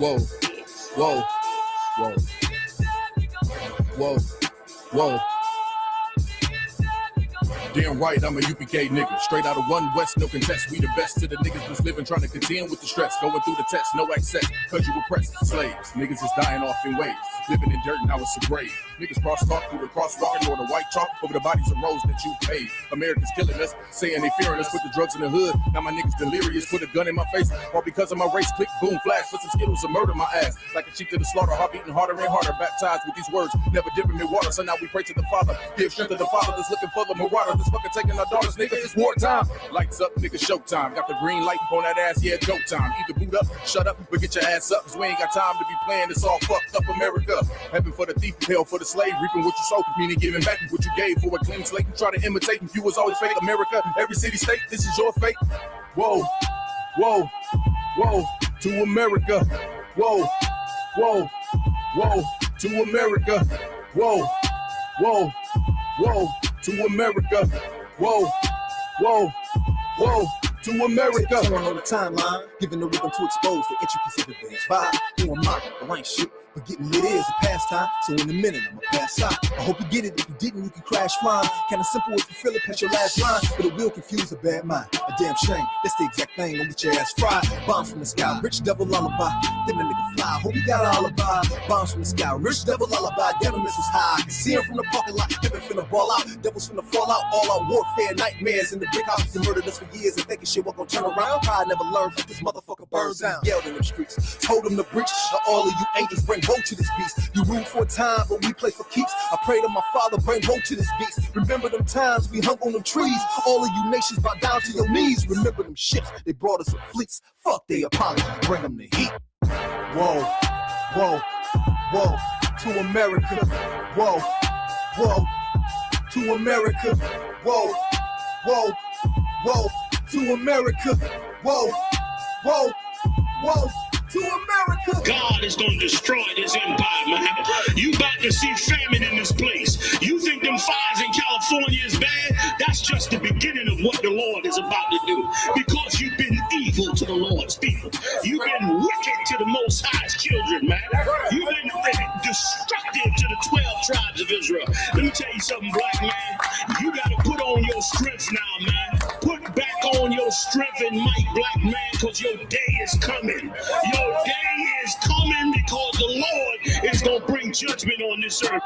Whoa, whoa, whoa, whoa, whoa. Damn right, I'm a UPK nigga. Straight out of one West, no contest. We the best to the niggas that's living, trying to contend with the stress. Going through the test, no access, cause you repressed. Slaves, niggas is dying off in waves. Living in dirt, now it's a grave. Niggas cross-talk through the crosswalk or the white chalk over the bodies of roads that you paid. Americans killing us, saying they fearing us. Put the drugs in the hood, now my niggas delirious. Put a gun in my face, all because of my race. Click, boom, flash, put some Skittles and murder my ass. Like a sheep to the slaughter, heart beating harder and harder. Baptized with these words, never dipping in water. So now we pray to the Father, give strength to the Father that's looking for the marauder. That's fucking taking our daughters, nigga, it's wartime. Lights up, nigga, showtime. Got the green light on that ass, yeah, go time. Either boot up, shut up, but get your ass up, cause we ain't got time to be playing this all fucked up America. Heaven for the thief, hell for the slave, reaping what you sow, meaning giving back what you gave for a clean slate. You try to imitate, you was always fake. America, every city, state, this is your fate. Whoa, whoa, whoa, to America. Whoa, whoa, whoa, to America. Whoa, whoa, whoa, to America. Whoa, whoa, whoa, to America. Turn on the timeline, giving the rhythm to expose the intricacies of things. Vibe, who am I ain't shit, but getting lit is a pastime. So in a minute, I'ma pass out. I hope you get it. If you didn't, you can crash flying. Kinda simple if you feel it, past your last line. But it will confuse a bad mind. A damn shame. That's the exact thing. Don't get your ass fried. Bombs from the sky, rich devil lullaby. Then the nigga fly. Hope you got an alibi. Bombs from the sky, rich devil lullaby. Devil missiles high. I can see him from the parking lot. Devil finna ball out. Devils finna fall out. All out warfare, nightmares in the brick house. They murdered us for years and thinking shit was gonna turn around. Pride never learned. This motherfucker burns down. Yelled in them streets. Told them to breach. All of you angels bring woe to this beast. You rule for a time, but we play for keeps. I pray to my Father, bring woe to this beast. Remember them times we hung on them trees. All of you nations bow down to your knees. Remember them ships, they brought us in fleets. Fuck they apologies, bring them the heat. Whoa, whoa, whoa, to America. Whoa, whoa, to America. Whoa, whoa, whoa, to America. Whoa, whoa, whoa, to America. God is going to destroy this empire, man. You about to see famine in this place. You think them fires in California is bad? That's just the beginning of what the Lord is about to do. Because you've been evil to the Lord's people. You've been wicked to the Most High's children, man. You've been destructive to the 12 tribes of Israel. Let me tell you something, black man. You got to put on your strength now, man. Put back on your strength and might, black man, because your day is coming. Your day is coming because the Lord is going to bring judgment on this earth.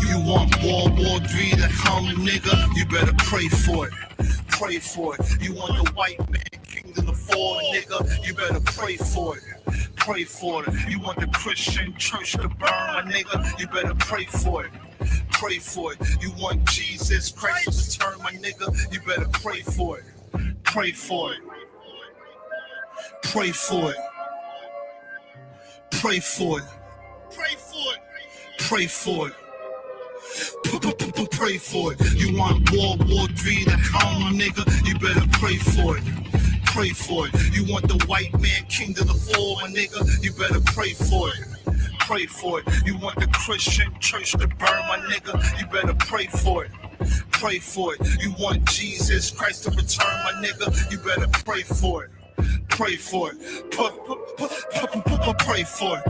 You want World War III to come, nigga? You better pray for it. Pray for it. You want the white man kingdom to fall, nigga? You better pray for it. Pray for it. You want the Christian church to burn, my nigga? You better pray for it. Pray for it. You want Jesus Christ to return, my nigga? You better pray for it. Pray for it. Pray for it. Pray for it. Pray for it. Pray for it. Pray for it. You want World War III to come, my nigga? You better pray for it. Pray for it. You want the white man kingdom to fall, my nigga? You better pray for it. Pray for it. You want the Christian church to burn, my nigga? You better pray for it. Pray for it. You want Jesus Christ to return, my nigga? You better pray for it. Pray for it. Pray for it. Pray for it.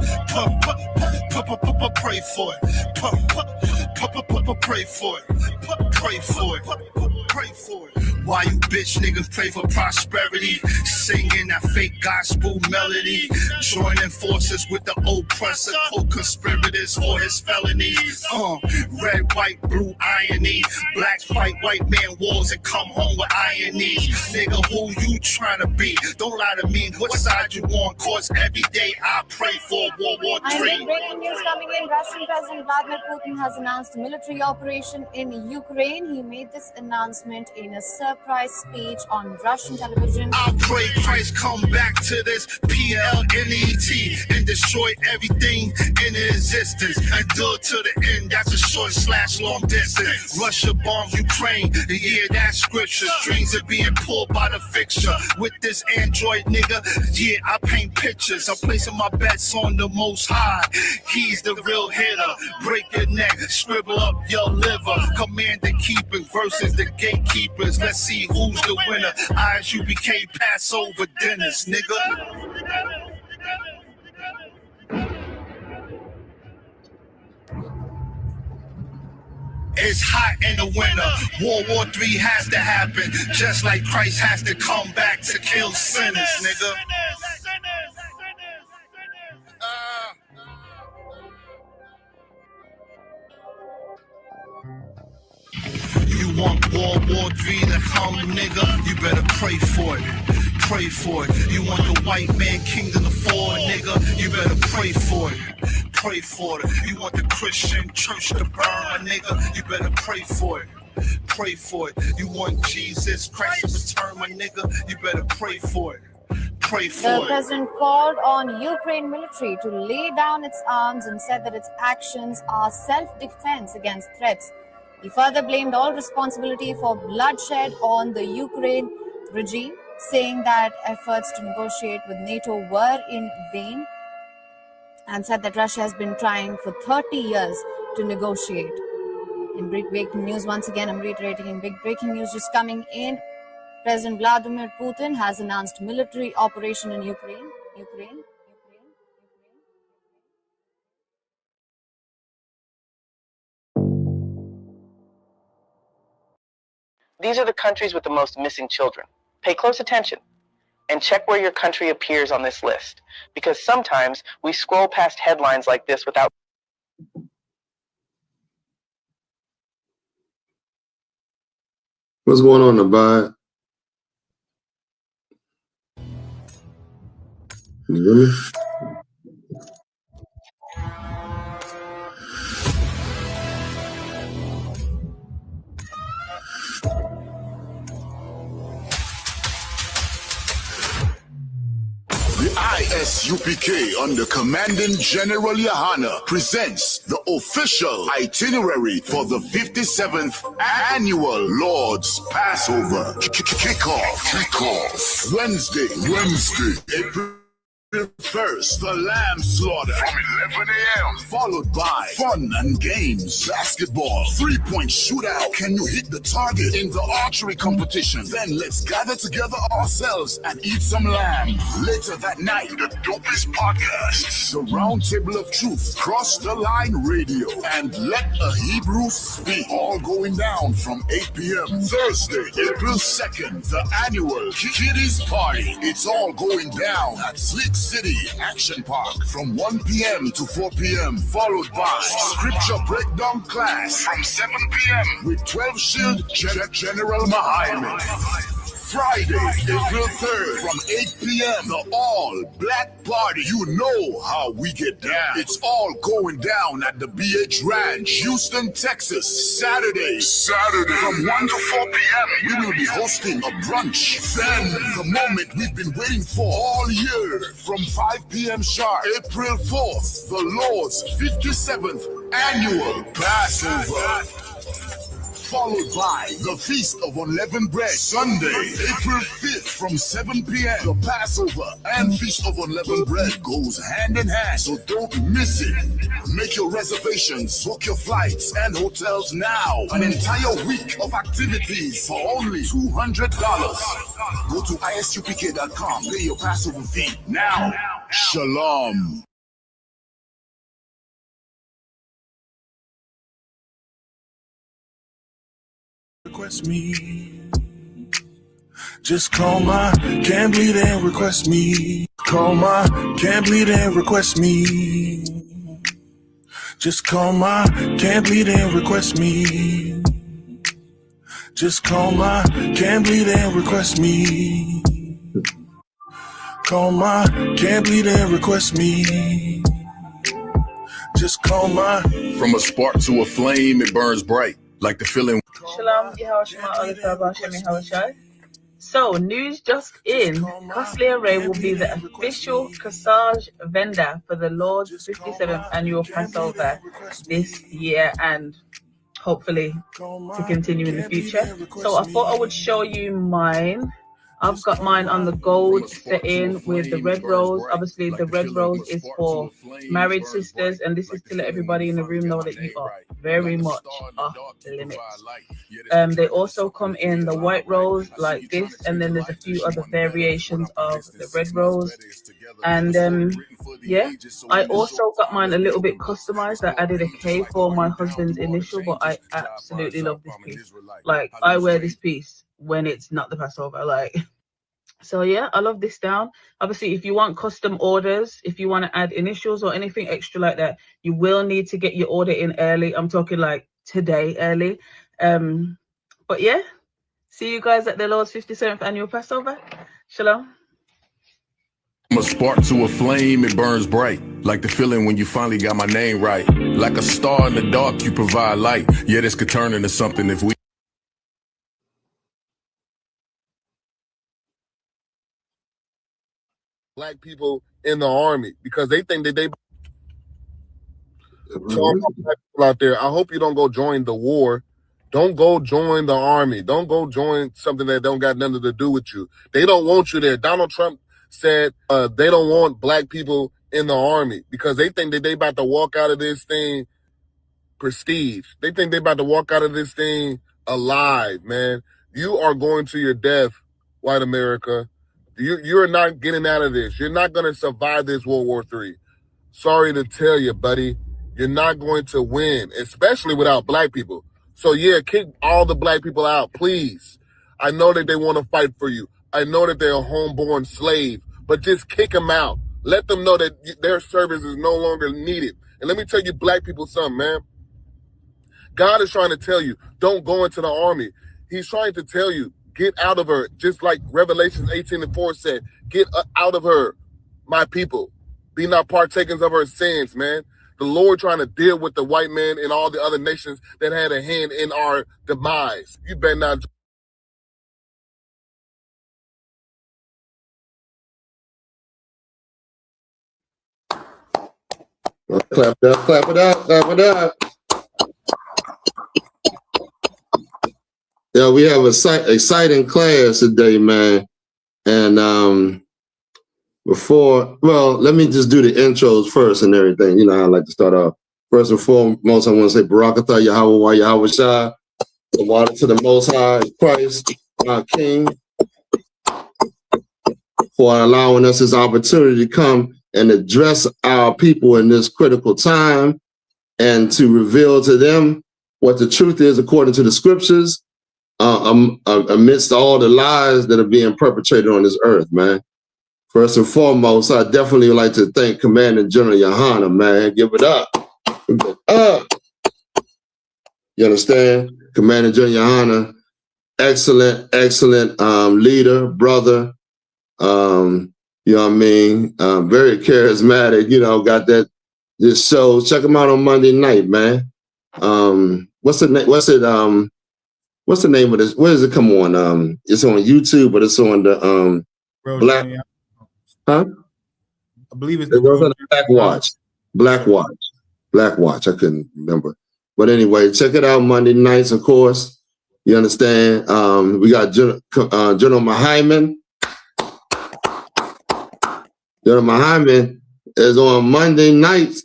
Pray for it. Pray for it. Pray for it. Why you bitch niggas pray for prosperity? Singing that fake gospel melody. Joining forces with the oppressor, co-conspirators for his felonies. Red, white, blue irony. Blacks fight white man wars and come home with irony. Nigga, who you trying to be? Don't lie to me. What side you on? Cause every day I pray for World War III. Breaking news coming in. Russian President Vladimir Putin has announced a military operation in Ukraine. He made this announcement in a circular Price speech on Russian television. I pray Christ come back to this PLNET and destroy everything in existence and do it to the end. That's a short/long distance. Russia bombs Ukraine. Yeah, that's scripture. Strings are being pulled by the fixture. With this Android nigga, yeah, I paint pictures. I'm placing my bets on the Most High. He's the real hitter. Break your neck, scribble up your liver. Command the keeping versus the gatekeepers. Let's see who's the winner. I.S.U.P.K. Passover dinners, nigga. It's hot in the winter. World War III has to happen. Just like Christ has to come back to kill sinners, nigga. You want World War III to come, nigga? You better pray for it. Pray for it. You want the white man kingdom to fall, nigga? You better pray for it. Pray for it. You want the Christian church to burn, nigga? You better pray for it. Pray for it. You want Jesus Christ to return, my nigga? You better pray for it. Pray for The it. president called on Ukraine military to lay down its arms and said that its actions are self-defense against threats. He further blamed all responsibility for bloodshed on the Ukraine regime, saying that efforts to negotiate with NATO were in vain, and said that Russia has been trying for 30 years to negotiate. In big breaking news, once again, I'm reiterating, in big breaking news just coming in, President Vladimir Putin has announced military operation in Ukraine. These are the countries with the most missing children. Pay close attention and check where your country appears on this list, because sometimes we scroll past headlines like this without. What's going on, Abide? Can you hear me? The I.S.U.P.K. under Commanding General Yahanna presents the official itinerary for the 57th Annual Lord's Passover. Kickoff. Wednesday, April 1st, the lamb slaughter from 11 a.m. followed by fun and games, basketball, 3-point shootout. Can you hit the target in the archery competition? Then let's gather together ourselves and eat some lamb. Later that night, the dopest podcast, the Round Table of Truth, Cross the Line Radio, and Let a Hebrew Speak. All going down from 8 p.m. Thursday, April 2nd, the annual Kiddies Party. It's all going down at Slick City Action Park from 1 p.m. to 4 p.m. followed by scripture breakdown class from 7 p.m. with 12 Shield General Muhammad. Friday, April 3rd from 8 p.m. the all-black party. You know how we get down. It's all going down at the BH Ranch, Houston, Texas. Saturday from 1 to 4 p.m. we will be hosting a brunch. Then the moment we've been waiting for all year from 5 p.m. sharp, April 4th, the Lord's 57th Annual Passover, followed by the Feast of Unleavened Bread. Sunday, April 5th from 7 p.m. The Passover and Feast of Unleavened Bread goes hand in hand, so don't miss it. Make your reservations, book your flights and hotels now. An entire week of activities for only $200. Go to ISUPK.com, pay your Passover fee now. Shalom. Request me. Just call my Can't Bleed and request me. Call my Can't Bleed and request me. Just call my Can't Bleed and request me. Just call my Can't Bleed and request me. Call my Can't Bleed and request me. Just call my. From a spark to a flame, it burns bright. Like the feeling Shalom, YAHAWASHI. So, news just in. Costly Array will be the official corsage vendor for the Lord's 57th annual Passover this year and hopefully to continue in the future. So I thought I would show you mine. I've got mine on the gold setting with the red rose. Obviously, the red rose is for married sisters, and this is to let everybody in the room know that you are very much off limits. They also come in the white rose like this, and then there's a few other variations of the red rose. And yeah, I also got mine a little bit customized. I added a K for my husband's initial, but I absolutely love this piece. Like, I wear this piece when it's not the Passover, like. So yeah, I love this down. Obviously, if you want custom orders, if you want to add initials or anything extra like that, you will need to get your order in early. I'm talking like today early. But yeah, see you guys at the Lord's 57th annual Passover. Shalom. From a spark to a flame, it burns bright. Like the feeling when you finally got my name right. Like a star in the dark, you provide light. Yeah, this could turn into something if we... Black people in the army because they think that they... To all my black people out there, I hope you don't go join the war. Don't go join the army. Don't go join something that don't got nothing to do with you. They don't want you there. Donald Trump said they don't want black people in the army because they think that they about to walk out of this thing prestige. They think they about to walk out of this thing alive, man. You are going to your death, white America. You're not getting out of this. You're not going to survive this World War III. Sorry to tell you, buddy. You're not going to win, especially without black people. So yeah, kick all the black people out, please. I know that they want to fight for you. I know that they're a homeborn slave, but just kick them out. Let them know that their service is no longer needed. And let me tell you black people something, man. God is trying to tell you, don't go into the army. He's trying to tell you, get out of her. Just like Revelation 18:4 said, get out of her, my people. Be not partakers of her sins, man. The Lord trying to deal with the white man and all the other nations that had a hand in our demise. You better not. Clap it up, clap it up, clap it up. Yeah, we have a exciting class today, man. And let me just do the intros first and everything. You know how I like to start off. First and foremost, I want to say Barakatah Yahawah YAHAWASHI, the water to the Most High Christ, our King, for allowing us this opportunity to come and address our people in this critical time and to reveal to them what the truth is according to the scriptures, amidst all the lies that are being perpetrated on this earth, man. First and foremost, I definitely would like to thank Commander General YAHANNA, man. Give it up. Give it up. You understand? Commander General YAHANNA, excellent leader, brother. You know what I mean? Very charismatic, you know, got this show. Check him out on Monday night, man. What's the name of this? Where does it come on? It's on YouTube, but it's on the Black. Huh? I believe it was on the Black Watch. I couldn't remember. But anyway, check it out Monday nights, of course. You understand? We got General Mahyman. General Mahyman is on Monday nights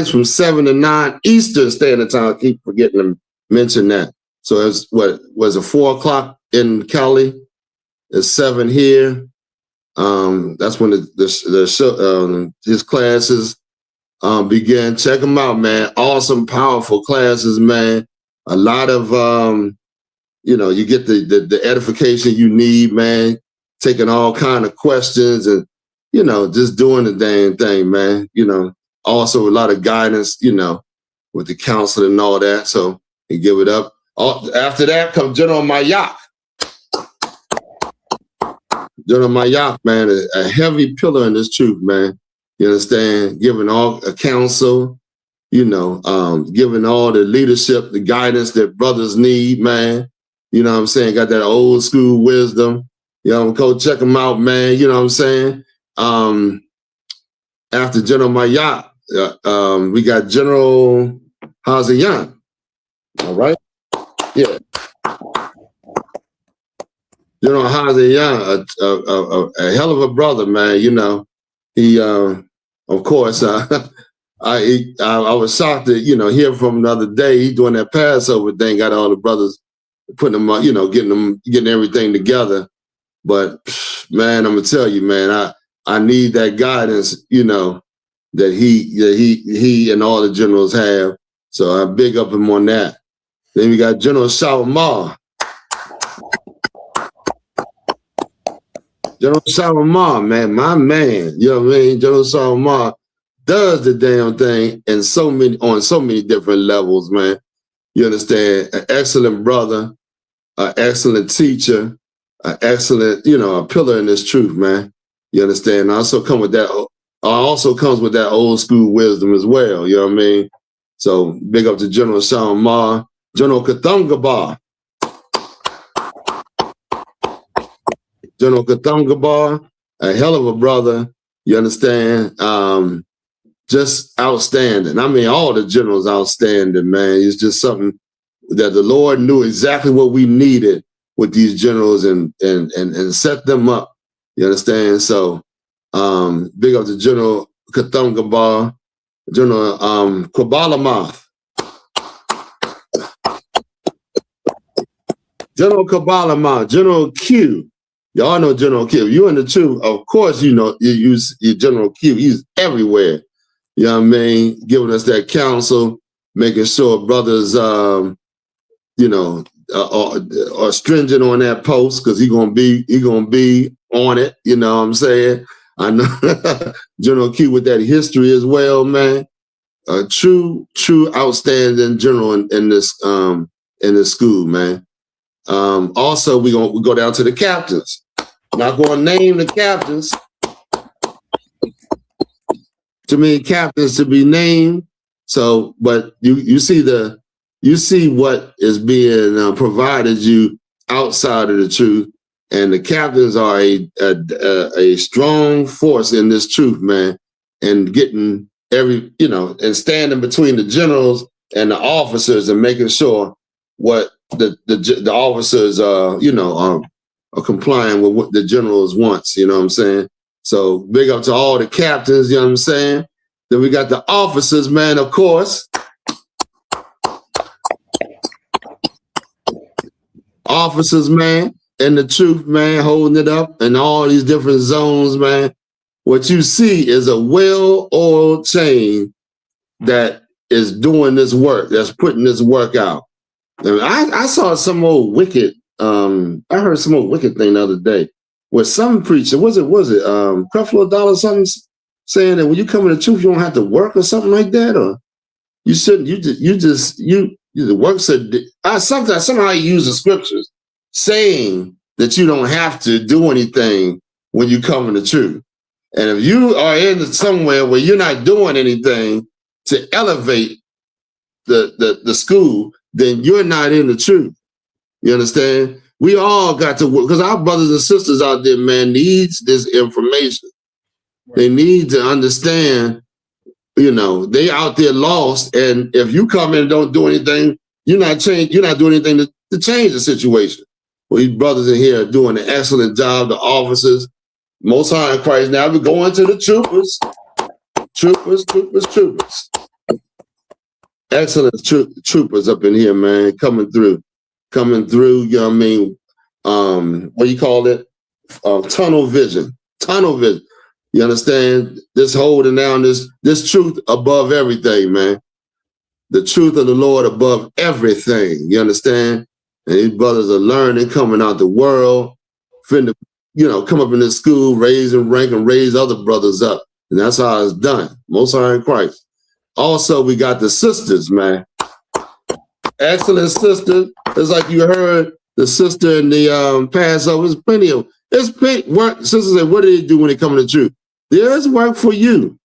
from 7 to 9 Eastern Standard Time. I keep forgetting to mention that. So it's was it 4 o'clock in Cali? It's 7 here. That's when the show, his classes begin. Check them out, man. Awesome, powerful classes, man. A lot of you know, you get the edification you need, man. Taking all kind of questions and, you know, just doing the dang thing, man. You know, also a lot of guidance, you know, with the counsel and all that. So you give it up. After that comes General Mayak. General Mayak, man, a heavy pillar in this truth, man. You understand? Giving all a counsel, giving all the leadership, the guidance that brothers need, man. You know what I'm saying? Got that old school wisdom. Go check them out, man. You know what I'm saying? After General Mayat, we got General Hazayan. All right? Yeah. General Hazayan, a hell of a brother, man. He, of course, I was shocked to, hear from him the other day. He doing that Passover thing, got all the brothers putting them up, getting everything together. But man, I'm gonna tell you, man, I need that guidance, that he and all the generals have. So I big up him on that. Then we got General SHALAM. General SHALAM, man, my man. You know what I mean? General SHALAM does the damn thing on so many different levels, man. You understand? An excellent brother, an excellent teacher, an excellent, a pillar in this truth, man. You understand? Also comes with that old school wisdom as well. You know what I mean? So big up to General SHALAM, General Kathungabar. General Kathungabar, a hell of a brother. You understand? Just outstanding. I mean, all the generals outstanding, man. It's just something that the Lord knew exactly what we needed with these generals and set them up. You understand? So big up to General Kathungabar, General Kabalamath. General Kabalamath, General Q. Y'all know General Q. You in the truth, of course, you use General Q. He's everywhere. You know what I mean? Giving us that counsel, making sure brothers, are stringent on that post because he gonna be on it. You know what I'm saying? I know General Q with that history as well, man. A true outstanding general in this school, man. Also, we go down to the captains. Not going to name the captains. Too many captains to be named. So, but you see what is being provided you outside of the truth, and the captains are a strong force in this truth, man, and getting and standing between the generals and the officers and making sure what the officers are complying with what the generals wants. You know what I'm saying? So big up to all the captains. You know what I'm saying? Then we got the officers, man. Of course, officers, man, and the truth, man, holding it up in all these different zones, man. What you see is a well-oiled chain that is doing this work, that's putting this work out. I saw some old wicked, I heard some old wicked thing the other day where some preacher, was it Creflo Dollar something, saying that when you come in the truth, you don't have to work or something like that, or you shouldn't, the work said, somehow he used the scriptures saying that you don't have to do anything when you come in the truth. And if you are in somewhere where you're not doing anything to elevate the school, then you're not in the truth. You understand? We all got to work, because our brothers and sisters out there, man, needs this information. Right. They need to understand, they out there lost, and if you come in and don't do anything, you're not doing anything to change the situation. Well, these brothers in here are doing an excellent job, the officers, Most High in Christ. Now we're going to the troopers. Troopers. Excellent troopers up in here, man, coming through, you know what I mean? What do you call it? Tunnel vision. You understand? This holding down this truth above everything, man. The truth of the Lord above everything. You understand? And these brothers are learning, coming out the world, finna, come up in this school, raise and rank and raise other brothers up. And that's how it's done. Most High in Christ. Also, we got the sisters, man. Excellent sister. It's like you heard the sister in the Passover. There's plenty work. Sisters say, what do they do when they come to the truth? There's work for you.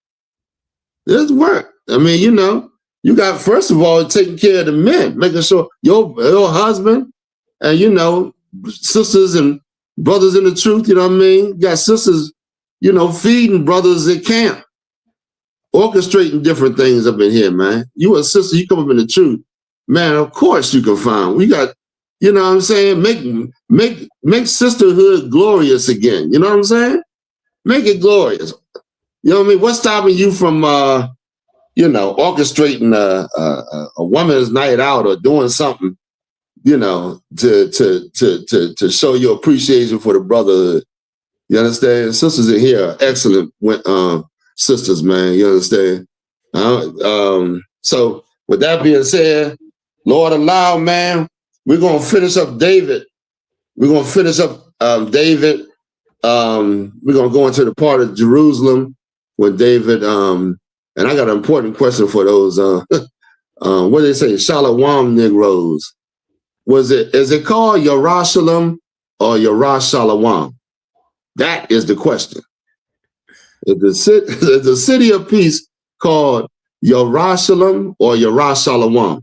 There's work. I mean, you You got, first of all, taking care of the men, making sure your husband and, you know, sisters and brothers in the truth, you know what I mean? You got sisters, you know, feeding brothers at camp, orchestrating different things up in here, man. You a sister, you come up in the truth, man, of course you can find. We got, you know what I'm saying? Make sisterhood glorious again. You know what I'm saying? Make it glorious. You know what I mean? What's stopping you from, you know, orchestrating a woman's night out or doing something, you know, to show your appreciation for the brotherhood? You understand? Sisters in here are excellent sisters, man. You understand? So with that being said, Lord allow, man, we're gonna finish up David. We're gonna finish up David. We're gonna go into the part of Jerusalem when David. And I got an important question for those. What do they say? Shalom Negroes. Is it called Yarashalam or Yarashalam? That is the question. Is the city of peace called Yarashalam or Yarashalam?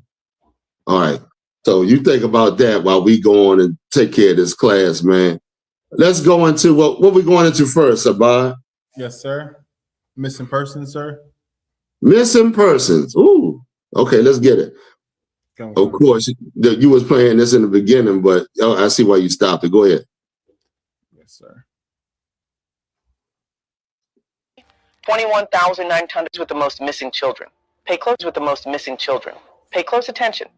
All right. So you think about that while we go on and take care of this class, man. Let's go into what we going into first, Abad? Yes, sir. Missing persons, sir. Missing persons. Ooh. Okay, let's get it. Of course, you was playing this in the beginning, but I see why you stopped it. Go ahead. Yes, sir. 21,900 with the most missing children. Pay close with the most missing children. Pay close attention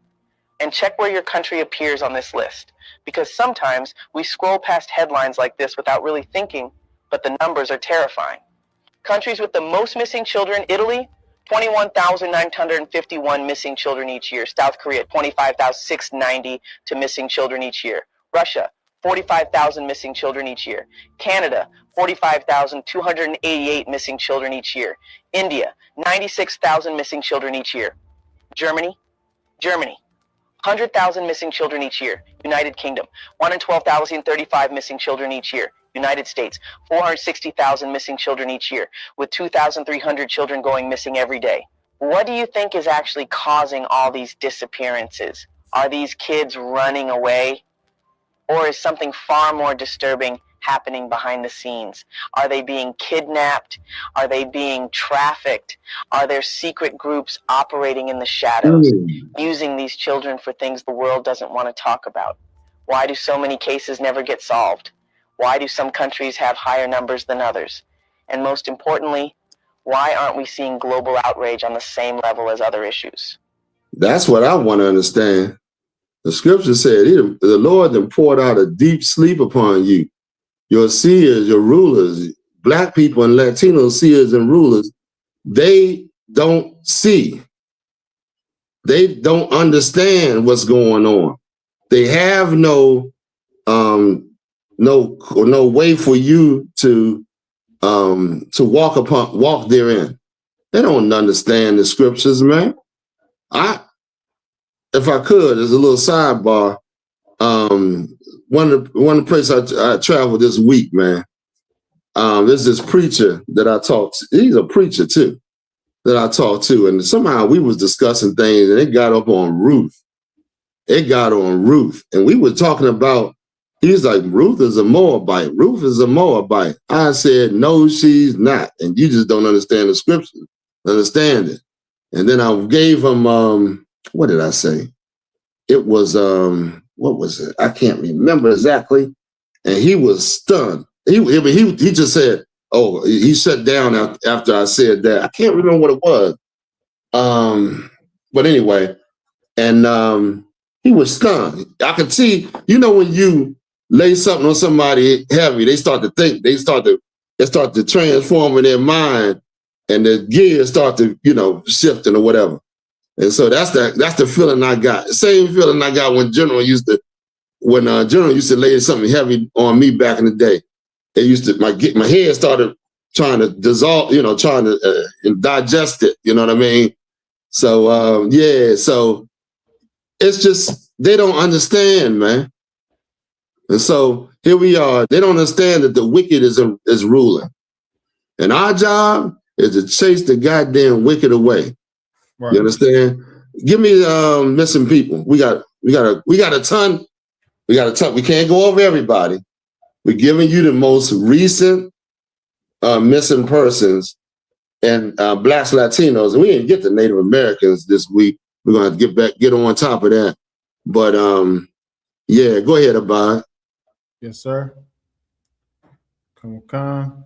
and check where your country appears on this list, because sometimes we scroll past headlines like this without really thinking, but the numbers are terrifying. Countries with the most missing children: Italy, 21,951 missing children each year. South Korea, 25,690 to missing children each year. Russia, 45,000 missing children each year. Canada, 45,288 missing children each year. India, 96,000 missing children each year. Germany, 100,000 missing children each year. United Kingdom, 112,035 missing children each year. United States, 460,000 missing children each year, with 2,300 children going missing every day. What do you think is actually causing all these disappearances? Are these kids running away? Or is something far more disturbing happening behind the scenes? Are they being kidnapped? Are they being trafficked? Are there secret groups operating in the shadows, using these children for things the world doesn't want to talk about? Why do so many cases never get solved? Why do some countries have higher numbers than others? And most importantly, why aren't we seeing global outrage on the same level as other issues? That's what I want to understand. The scripture said, the Lord then poured out a deep sleep upon you. Your seers, your rulers, Black people and Latino seers and rulers, they don't see. They don't understand what's going on. They have no way for you to walk therein. They don't understand the scriptures, man. If I could, there's a little sidebar. One of the places I traveled this week, man. There's this preacher that I talked to. He's a preacher too, that I talked to, and somehow we was discussing things, and it got up on Ruth. It got on Ruth, and we were talking about. He's like, Ruth is a Moabite. Ruth is a Moabite. I said, no, she's not, and you just don't understand the scripture. Understand it. And then I gave him. What did I say? It was, what was it? I can't remember exactly. And he was stunned. He just said, oh, he shut down after I said that. I can't remember what it was. But anyway, and he was stunned. I could see, you know, when you lay something on somebody heavy, they start to think, they start to transform in their mind, and the gears start to, you know, shifting or whatever. And so that's the feeling I got. Same feeling I got when General used to lay something heavy on me back in the day. It used to my head started trying to dissolve, you know, trying to digest it. You know what I mean? So yeah. So it's just they don't understand, man. And so here we are. They don't understand that the wicked is ruling, and our job is to chase the goddamn wicked away. Right. You understand? Give me missing people. We got a ton. We got a ton. We can't go over everybody. We're giving you the most recent missing persons and Blacks, Latinos, and we didn't get the Native Americans this week. We're gonna have to get on top of that. But yeah, go ahead, Abad. Yes, sir. Come on.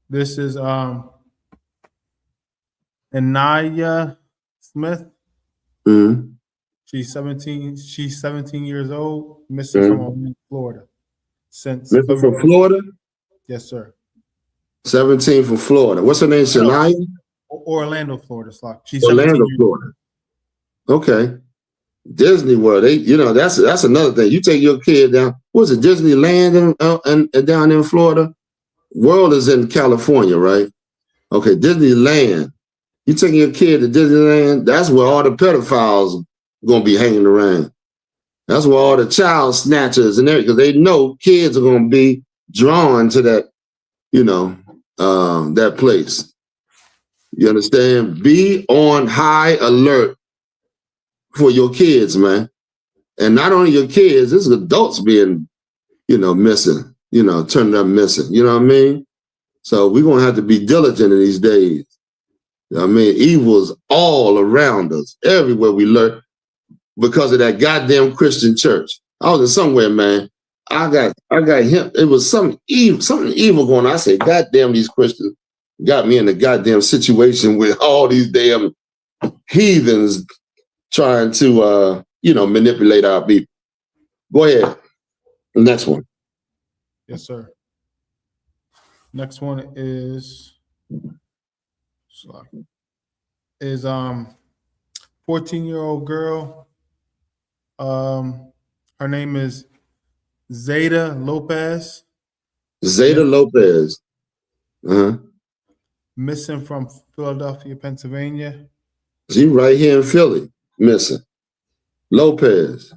This is Anaya Smith. Mm-hmm. She's 17 years old, missing from Florida. Missing from Florida? Yes, sir. 17 from Florida. What's her name? Shania? Orlando, Florida. She's Orlando, Florida. Okay. Disney World. That's another thing. You take your kid down. What's it? Disneyland and down in Florida. World is in California, right? Okay, Disneyland. You taking your kid to Disneyland? That's where all the pedophiles are gonna be hanging around. That's where all the child snatchers and everything, because they know kids are gonna be drawn to that, that place. You understand? Be on high alert for your kids, man. And not only your kids, this is adults being, missing, turning up missing. You know what I mean? So we're going to have to be diligent in these days. You know what I mean? Evil's all around us, everywhere we learn, because of that goddamn Christian church. I was in somewhere, man. I got him. It was something evil going on. I said, goddamn, these Christians got me in a goddamn situation with all these damn heathens trying to, manipulate our people. Go ahead. The next one. Yes, sir. Next one is 14-year-old girl. Her name is Zeta Lopez. Zeta Lopez. Uh-huh. Missing from Philadelphia, Pennsylvania. She right here in Philly. Missing. Lopez.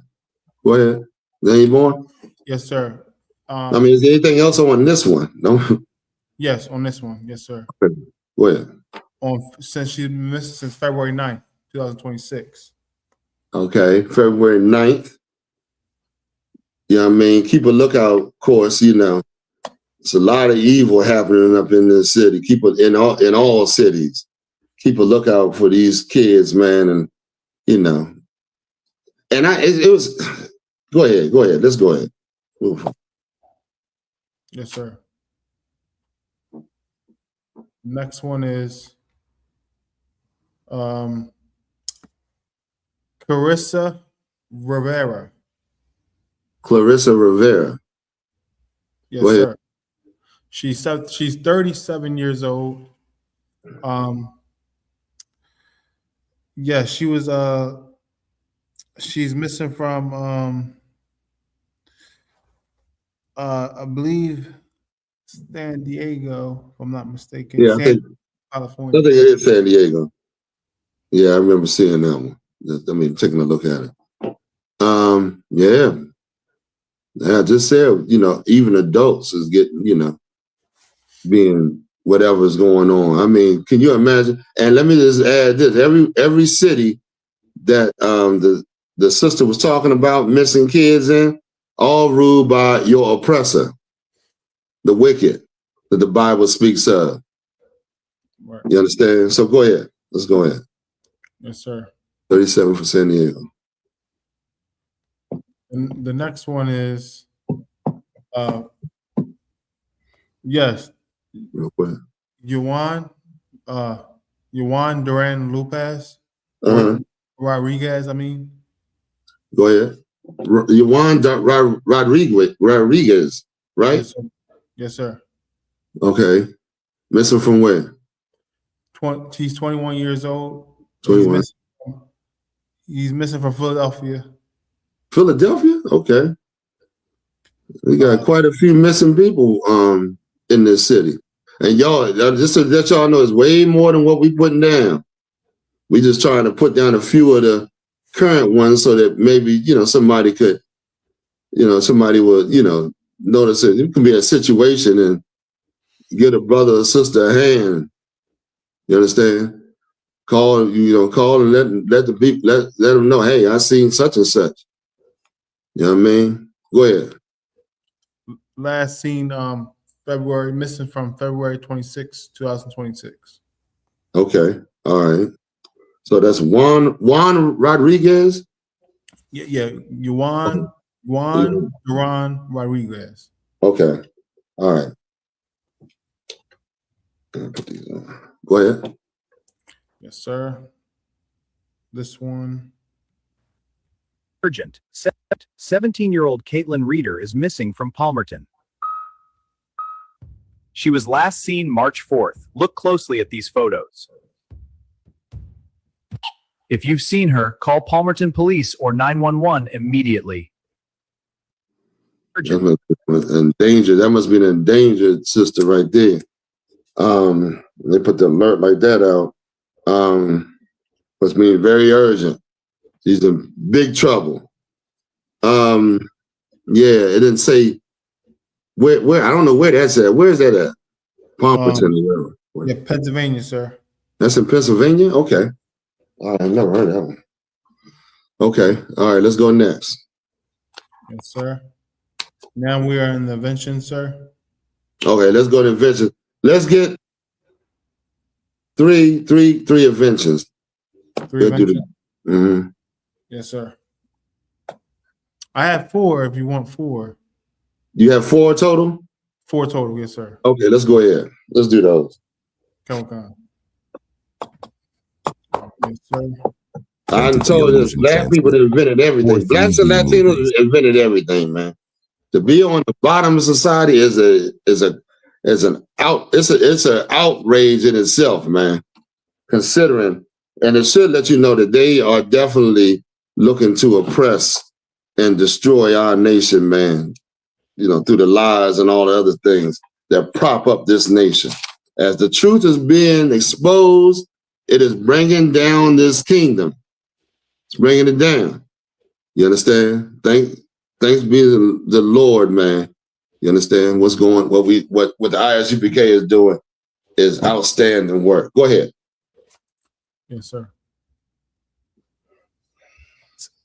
Go ahead. Any more? Yes, sir. Is there anything else on this one? No. Yes, on this one. Yes, sir. Go ahead. Since she missed since February 9th, 2026. Okay, February 9th. Keep a lookout, of course, It's a lot of evil happening up in this city. Keep it in all cities. Keep a lookout for these kids, man, and And it was. Go ahead. Let's go ahead. Move. Yes, sir. Next one is Clarissa Rivera. Clarissa Rivera. Yes, sir. She's 37 years old. Yeah, she was she's missing from I believe San Diego, if I'm not mistaken. Yeah, California. I think it is San Diego. Yeah, I remember seeing that one. Taking a look at it. Yeah. I just said, even adults is getting, being whatever's going on. Can you imagine? And let me just add this: every city that the sister was talking about missing kids in, all ruled by your oppressor, the wicked, that the Bible speaks of. Right. You understand? So go ahead. Let's go ahead. Yes, sir. 37 for San Diego. And the next one is, yes, real quick. Yuan Duran Lopez. Rodriguez, Go ahead. Yuan Rodriguez, right? Yes, sir. Okay. Missing from where? He's 21 years old. 21. He's missing from Philadelphia. Philadelphia? Okay. We got quite a few missing people in this city. And y'all, just to let y'all know, it's way more than what we putting down. We just trying to put down a few of the current ones so that maybe, somebody could, somebody will, notice it. It can be a situation and get a brother or sister a hand. You understand? Call and let them know, hey, I seen such and such. You know what I mean? Go ahead. Last seen missing from February 26, 2026. Okay. All right. So that's Juan Rodriguez? Yeah. Juan Duran Rodriguez. Okay. All right. Put these on. Go ahead. Yes, sir. This one. Urgent. 17-year-old Caitlin Reeder is missing from Palmerton. She was last seen March 4th. Look closely at these photos. If you've seen her, call Palmerton Police or 911 immediately. Urgent. That must be an endangered sister right there. They put the alert like that out. Must mean very urgent. She's in big trouble. Yeah, it didn't say where. I don't know where that's at. Where is that at? Palmerton. Yeah, Pennsylvania, sir. That's in Pennsylvania? Okay. I've never heard of that one. Okay. All right, let's go next. Yes, sir. Now we are in the invention, sir. Okay, let's go to inventions. Let's get three inventions. Three inventions? Mm-hmm. Yes, sir. I have 4 if you want 4. You have 4 total? 4 total, yes, sir. Okay, let's go ahead. Let's do those. Come. Yes, sir. I told you, black people that invented everything. Blacks and Latinos invented everything, man. To be on the bottom of society is an outrage in itself, man. Considering, and it should let you know that they are definitely looking to oppress and destroy our nation, man. You know, through the lies and all the other things that prop up this nation. As the truth is being exposed, it is bringing down this kingdom. It's bringing it down. You understand? Thanks be to the Lord, man. You understand what the I.S.U.P.K is doing is outstanding work. Go ahead. Yes, sir.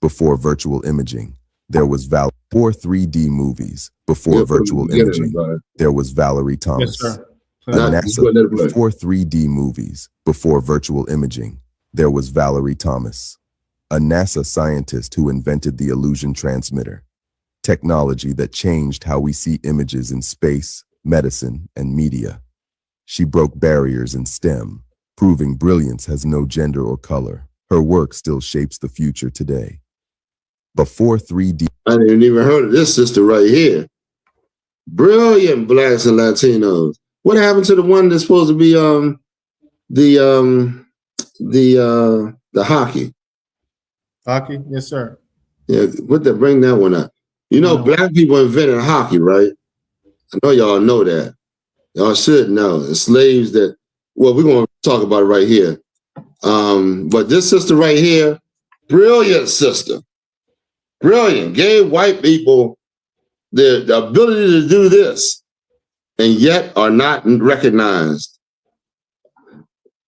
Before virtual imaging, there was before 3D movies. Before virtual imaging, there was Valerie Thomas. Yes, sir. Before 3D movies, before virtual imaging, there was Valerie Thomas, a NASA scientist who invented the illusion transmitter, technology that changed how we see images in space, medicine, and media. She broke barriers in STEM, proving brilliance has no gender or color. Her work still shapes the future today. Before 3D... I didn't even heard of this sister right here. Brilliant blacks and Latinos. What happened to the one that's supposed to be the hockey? Hockey? Yes, sir. Yeah, bring that one up. You know, black people invented hockey, right? I know y'all know that. Y'all should know. The slaves that, well, we're going to talk about it right here. But this sister right here, brilliant sister. Brilliant. Gave white people the ability to do this and yet are not recognized.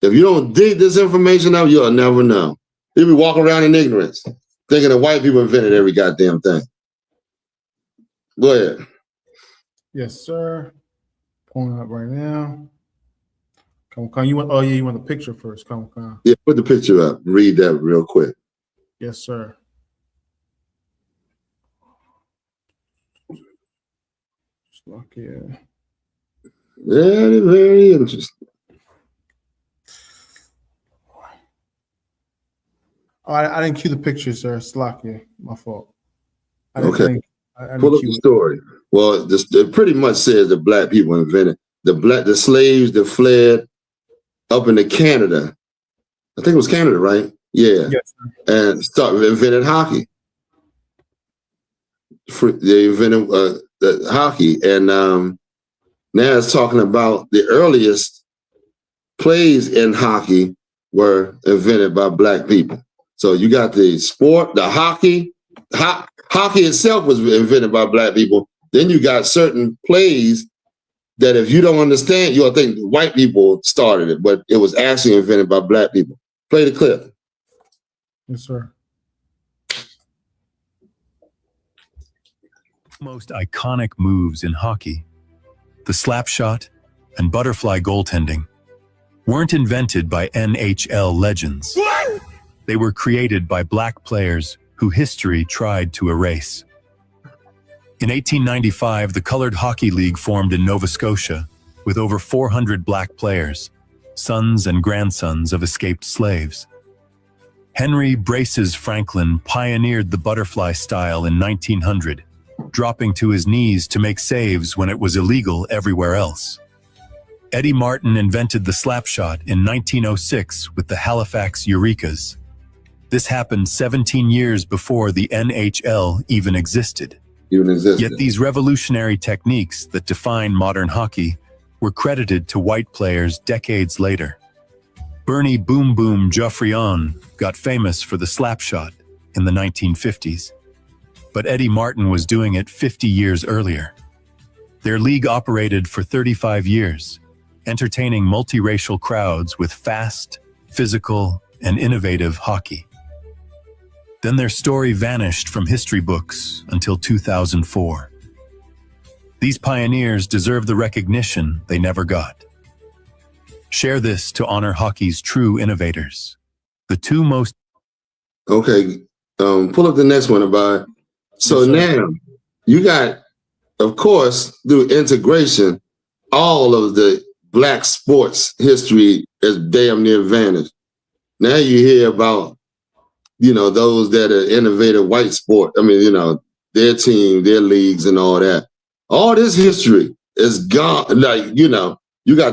If you don't dig this information out, you'll never know. You'll be walking around in ignorance, thinking that white people invented every goddamn thing. Go ahead. Yes, sir. Pulling up right now. Come. You want the picture first. Come. Yeah, put the picture up. Read that real quick. Yes, sir. Yeah. Very, very interesting. Oh, I didn't cue the picture, sir. Slovakia, my fault. Okay. Pull up the story. Well, it pretty much says that black people invented the slaves that fled up into Canada. I think it was Canada, right? Yeah. Yes, and invented hockey. They invented the hockey, and now it's talking about the earliest plays in hockey were invented by black people. So you got the sport, the hockey. Hockey itself was invented by black people. Then you got certain plays that if you don't understand, you'll think white people started it, but it was actually invented by black people. Play the clip. Yes, sir. Most iconic moves in hockey, the slap shot and butterfly goaltending, weren't invented by NHL legends. They were created by black players who history tried to erase. In 1895, the Colored Hockey League formed in Nova Scotia with over 400 black players, sons and grandsons of escaped slaves. Henry Braces Franklin pioneered the butterfly style in 1900, dropping to his knees to make saves when it was illegal everywhere else. Eddie Martin invented the slap shot in 1906 with the Halifax Eurekas. This happened 17 years before the NHL even existed. Yet these revolutionary techniques that define modern hockey were credited to white players decades later. Bernie Boom Boom Geoffrion got famous for the slap shot in the 1950s, but Eddie Martin was doing it 50 years earlier. Their league operated for 35 years, entertaining multiracial crowds with fast, physical, and innovative hockey. Then their story vanished from history books until 2004. These pioneers deserve the recognition they never got. Share this to honor hockey's true innovators. The two most... Okay, pull up the next one, Abad. So now, you got, of course, through integration, all of the black sports history is damn near vanished. Now you hear about, those that are innovative white sport. I mean, their team, their leagues and all that. All this history is gone. Like, you got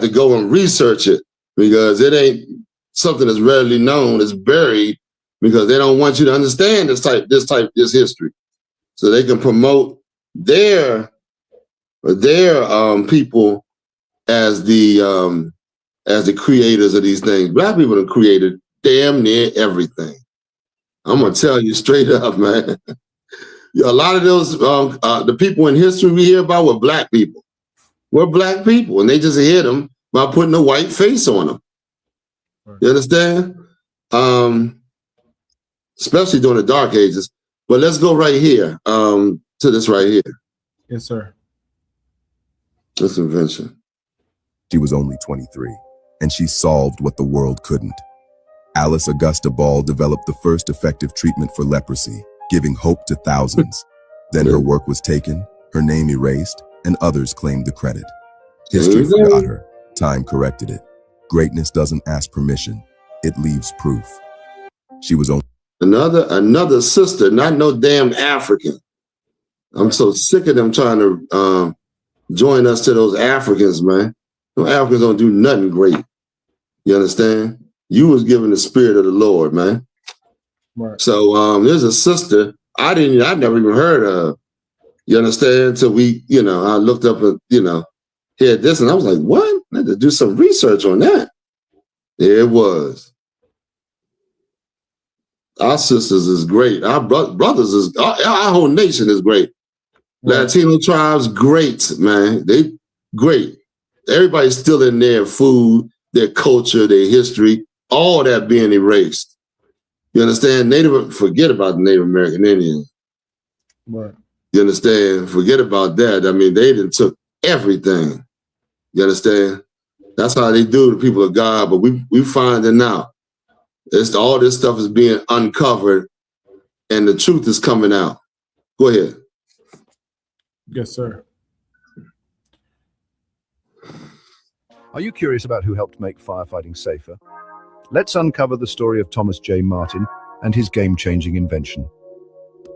to go and research it because it ain't something that's readily known. It's buried because they don't want you to understand this history. So they can promote their people as the creators of these things. Black people have created damn near everything. I'm gonna tell you straight up, man. A lot of those the people in history we hear about were black people. We're black people, and they just hit them by putting a white face on them. You understand? Especially during the Dark Ages. But let's go right here to this right here. Yes, sir. This invention. She was only 23, and she solved what the world couldn't. Alice Augusta Ball developed the first effective treatment for leprosy, giving hope to thousands. Then her work was taken, her name erased, and others claimed the credit. History forgot her. Time corrected it. Greatness doesn't ask permission. It leaves proof. She was only... Another sister, not no damn African. I'm so sick of them trying to join us to those Africans, man. Those Africans don't do nothing great. You understand? You was given the spirit of the Lord, man. Right. So there's a sister I never even heard of. You understand? So I looked up and heard this, and I was like, what? I had to do some research on that. There it was. Our sisters is great. Our brothers is our whole nation is great. Right. Latino tribes, great, man. They great. Everybody's still in their food, their culture, their history, all that being erased. You understand? Forget about the Native American Indians. Right. You understand? Forget about that. I mean, they done took everything. You understand? That's how they do the people of God. But we find it now. All this stuff is being uncovered, and the truth is coming out. Go ahead. Yes, sir. Are you curious about who helped make firefighting safer? Let's uncover the story of Thomas J. Martin and his game-changing invention.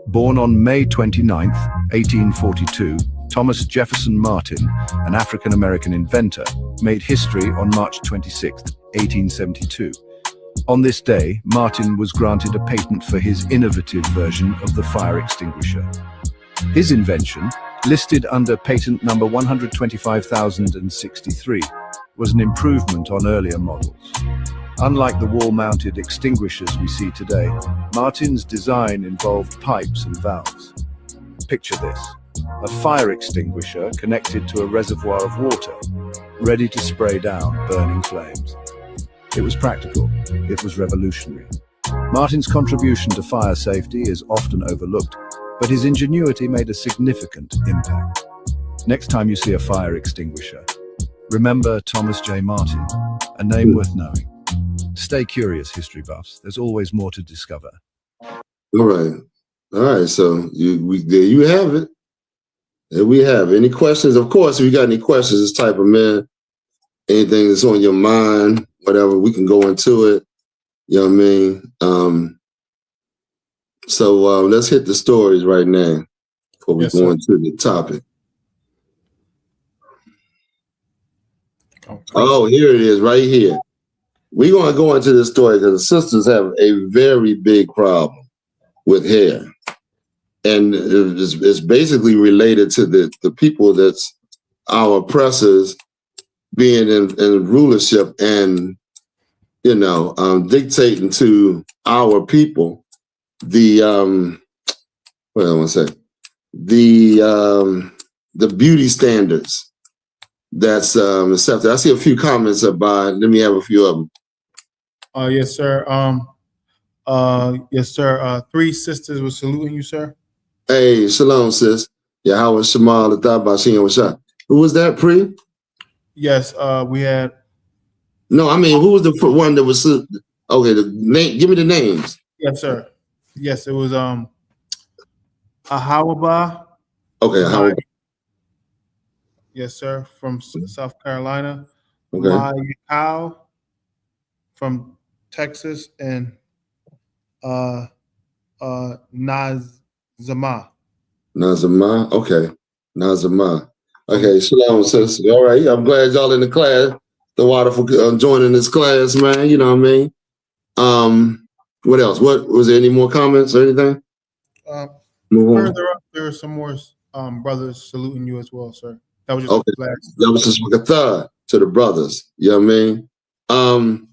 Born on May 29, 1842, Thomas Jefferson Martin, an African-American inventor, made history on March 26, 1872. On this day, Martin was granted a patent for his innovative version of the fire extinguisher. His invention, listed under patent number 125,063, was an improvement on earlier models. Unlike the wall-mounted extinguishers we see today, Martin's design involved pipes and valves. Picture this: a fire extinguisher connected to a reservoir of water, ready to spray down burning flames. It was practical. It was revolutionary. Martin's contribution to fire safety is often overlooked, but his ingenuity made a significant impact. Next time you see a fire extinguisher, remember Thomas J. Martin, a name worth knowing. Stay curious, history buffs. There's always more to discover. All right. So there you have it. There we have. Any questions? Of course, if you got any questions, just type them in. Anything that's on your mind, whatever, we can go into it. You know what I mean? So let's hit the stories right now before we go into the topic. Oh, here it is, right here. We're going to go into this story because the sisters have a very big problem with hair. And it's basically related to the people that's our oppressors being in rulership and, dictating to our people the beauty standards that's accepted. I see a few comments about. Let me have a few of them. Yes, sir. Yes, sir. 3 sisters were saluting you, sir. Hey, shalom, sis. YAHAWASHI. Who was that, Pre? Yes, we had. No, I mean, who was the one that was? Okay, the name. Give me the names. Yes, sir. Yes, it was Ahawaba. Okay, Ahawaba. Yes, sir. From South Carolina. Okay. Maya from Texas, and Nazama. Okay. Nazama. Okay, shalom, sis. All right, I'm glad y'all in the class. The water for joining this class, man. You know what I mean? What else? What was there any more comments or anything? Further up, there are some more brothers saluting you as well, sir. That was just okay. That was just a third to the brothers. You know what I mean?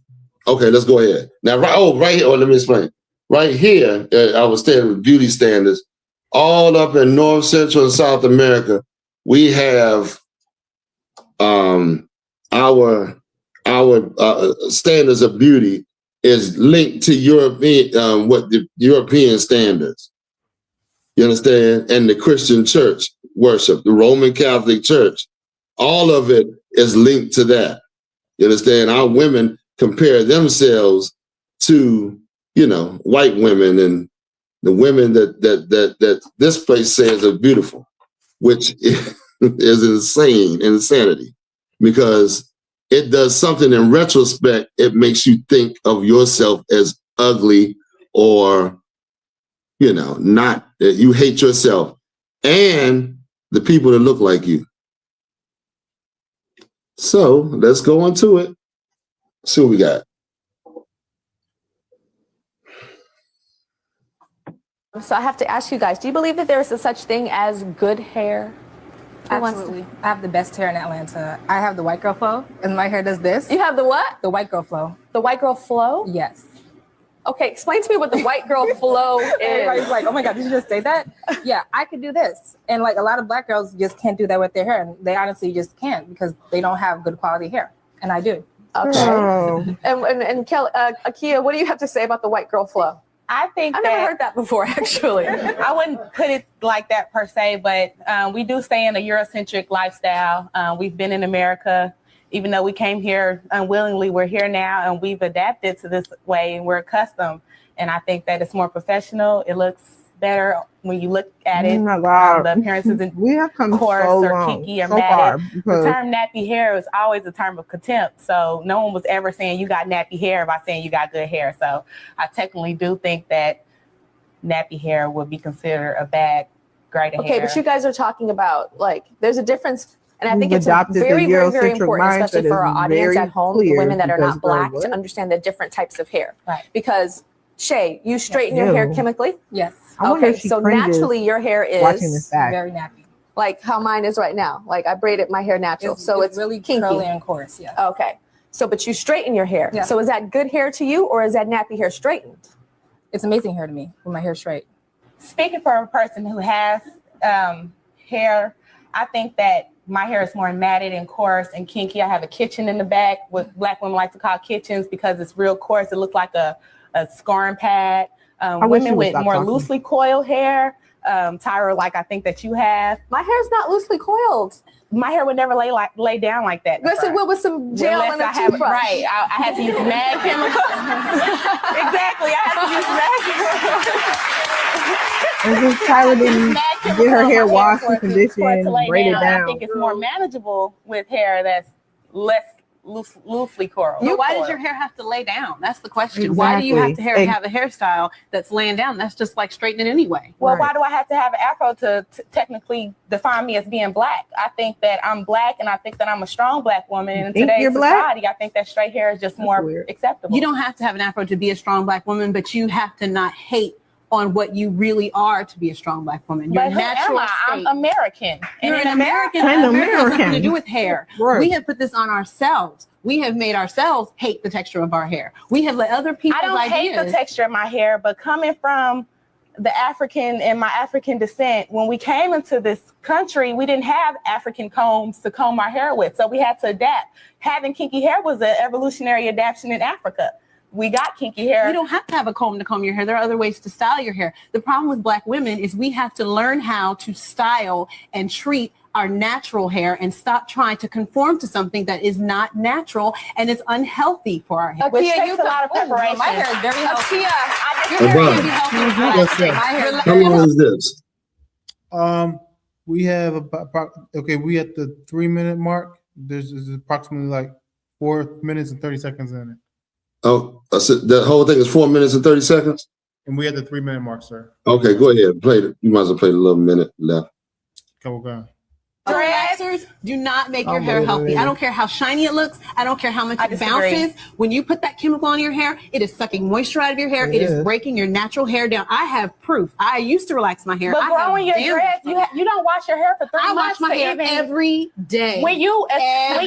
Okay, let's go ahead. Now, right here. Let me explain. Right here, I was staying with beauty standards. All up in North, Central, and South America, we have our standards of beauty is linked to European what the European standards. You understand? And the Christian church worship, the Roman Catholic Church, all of it is linked to that. You understand? Our women compare themselves to, white women and the women that this place says are beautiful, which is insanity, because it does something in retrospect. It makes you think of yourself as ugly or, not that you hate yourself and the people that look like you. So let's go into it. See what we got. So I have to ask you guys, do you believe that there is a such thing as good hair? Absolutely. I have the best hair in Atlanta. I have the white girl flow, and my hair does this. You have the what? The white girl flow. The white girl flow? Yes. Okay, explain to me what the white girl flow is. Everybody's like, oh my God, did you just say that? Yeah, I could do this. And like a lot of black girls just can't do that with their hair. And they honestly just can't because they don't have good quality hair. And I do. Okay. And Akia, what do you have to say about the white girl flow? I think I've never heard that before, actually. I wouldn't put it like that per se, but we do stay in a Eurocentric lifestyle. We've been in America, even though we came here unwillingly, we're here now and we've adapted to this way and we're accustomed. And I think that it's more professional. It looks better when you look at it. Oh my God. The appearances in we have come coarse so or long, kinky or so matted. far, The term nappy hair is always a term of contempt. So no one was ever saying you got nappy hair by saying you got good hair. So I technically do think that nappy hair would be considered a bad grade of hair. Okay, but you guys are talking about, there's a difference. And I think We've it's adopted the very, very, very Eurocentric important, mindset especially for is our audience very at home, the clear women that are because not black, we're to what? understand the different types of hair. Right. Because, Shay, you straighten your hair Ew. chemically? Yes. I wonder Okay, if she so cringes naturally your hair watching this is back. Very nappy. like how mine is right now. Like I braided my hair natural, so it's really kinky. curly and coarse. Yeah. Okay, so but you straighten your hair. Yeah. So is that good hair to you, or is that nappy hair straightened? It's amazing hair to me with my hair straight. Speaking for a person who has hair, I think that my hair is more matted and coarse and kinky. I have a kitchen in the back, what Black women like to call kitchens, because it's real coarse. It looks like a scoring pad. Women with more loosely coiled hair. Tyra, like I think that you have. My hair's not loosely coiled. My hair would never lay down like that. Listen, with some gel and a toothbrush. Right, I had to use mad chemical. Exactly, I had to use mad chemical. And just Tyra didn't get her hair washed and conditioned, braided down. I think it's more manageable with hair that's less loosely coiled. Why does your hair have to lay down? That's the question. Exactly. Why do you have to have a hairstyle that's laying down? That's just like straightening anyway. Well, why do I have to have an afro to technically define me as being Black? I think that I'm Black, and I think that I'm a strong Black woman. And in today's society, I think that straight hair is just more acceptable. You don't have to have an afro to be a strong Black woman, but you have to not hate on what you really are to be a strong Black woman. Your natural state. I'm American. You're an American. American has nothing to do with hair. Right. We have put this on ourselves. We have made ourselves hate the texture of our hair. We have let other people. I don't hate the texture of my hair, but coming from the African and my African descent, when we came into this country, we didn't have African combs to comb our hair with, so we had to adapt. Having kinky hair was an evolutionary adaptation in Africa. We got kinky hair. You don't have to have a comb to comb your hair. There are other ways to style your hair. The problem with Black women is we have to learn how to style and treat our natural hair and stop trying to conform to something that is not natural and is unhealthy for our hair. Which takes a lot of preparation. My hair is very healthy. How long is this? We have about we at the 3-minute mark. There's approximately like 4 minutes and 30 seconds in it. Oh, the whole thing is 4 minutes and 30 seconds? And we at the 3-minute mark, sir. Okay, go ahead. Play it. You might as well play the little minute left. Come on. Relaxers do not make your hair healthy. I don't care how shiny it looks. I don't care how much it bounces. When you put that chemical on your hair, it is sucking moisture out of your hair. It is breaking your natural hair down. I have proof. I used to relax my hair. But growing your dreads, you don't wash your hair for 3 months. I wash my hair every day. When you first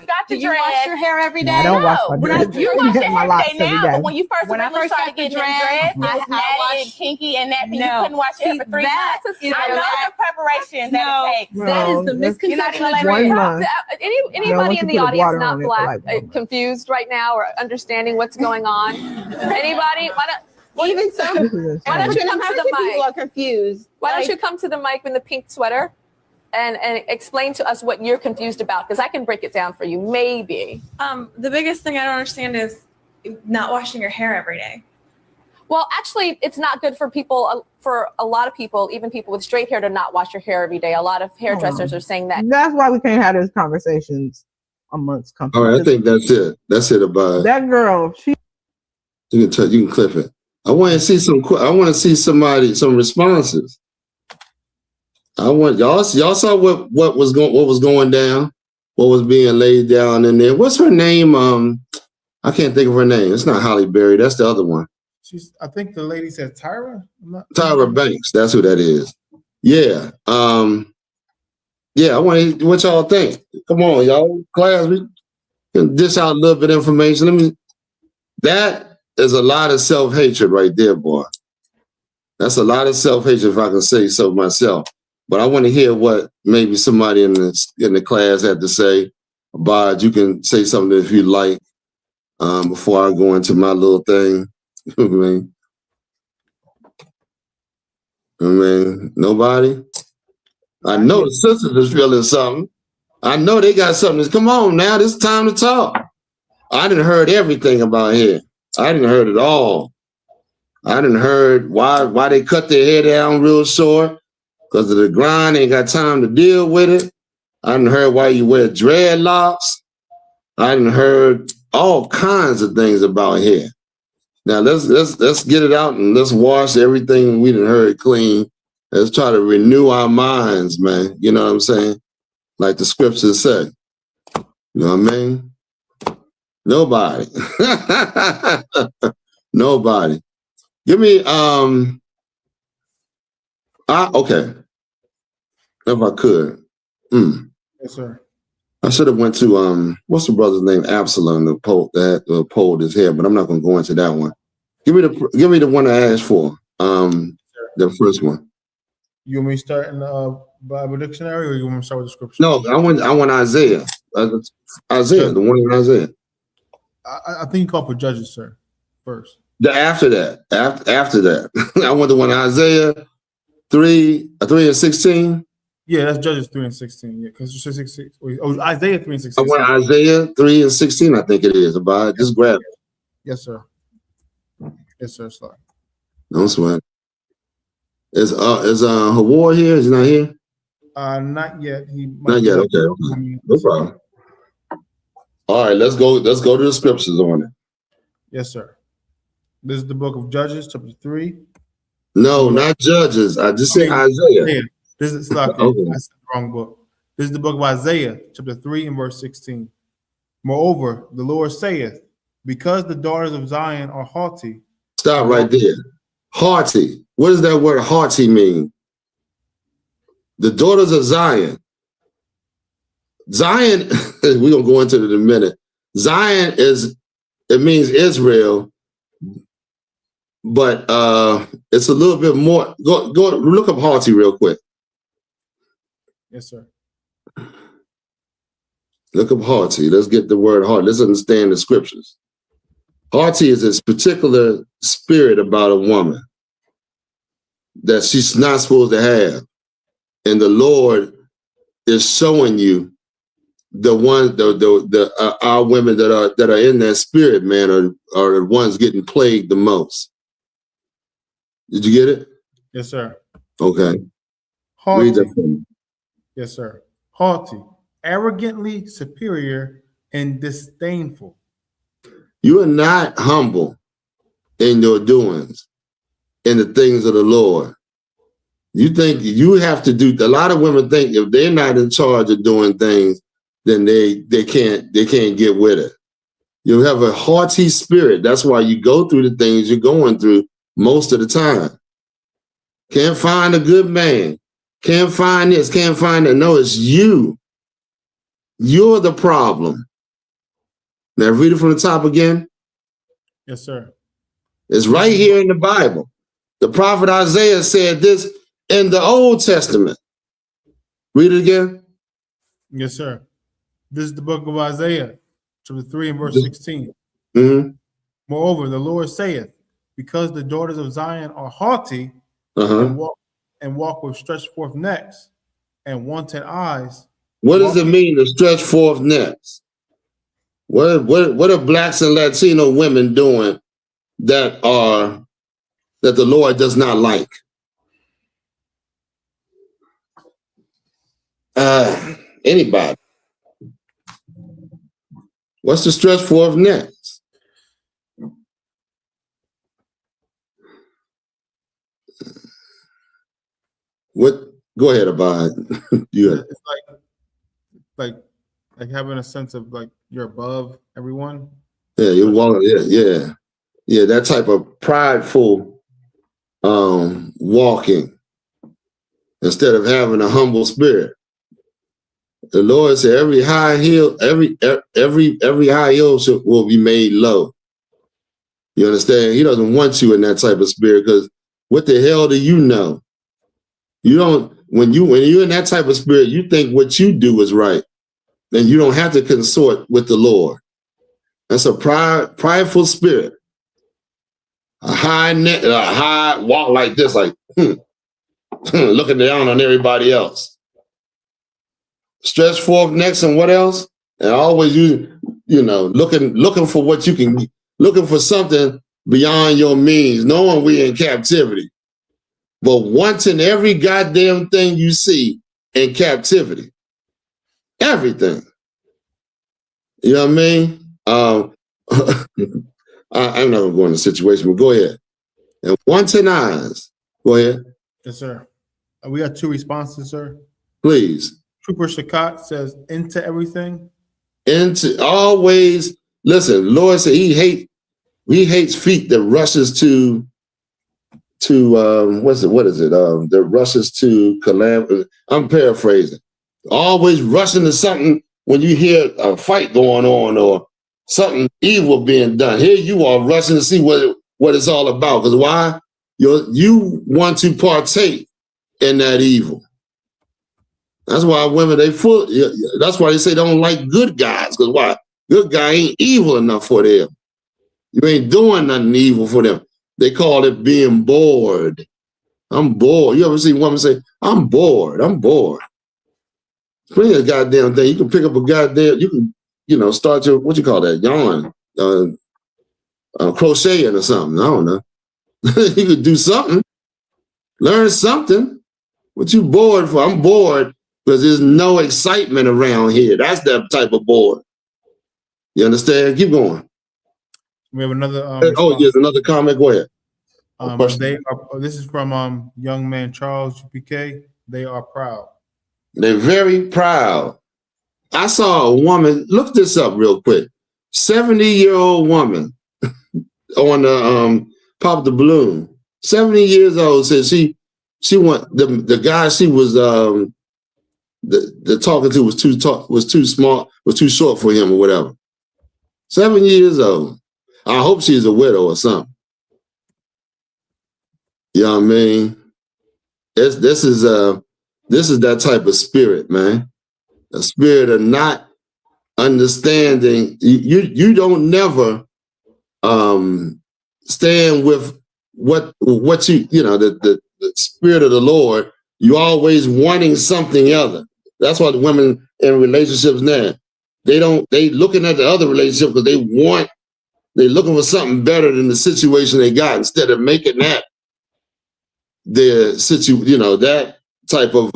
got the dreads, you wash your hair every day. I don't wash my dreads. You wash your hair every day now. But when you first got the dreads, it was natty and kinky and nappy. You couldn't wash your hair for 3 months. I know the preparation that it takes. That is the misconception. Anybody in the audience not Black, confused right now or understanding what's going on? Anybody? Why don't you come to the mic? People are confused. Why don't you come to the mic in the pink sweater and explain to us what you're confused about? Because I can break it down for you, maybe. The biggest thing I don't understand is not washing your hair every day. Well, actually, it's not good for people, for a lot of people, even people with straight hair, to not wash your hair every day. A lot of hairdressers are saying that. That's why we can't have these conversations amongst companies. All right, I think that's it. That's it about that girl. You can clip it. I want to see some responses. I want y'all saw what was going down, what was being laid down in there. What's her name? I can't think of her name. It's not Holly Berry. That's the other one. I think the lady said Tyra. Tyra Banks. That's who that is. Yeah. Yeah. I want to hear what y'all think. Come on, y'all. Class, we can dish out a little bit of information. That is a lot of self-hatred right there, boy. That's a lot of self-hatred, if I can say so myself. But I want to hear what maybe somebody in the class had to say about it. You can say something if you like before I go into my little thing. I mean, nobody. I know the sisters is feeling something. I know they got something. Come on now, this is time to talk. I didn't heard everything about here. I didn't heard it all. I didn't heard why they cut their hair down real short because of the grind. Ain't got time to deal with it. I didn't heard why you wear dreadlocks. I didn't heard all kinds of things about hair. Now let's get it out and let's wash everything we done heard clean. Let's try to renew our minds, man. You know what I'm saying? Like the scriptures say. You know what I mean? Nobody. Nobody. Give me okay. If I could. Yes, sir. I should have went to what's the brother's name? Absalom, the pulled his hair, but I'm not gonna go into that one. Give me the one I asked for. The first one. You want me to start in the Bible dictionary, or you want me to start with the scripture? No, I want Isaiah. Isaiah, the one in Isaiah. I think you call for Judges, sir, first. After that. I want the one Isaiah 3:16. Yeah, that's Judges 3:16. Yeah, because you said 6. Oh, Isaiah 3:16. I want Isaiah 3:16. I think it is. About just grab it. Yes, sir. Yes, sir. Sorry. Don't sweat. Is Hawar here? Is he not here? Not yet. Not yet. Okay. No problem. All right, let's go to the scriptures on it. Yes, sir. This is the book of Judges, chapter 3. No, not Judges. I just said Isaiah. This is okay. I said the wrong book. This is the book of Isaiah, chapter 3 and verse 16. Moreover, the Lord saith, because the daughters of Zion are haughty. Stop right there. Haughty. What does that word haughty mean? The daughters of Zion. Zion, we're going to go into it in a minute. Zion it means Israel, but it's a little bit more. Go look up haughty real quick. Yes, sir. Look up haughty. Let's get the word haughty. Let's understand the scriptures. Haughty is this particular spirit about a woman that she's not supposed to have. And the Lord is showing you our women that are in that spirit, man, are the ones getting plagued the most. Did you get it? Yes, sir. Okay. Haughty. Read that for me. Yes, sir. Haughty, arrogantly superior and disdainful. You are not humble in your doings, in the things of the Lord. You think you have to do. A lot of women think if they're not in charge of doing things, then they can't get with it. You have a haughty spirit. That's why you go through the things you're going through most of the time. Can't find a good man. Can't find this. Can't find that. No, it's you. You're the problem. Now read it from the top again. Yes, sir. It's right here in the Bible. The prophet Isaiah said this in the Old Testament. Read it again. Yes, sir. This is the book of Isaiah, chapter 3 and verse 16. Mm-hmm. Moreover, the Lord saith, because the daughters of Zion are haughty and walk with stretched forth necks and wanton eyes. What does it mean to stretch forth necks? What are blacks and Latino women doing that the Lord does not like? Anybody? What's the stretch forth necks? What? Go ahead, Abad. It's like having a sense of like you're above everyone. Yeah, you're walking. Yeah. That type of prideful walking instead of having a humble spirit. The Lord said, every high hill will be made low. You understand? He doesn't want you in that type of spirit because what the hell do you know? You don't. When you're in that type of spirit, you think what you do is right, and you don't have to consort with the Lord. That's a prideful spirit. A high walk like this, like looking down on everybody else. Stretch forth necks and what else? And always looking for what you can, looking for something beyond your means, knowing we're in captivity. But wanting every goddamn thing you see in captivity. Everything. You know what I mean? I'm not going to go into the situation, but go ahead. And wanton eyes. Go ahead. Yes, sir. We got 2 responses, sir. Please. Trooper Shakat says, into everything. Into always. Listen, Lord said he hates feet that rushes to what is it? That rushes to calamity. I'm paraphrasing. Always rushing to something when you hear a fight going on or something evil being done. Here you are rushing to see what it's all about. Because why? You want to partake in that evil. That's why women, that's why they say they don't like good guys, because why? Good guy ain't evil enough for them. You ain't doing nothing evil for them. They call it being bored. I'm bored. You ever see women say, I'm bored, I'm bored. Bring a goddamn thing. You can pick up a goddamn, you can, start your, what you call that, yarn, crocheting or something. I don't know. You could do something. Learn something. What you bored for? I'm bored because there's no excitement around here. That's that type of bored. You understand? Keep going. We have another. Yes, another comment. Go ahead. This is from young man Charles UPK. They are proud. They're very proud. I saw a woman. Look this up real quick. 70-year-old woman on the Pop the Balloon. 70 years old, said she went, the guy she was the talking to was too small, was too short for him or whatever. 7 years old. I hope she's a widow or something. You know what I mean? This is that type of spirit, man. A spirit of not understanding. You don't never stand with what the spirit of the Lord. You always wanting something other. That's why the women in relationships now, they looking at the other relationship because they're looking for something better than the situation they got instead of making that their that type of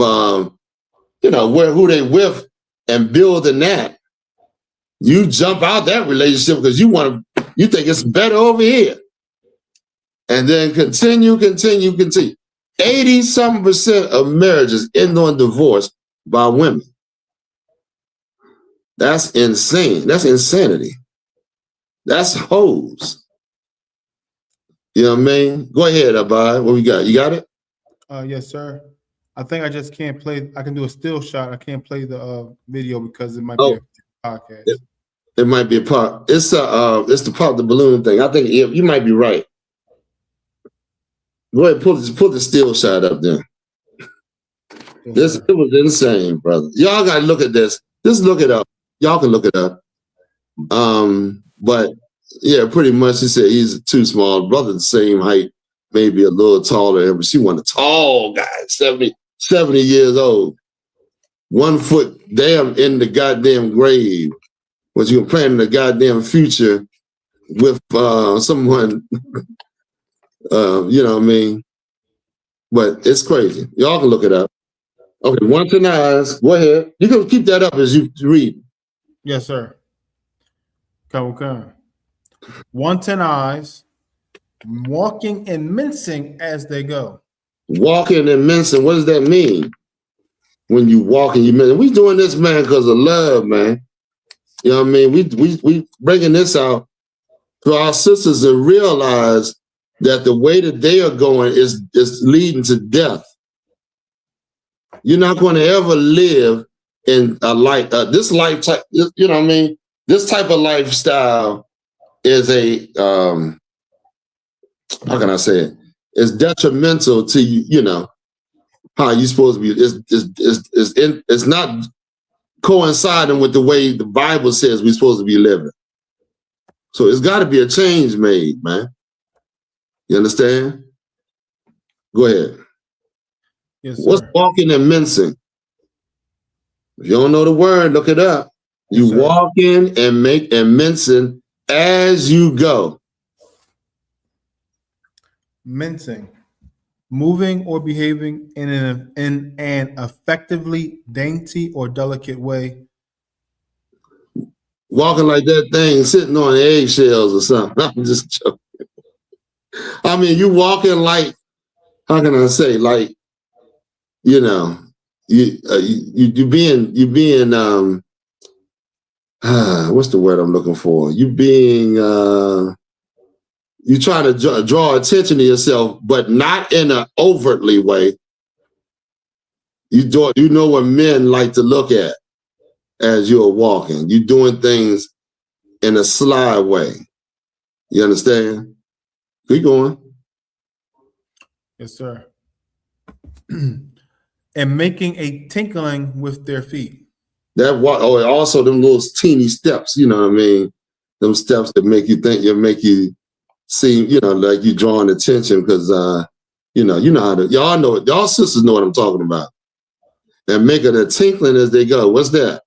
who they with and building that. You jump out that relationship because you think it's better over here. And then continue. 80-something% of marriages end on divorce by women. That's insane. That's insanity. That's hoes. You know what I mean? Go ahead, Abad. What we got? You got it? Yes, sir. I think I just can't play. I can do a still shot. I can't play the video because it might be a podcast. It might be a part. It's the Pop the Balloon thing. I think you might be right. Go ahead, pull the still shot up there. It was insane, brother. Y'all gotta look at this. Just look it up. Y'all can look it up. But yeah, pretty much he said he's too small. Brother the same height, maybe a little taller, but she want a tall guy, 70 years old. 1 foot damn in the goddamn grave. Was you planning the goddamn future with someone, you know what I mean? But it's crazy. Y'all can look it up. Okay, 1 to 9. Go ahead. You can keep that up as you read. Yes, sir. Come. 1 to 9. Walking and mincing as they go. Walking and mincing. What does that mean? When you walk and you mince. We doing this, man, because of love, man. You know what I mean? We bringing this out for our sisters to realize that the way that they are going is leading to death. You're not going to ever live in a life, this lifetime, you know what I mean? This type of lifestyle is how can I say it? It's detrimental to you, how you're supposed to be. It's not coinciding with the way the Bible says we're supposed to be living. So it's got to be a change made, man. You understand? Go ahead. Yes, sir. What's walking and mincing? If you don't know the word, look it up. You walking and mincing as you go. Mincing. Moving or behaving in an effectively dainty or delicate way. Walking like that thing, sitting on eggshells or something. I'm just joking. I mean, you walking like, how can I say, like, you being what's the word I'm looking for? You trying to draw attention to yourself, but not in an overtly way. You know what men like to look at as you're walking. You're doing things in a sly way. You understand? Keep going. Yes, sir. and making a tinkling with their feet. That what? Oh, also them little teeny steps. You know what I mean? Them steps that make you think, make you seem, like you drawing attention because, you know how to. Y'all know it. Y'all sisters know what I'm talking about. And making a tinkling as they go. What's that?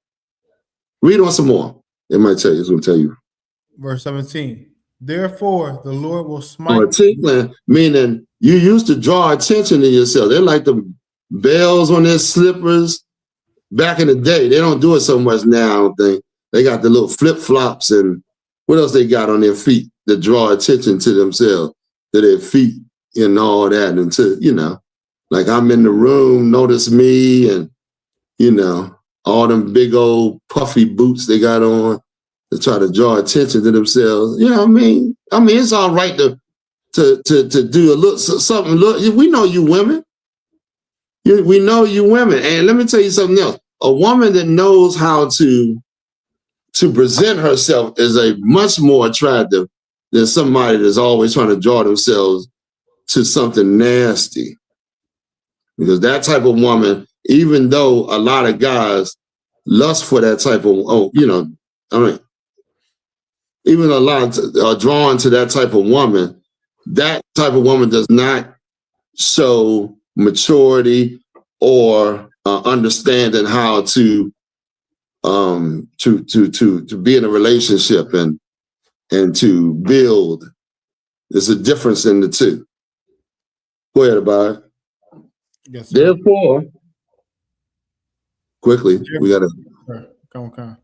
Read on some more. It might tell you. It's going to tell you. Verse 17. Therefore, the Lord will smite. Or tinkling, meaning you used to draw attention to yourself. They're like the bells on their slippers. Back in the day, they don't do it so much now, I don't think. They got the little flip-flops and what else they got on their feet that draw attention to themselves, to their feet and all that. And to, like I'm in the room, notice me, and, all them big old puffy boots they got on to try to draw attention to themselves. You know what I mean? I mean, it's all right to do a little something. Look, we know you women. We know you women. And let me tell you something else. A woman that knows how to present herself is a much more attractive than somebody that's always trying to draw themselves to something nasty. Because that type of woman, even though a lot of guys lust for that type of, even a lot are drawn to that type of woman, that type of woman does not show maturity or understanding how to be in a relationship and to build. There's a difference in the two. Go ahead, Abad. Yes, therefore, quickly, we gotta come on.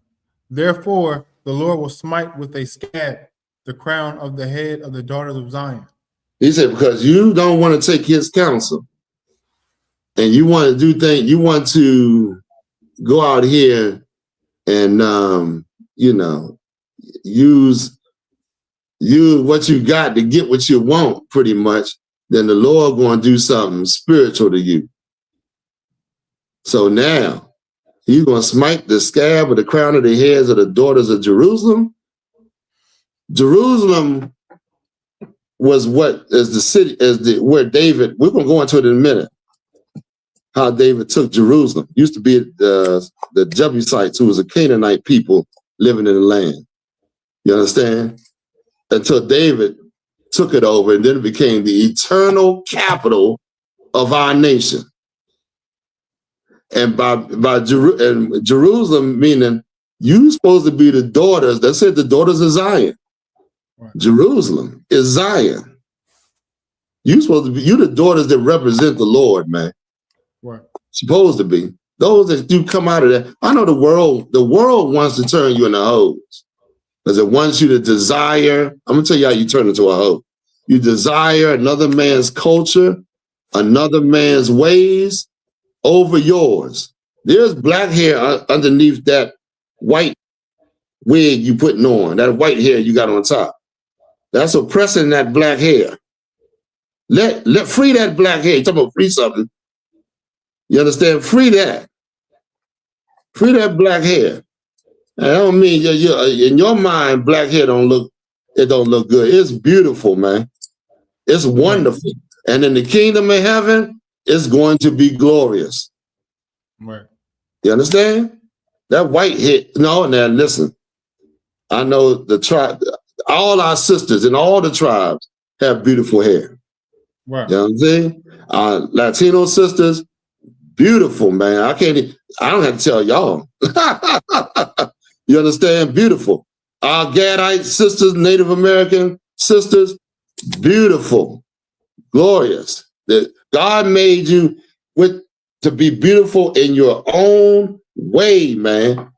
Therefore, the Lord will smite with a scab the crown of the head of the daughters of Zion. He said, because you don't want to take his counsel and you want to do things, you want to go out here and, use what you got to get what you want pretty much, then the Lord going to do something spiritual to you. So now he's going to smite the scab of the crown of the heads of the daughters of Jerusalem. Jerusalem was what is the city, where David, we're going to go into it in a minute, how David took Jerusalem. Used to be the Jebusites, who was a Canaanite people living in the land. You understand? Until David took it over, and then it became the eternal capital of our nation. And by Jerusalem, meaning you supposed to be the daughters, that said the daughters of Zion. Right. Jerusalem is Zion. You the daughters that represent the Lord, man. Right. Supposed to be. Those that do come out of that. I know the world wants to turn you into hoes. Because it wants you to desire. I'm going to tell you how you turn into a hoe. You desire another man's culture, another man's ways over yours. There's black hair underneath that white wig you putting on, that white hair you got on top. That's oppressing that black hair. Let free that black hair. You talking about free something. You understand? Free that. Free that black hair. I don't mean in your mind, black hair don't look good. It's beautiful, man. It's wonderful. And in the kingdom of heaven, it's going to be glorious. Right. You understand? That white hair. No, now listen. I know the tribe, all our sisters in all the tribes have beautiful hair. Right. You know what I'm saying? Latino sisters, beautiful, man. I don't have to tell y'all. You understand? Beautiful. Our Gadite sisters, Native American sisters, beautiful, glorious. That God made you to be beautiful in your own way, man.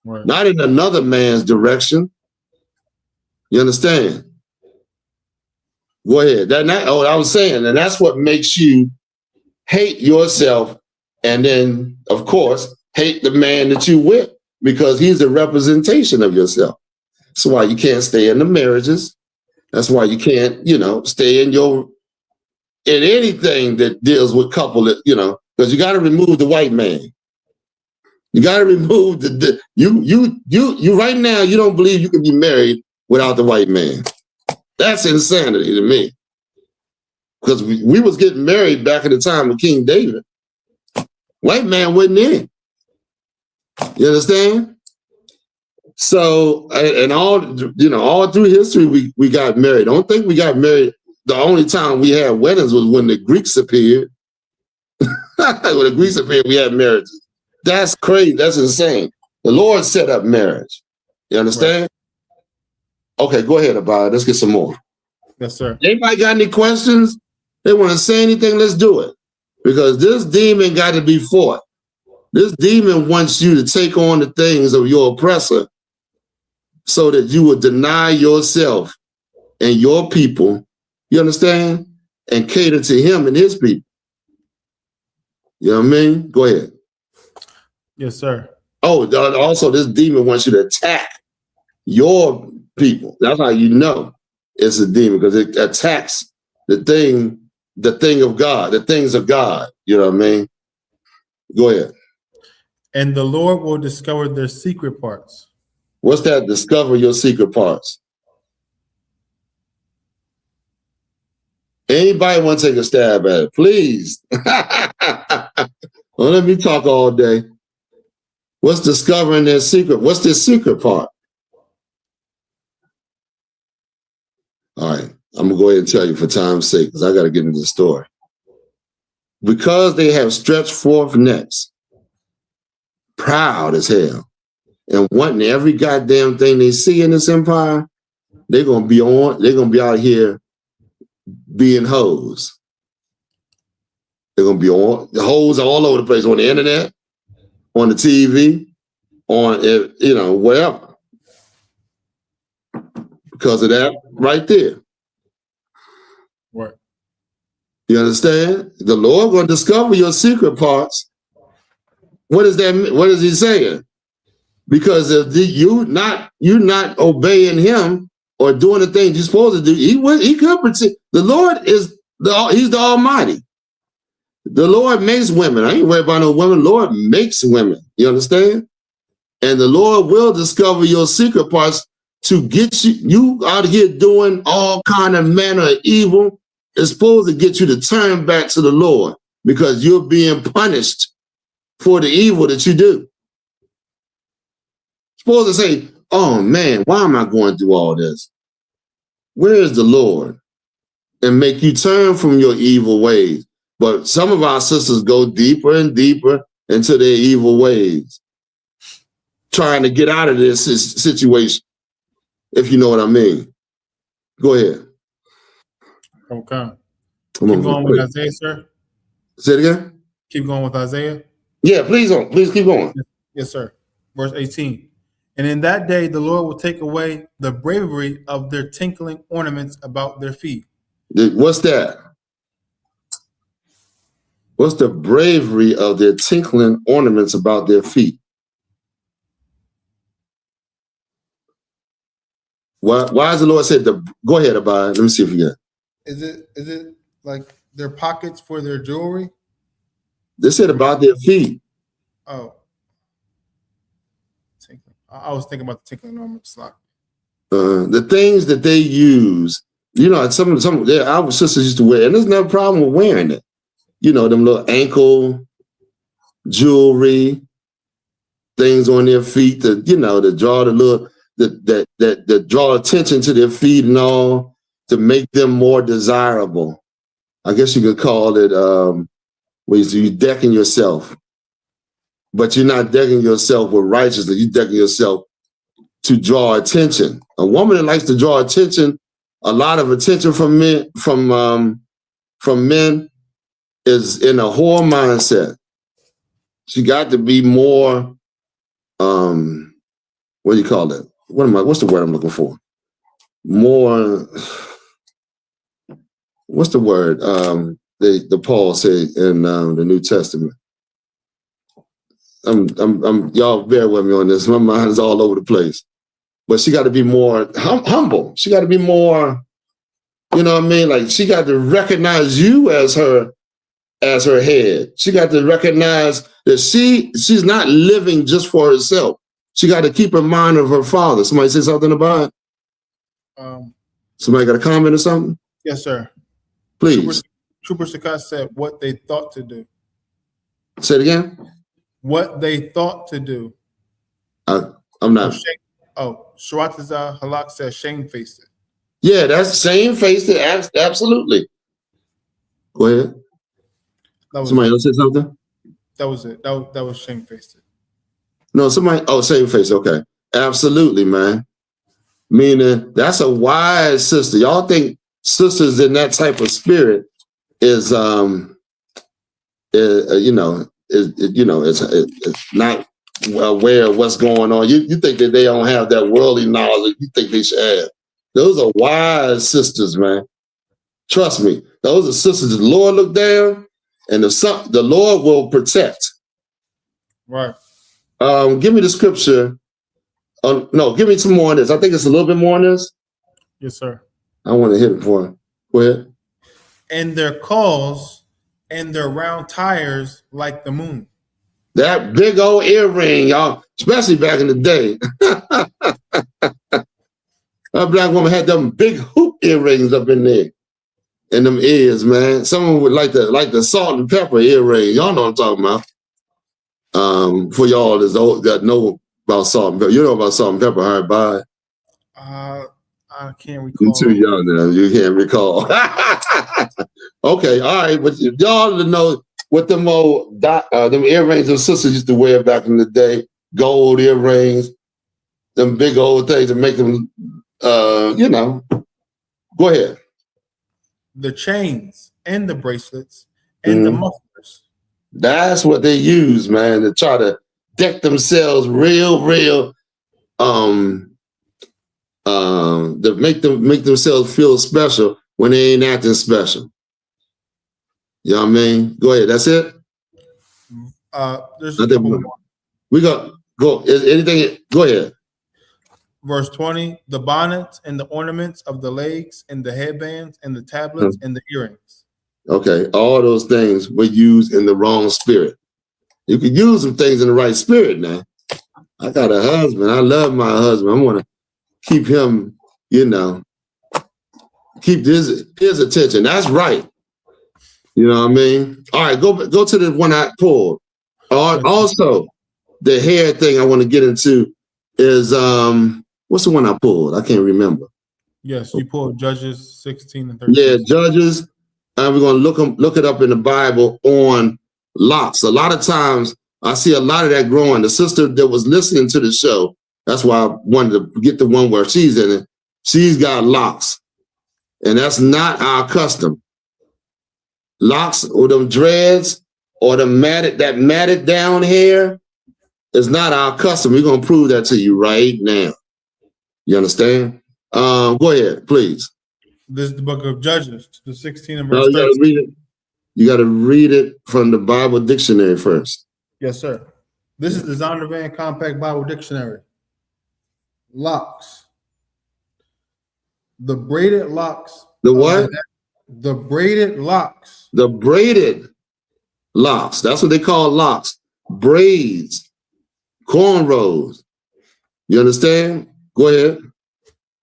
Right. Not in another man's direction. You understand? Go ahead. I was saying, and that's what makes you hate yourself, and then, of course, hate the man that you with, because he's a representation of yourself. That's why you can't stay in the marriages. That's why you can't, stay in anything that deals with couple, because you got to remove the white man. You got to remove you right now, you don't believe you can be married without the white man. That's insanity to me. Because we was getting married back in the time of King David. White man wasn't in. You understand? So, and all through history, we got married. Don't think we got married. The only time we had weddings was when the Greeks appeared. When the Greeks appeared, we had marriages. That's crazy. That's insane. The Lord set up marriage. You understand? Right. Okay, go ahead, Abad. Let's get some more. Yes, sir. Anybody got any questions? They want to say anything? Let's do it. Because this demon got to be fought. This demon wants you to take on the things of your oppressor so that you will deny yourself and your people, you understand? And cater to him and his people. You know what I mean? Go ahead. Yes, sir. Oh, also this demon wants you to attack your people. That's how you know it's a demon, because it attacks the thing of God, the things of God. You know what I mean? Go ahead. And the Lord will discover their secret parts. What's that? Discover your secret parts. Anybody want to take a stab at it? Please. Don't let me talk all day. What's discovering their secret? What's their secret part? All right. I'm going to go ahead and tell you for time's sake, because I got to get into the story. Because they have stretched forth necks, proud as hell, and wanting every goddamn thing they see in this empire, they're going to be out here being hoes. They're going to be the hoes all over the place, on the internet, on the TV, on, whatever. Because of that right there. Right. You understand? The Lord going to discover your secret parts. What does that mean? What is he saying? Because if you're not obeying him or doing the things you're supposed to do, he could protect. The Lord he's the Almighty. The Lord makes women. I ain't worried about no women. The Lord makes women. You understand? And the Lord will discover your secret parts to get you out here doing all kind of manner of evil. It's supposed to get you to turn back to the Lord, because you're being punished for the evil that you do. Supposed to say, oh man, why am I going through all this? Where is the Lord? And make you turn from your evil ways. But some of our sisters go deeper and deeper into their evil ways, trying to get out of this situation, if you know what I mean. Go ahead. Okay. Keep going with Isaiah, sir. Say it again. Keep going with Isaiah. Yeah, please keep going. Yes, sir. Verse 18. And in that day, the Lord will take away the bravery of their tinkling ornaments about their feet. What's that? What's the bravery of their tinkling ornaments about their feet? Why does the Lord say go ahead, Abide. Let me see if you get it. Is it like their pockets for their jewelry? They said about their feet. Oh. I was thinking about the tinkling ornaments. The things that they use, some our sisters used to wear, and there's no problem with wearing it. Them little ankle jewelry, things on their feet to draw that draw attention to their feet and all, to make them more desirable. I guess you could call it where you're decking yourself. But you're not decking yourself with righteousness. You're decking yourself to draw attention. A woman that likes to draw attention, a lot of attention from men, is in a whore mindset. She got to be more, what do you call it? What's the word I'm looking for? More, what's the word? The Paul said in the New Testament. Y'all bear with me on this. My mind is all over the place. But she got to be more humble. She got to be more, you know what I mean? Like, she got to recognize you as her head. She got to recognize that she's not living just for herself. She got to keep in mind of her father. Somebody say something about it? Somebody got a comment or something? Yes, sir. Please. Trooper Sakat said what they thought to do. Say it again. What they thought to do. I'm not. Shawataza Halak says shamefaced. Yeah, that's shamefaced. Absolutely. Go ahead. Somebody else say something? That was it. That was shamefaced. No, somebody. Oh, shamefaced. Okay. Absolutely, man. Meaning that's a wise sister. Y'all think sisters in that type of spirit is it's not aware of what's going on. You think that they don't have that worldly knowledge you think they should have. Those are wise sisters, man. Trust me. Those are sisters the Lord look down and the Lord will protect. Right. Give me the scripture. No, give me some more on this. I think it's a little bit more on this. Yes, sir. I want to hit it for him. Go ahead. And their calls and their round tires like the moon. That big old earring, y'all, especially back in the day. That black woman had them big hoop earrings up in there. In them ears, man. Someone would like the salt and pepper earring. Y'all know what I'm talking about. For y'all that know about salt and pepper. You know about salt and pepper, how it buy? I can't recall. You're too young now. You can't recall. Okay, all right. But y'all know what them old them earrings and sisters used to wear back in the day. Gold earrings. Them big old things to make them, Go ahead. The chains and the bracelets and the mufflers. That's what they use, man, to try to deck themselves real, to make themselves feel special when they ain't acting special. You know what I mean? Go ahead. That's it. There's a couple more. We got go. Is anything? Go ahead. Verse 20: the bonnets and the ornaments of the legs and the headbands and the tablets and the earrings. Okay, all those things were used in the wrong spirit. You can use some things in the right spirit now. I got a husband. I love my husband. I want to keep him, keep his attention. That's right. You know what I mean? All right, go to the one I pulled. Also, the hair thing I want to get into is what's the one I pulled? I can't remember. Yes, you pulled Judges 16 and 13. Yeah, Judges. And we're gonna look it up in the Bible on locks. A lot of times I see a lot of that growing. The sister that was listening to the show, that's why I wanted to get the one where she's in it. She's got locks. And that's not our custom. Locks or them dreads or the matted down hair is not our custom. We're gonna prove that to you right now. You understand? Go ahead, please. This is the book of Judges, the 16 and verse 13. You got to read it from the Bible dictionary first. Yes, sir. This is the Zondervan Compact Bible Dictionary. Locks. The braided locks. The what? The braided locks. The braided locks. That's what they call locks. Braids. Cornrows. You understand? Go ahead.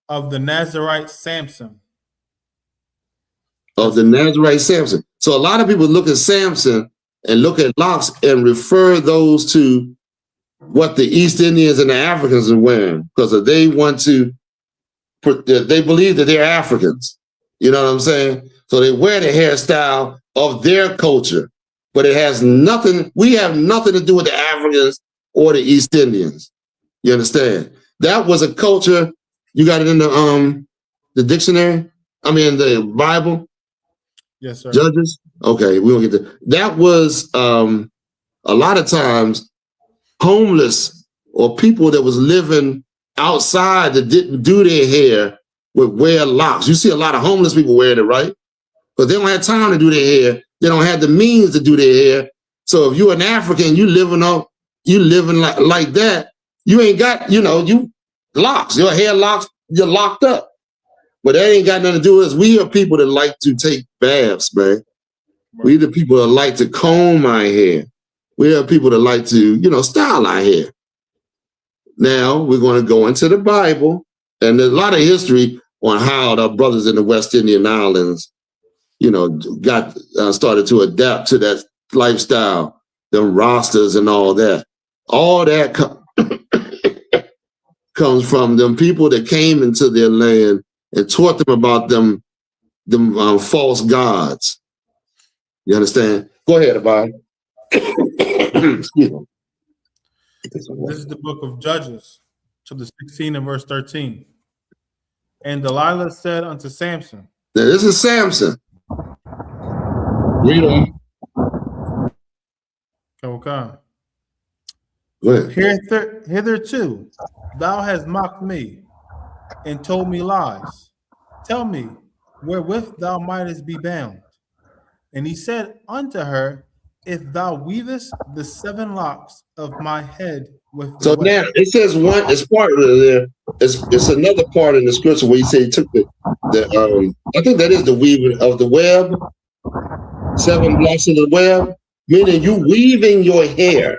Of the Nazarite Samson. Of the Nazarite Samson. So a lot of people look at Samson and look at locks and refer those to what the East Indians and the Africans are wearing because they believe that they're Africans. You know what I'm saying? So they wear the hairstyle of their culture, but it has nothing, we have nothing to do with the Africans or the East Indians. You understand? That was a culture. You got it in the dictionary? I mean, the Bible? Yes, sir. Judges? Okay, we don't get that. That was a lot of times homeless or people that was living outside that didn't do their hair would wear locks. You see a lot of homeless people wearing it, right? But they don't have time to do their hair. They don't have the means to do their hair. So if you're an African, you living like that, you ain't got, you locks, your hair locks, you're locked up. But that ain't got nothing to do with us. We are people that like to take baths, man. Right. We the people that like to comb our hair. We are people that like to, style our hair. Now we're going to go into the Bible, and there's a lot of history on how the brothers in the West Indian Islands, got started to adapt to that lifestyle them rosters and all that. All that comes from them people that came into their land and taught them about them false gods. You understand? Go ahead, Abide. Excuse me. This is the book of Judges, chapter 16 and verse 13. And Delilah said unto Samson. Now, this is Samson. Read on. Okay. Go ahead. Hitherto thou hast mocked me and told me lies. Tell me, wherewith thou mightest be bound. And he said unto her, if thou weavest the 7 locks of my head with the So web. now it says one, it's part of there. It's another part in the scripture where he said he took the I think that is the weaving of the web, 7 locks of the web, meaning you weaving your hair.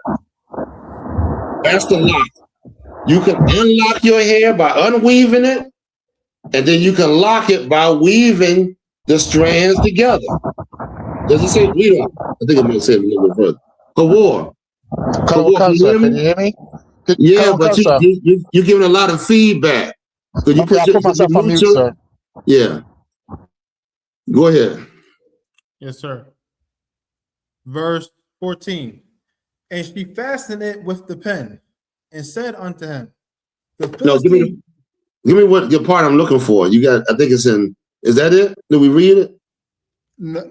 That's the lock. You can unlock your hair by unweaving it, and then you can lock it by weaving the strands together. Does it say read on? I think I'm gonna say it a little bit further. Hawar. Can you hear me? Yeah, but you're giving a lot of feedback. Could you okay, I put myself on mute, sir. Yeah. Go ahead. Yes, sir. Verse 14. And she fastened it with the pen and said unto him, no, give me what your part I'm looking for. You got, I think it's in, is that it? Did we read it? No,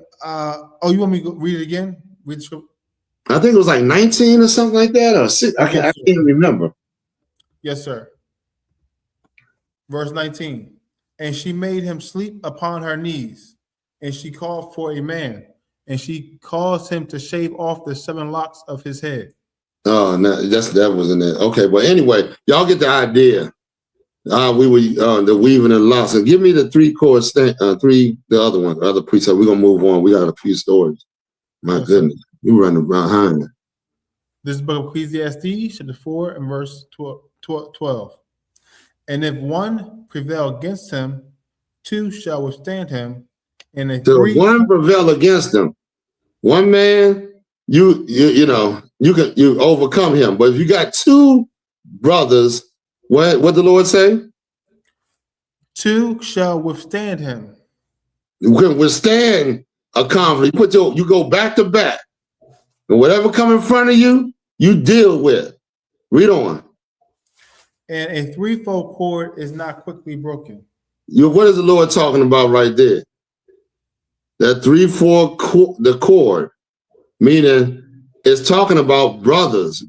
you want me to read it again? Read the script. I think it was like 19 or something like that, or 6. I can't remember. Yes, sir. Verse 19. And she made him sleep upon her knees, and she called for a man, and she caused him to shave off the 7 locks of his head. Oh, no, that wasn't it. Okay, but anyway, y'all get the idea. We were the weaving and locks. And give me the 3-chord the other one, the other precept. We're gonna move on. We got a few stories. My goodness, you running behind. This is the book of Ecclesiastes, chapter 4 and verse 12. And if one prevail against him, 2 shall withstand him, and if 3 one prevail against him, one man, you overcome him. But if you got 2 brothers, what the Lord say? 2 shall withstand him. You can withstand a conflict. You go back to back, and whatever come in front of you, you deal with. Read on. And a 3-fold cord is not quickly broken. What is the Lord talking about right there? That 3-4 cord, meaning it's talking about brothers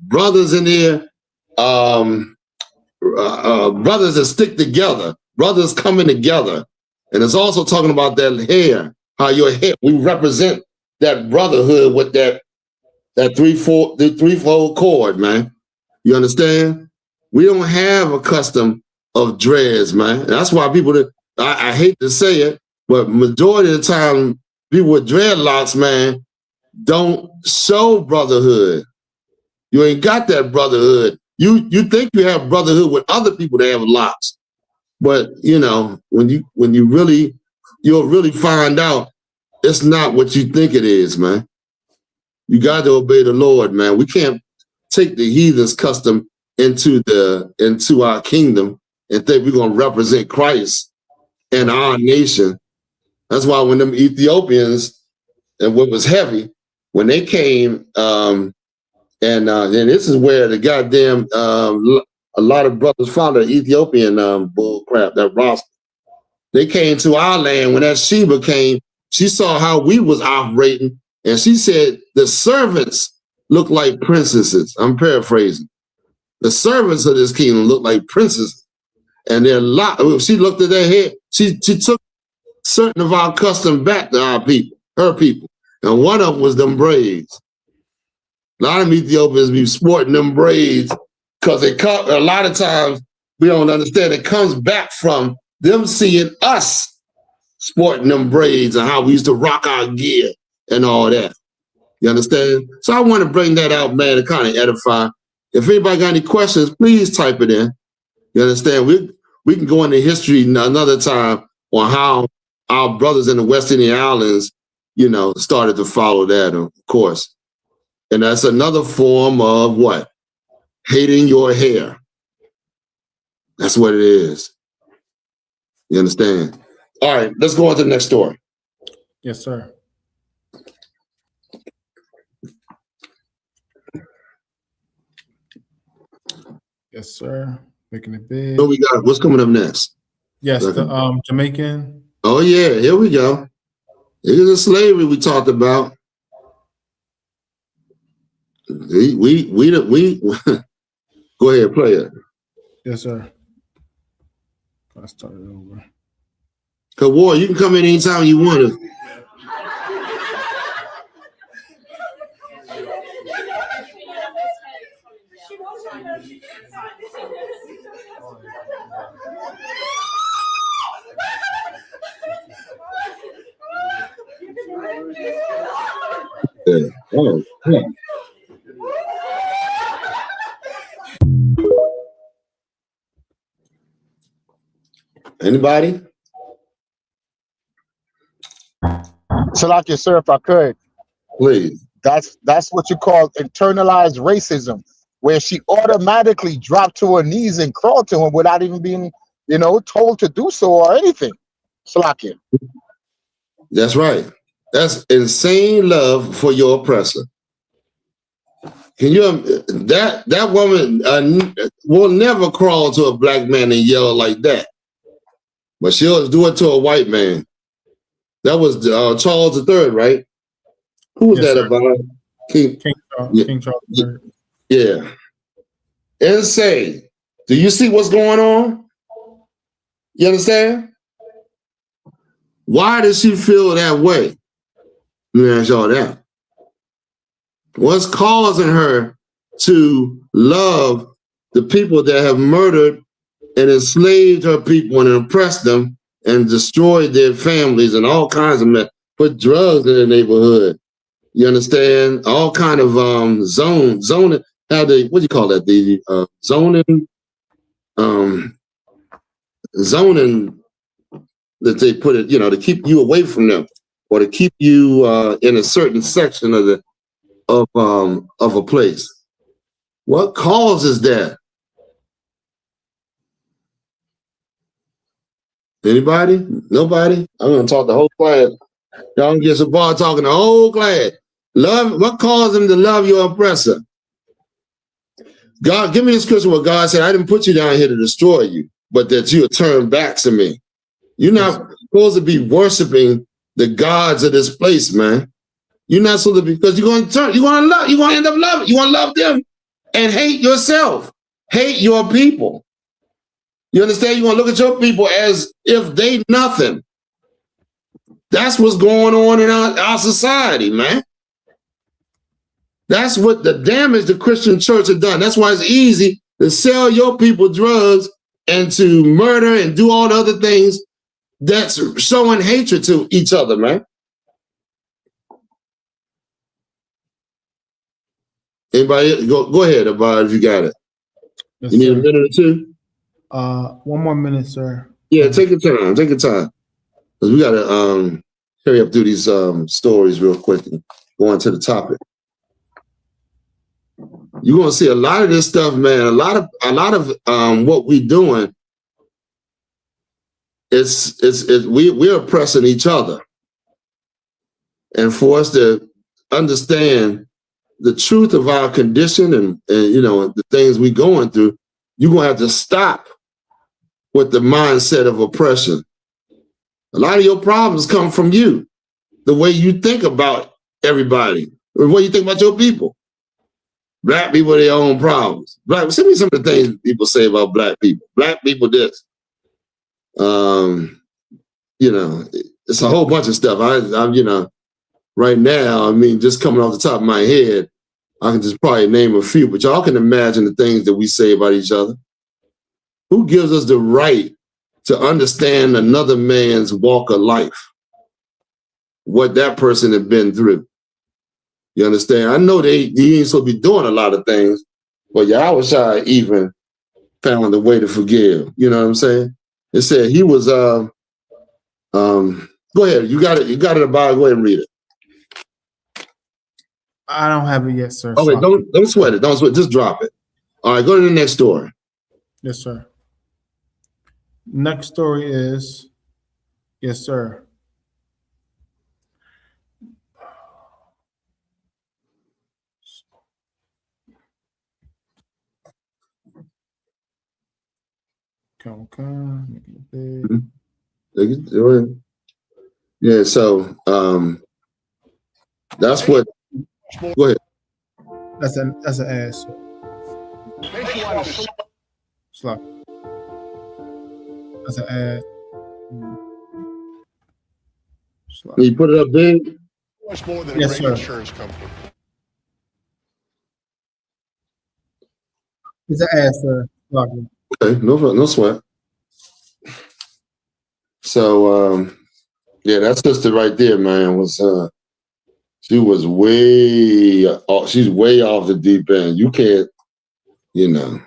in there, brothers that stick together, brothers coming together. And it's also talking about that hair, how your hair, we represent that brotherhood with that 3-4 cord, man. You understand? We don't have a custom of dreads, man. That's why people, I hate to say it, but majority of the time, people with dreadlocks, man, don't show brotherhood. You ain't got that brotherhood. You think you have brotherhood with other people that have locks, but when you'll really find out it's not what you think it is, man. You got to obey the Lord, man. We can't take the heathen's custom into our kingdom and think we're gonna represent Christ and our nation. That's why when them Ethiopians and what was heavy, when they came, and this is where the goddamn a lot of brothers found the Ethiopian bull crap, that roster. They came to our land when that Sheba came. She saw how we was operating, and she said the servants look like princesses. I'm paraphrasing. The servants of this kingdom look like princesses, and they're she looked at their head. She took certain of our custom back to our people, her people, and one of them was them braids. A lot of Ethiopians be sporting them braids because a lot of times we don't understand. It comes back from them seeing us sporting them braids and how we used to rock our gear and all that. You understand? So I want to bring that out, man, to kind of edify. If anybody got any questions, please type it in. You understand? We can go into history another time on how our brothers in the West Indian Islands, started to follow that, of course. And that's another form of what? Hating your hair. That's what it is. You understand? All right, let's go on to the next story. Yes, sir. Yes, sir. Making it big. What we got? What's coming up next? Yes, the Jamaican. Oh yeah, here we go. Here's the slavery we talked about. We go ahead, play it. Yes, sir. Let's start it over. Cause War, you can come in anytime you want to. Yeah. Oh, yeah. Anybody? Salaki, sir, if I could. Please. That's what you call internalized racism, where she automatically dropped to her knees and crawled to him without even being, told to do so or anything. Salaki. That's right. That's insane love for your oppressor. Can you that woman will never crawl to a black man and yell like that, but she'll do it to a white man. That was Charles III, right? Who was that about? King Charles III. Yeah. Insane. Do you see what's going on? You understand? Why does she feel that way? Let me ask y'all that. What's causing her to love the people that have murdered and enslaved her people and oppressed them and destroyed their families and all kinds of mess, put drugs in the neighborhood? You understand? All kind of zoning. How they, what do you call that? The zoning that they put it, to keep you away from them or to keep you in a certain section of a place. What causes that? Anybody? Nobody? I'm gonna talk the whole class. Y'all can get some bar talking the whole class. Love, what caused them to love your oppressor? God, give me a scripture where God said, I didn't put you down here to destroy you, but that you'll turn back to me. You're not supposed to be worshiping the gods of this place, man. You're not supposed to be, because you're going to end up loving, you want to love them and hate yourself, hate your people. You understand? You want to look at your people as if they nothing. That's what's going on in our society, man. That's what the damage the Christian church has done. That's why it's easy to sell your people drugs and to murder and do all the other things that's showing hatred to each other, man. Anybody? Go ahead, Abad, if you got it. Yes, you need sir. a minute or two? 1 more minute, sir. Yeah, take your time. Take your time. Because we got to hurry up through these stories real quick and go on to the topic. You're going to see a lot of this stuff, man. A lot of what we're doing, we're oppressing each other. And for us to understand the truth of our condition and the things we're going through, you're going to have to stop with the mindset of oppression. A lot of your problems come from you, the way you think about everybody, or the way you think about your people. Black people have their own problems. Send me some of the things people say about black people. Black people this. It's a whole bunch of stuff. I'm right now, just coming off the top of my head, I can just probably name a few, but y'all can imagine the things that we say about each other. Who gives us the right to understand another man's walk of life? What that person has been through. You understand? I know he ain't supposed to be doing a lot of things, but YAHAWASHI even found a way to forgive. You know what I'm saying? It said he was go ahead, you got it about, go ahead and read it. I don't have it yet, sir. Oh wait, don't sweat it. Don't sweat it. Just drop it. All right, go to the next story. Yes, sir. Next story is, yes, sir. Come. Yeah, so that's what. Go ahead. That's an ass. Slap. That's an ass. Can you put it up big? Much more than Yes, a sir. insurance company. It's an ass, sir. Slap. Okay, no sweat. So yeah, that sister right there, man, was she was way off, she's way off the deep end. You can't, you know,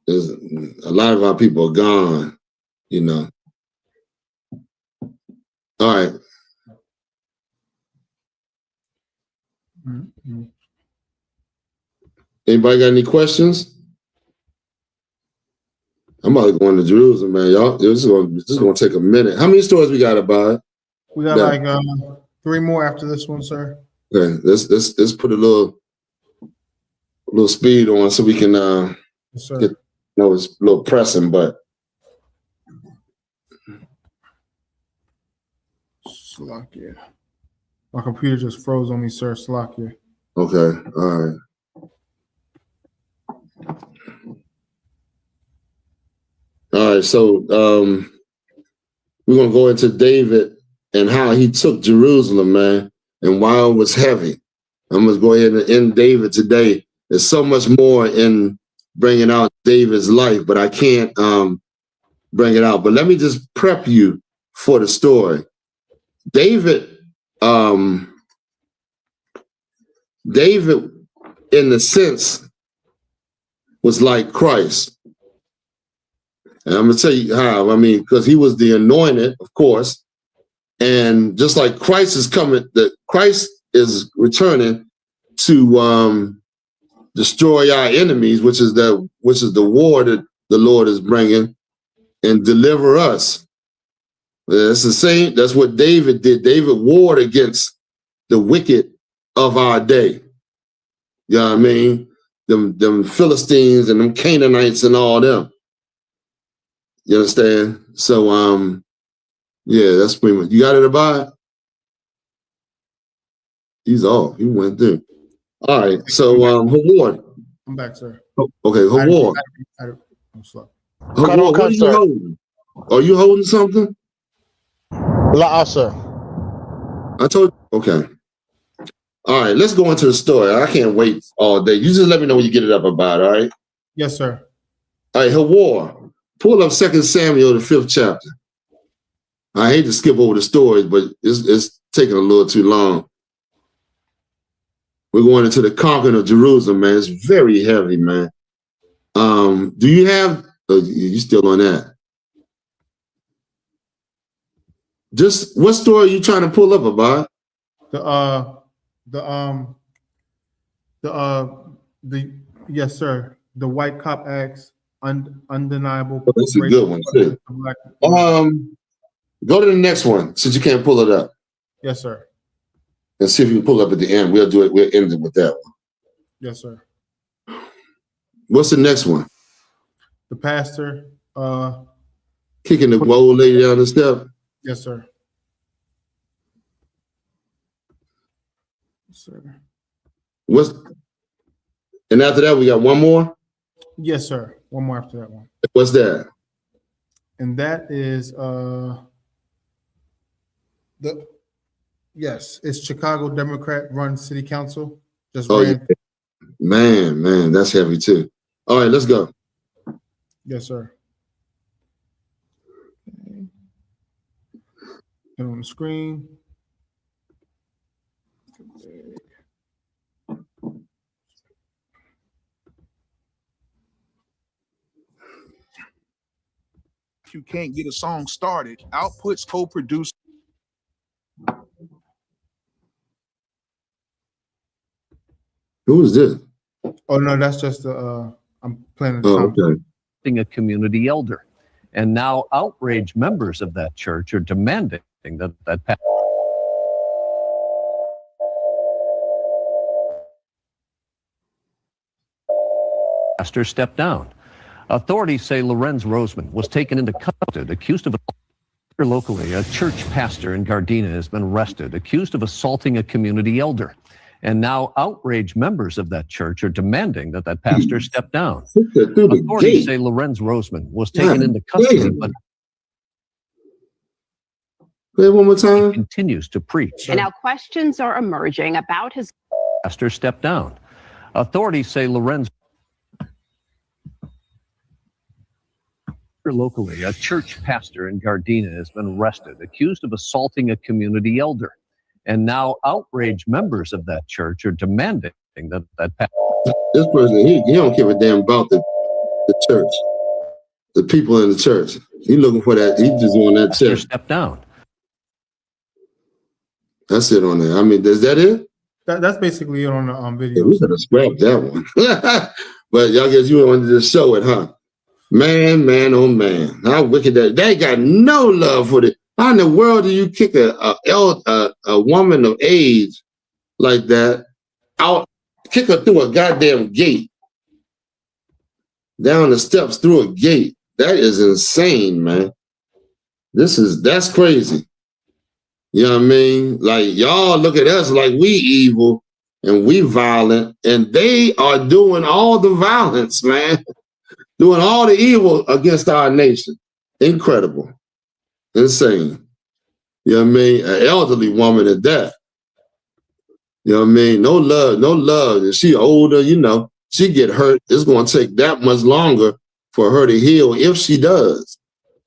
there's a lot of our people are gone, you know. All right. Mm-hmm. Anybody got any questions? I'm about to go into Jerusalem, man. Y'all, this is gonna take a minute. How many stories we got about it? We got like 3 more after this one, sir. Okay, let's put a little speed on so we can Yes, sir. get, it's a little pressing, but Slovakia. My computer just froze on me, sir. Slovakia. okay, all right. All right, so we're gonna go into David and how he took Jerusalem, man, and why it was heavy. I'm gonna go ahead and end David today. There's so much more in bringing out David's life, but I can't bring it out. But let me just prep you for the story. David, in the sense, was like Christ. And I'm gonna tell you how. I mean, because he was the anointed, of course, and just like Christ is coming, that Christ is returning to destroy our enemies, which is the war that the Lord is bringing, and deliver us. That's the same. That's what David did. David warred against the wicked of our day. You know what I mean? Them Philistines and them Canaanites and all them. You understand? So yeah, that's pretty much. You got it about it? He's off. He went through. All right. So Howard. I'm back, sir. Okay, Howard. I'm slow. Howard, what are you holding? Are you holding something? La, sir. I told you. Okay. All right, let's go into the story. I can't wait all day. You just let me know when you get it up about it, all right? Yes, sir. All right, Howard, pull up 2 Samuel, the 5th chapter. I hate to skip over the stories, but it's taking a little too long. We're going into the conquering of Jerusalem, man. It's very heavy, man. Do you have, you still on that? Just, what story are you trying to pull up about? Yes, sir. The white cop acts undeniable. Oh, that's a good one, too. Go to the next one, since you can't pull it up. Yes, sir. And see if you can pull it up at the end. We'll do it. We'll end it with that one. Yes, sir. What's the next one? The pastor kicking the old lady down the step. Yes, sir. Yes, sir. And after that, we got one more? Yes, sir. One more after that one. What's that? And that is it's Chicago Democrat run city council. Just ran. Yeah. Man, that's heavy too. All right, let's go. Yes, sir. Okay. And on the screen. You can't get a song started. Outputs co-produced. Who is this? Oh no, that's just I'm playing the Oh, okay. A community elder. And now outraged members of that church are demanding that pastor step down. Authorities say Lorenz Roseman was taken into custody, accused of locally. A church pastor in Gardena has been arrested, accused of assaulting a community elder. And now outraged members of that church are demanding that pastor step down. Authorities say Lorenz Roseman was taken into custody, but one more time. He continues to preach. And now questions are emerging about his pastor step down. Authorities say Lorenz locally. A church pastor in Gardena has been arrested, accused of assaulting a community elder. And now outraged members of that church are demanding that this person, he don't give a damn about the church, the people in the church. He looking for that. He just want that check. Step down. That's it on there. I mean, is that it? That's basically it on the video. Yeah, we could have scrapped that one. But y'all guess you wanted to show it, huh? Man, oh man. How wicked that. They got no love for it. How in the world do you kick a woman of age like that out, kick her through a goddamn gate, down the steps through a gate? That is insane, man. That's crazy. You know what I mean? Like, y'all look at us like we evil and we violent, and they are doing all the violence, man. Doing all the evil against our nation. Incredible. Insane. You know what I mean? An elderly woman at that. You know what I mean? No love. And she older, you know, she get hurt. It's going to take that much longer for her to heal if she does.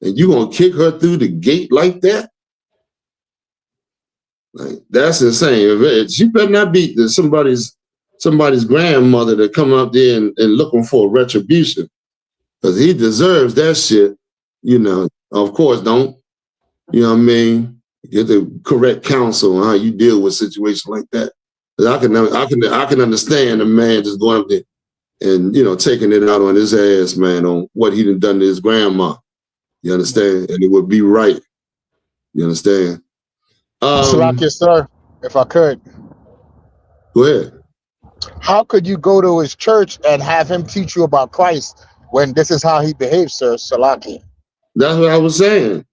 And you going to kick her through the gate like that? Like, that's insane. She better not be somebody's grandmother to come up there and looking for retribution. Because he deserves that shit, you know. Of course, don't, you know what I mean? Get the correct counsel on how you deal with situations like that. I can understand a man just going up there and, you know, taking it out on his ass, man, on what he done to his grandma. You understand? And it would be right. You understand? Salakia, sir, if I could. Go ahead. How could you go to his church and have him teach you about Christ when this is how he behaves, sir? Salakia. That's what I was saying.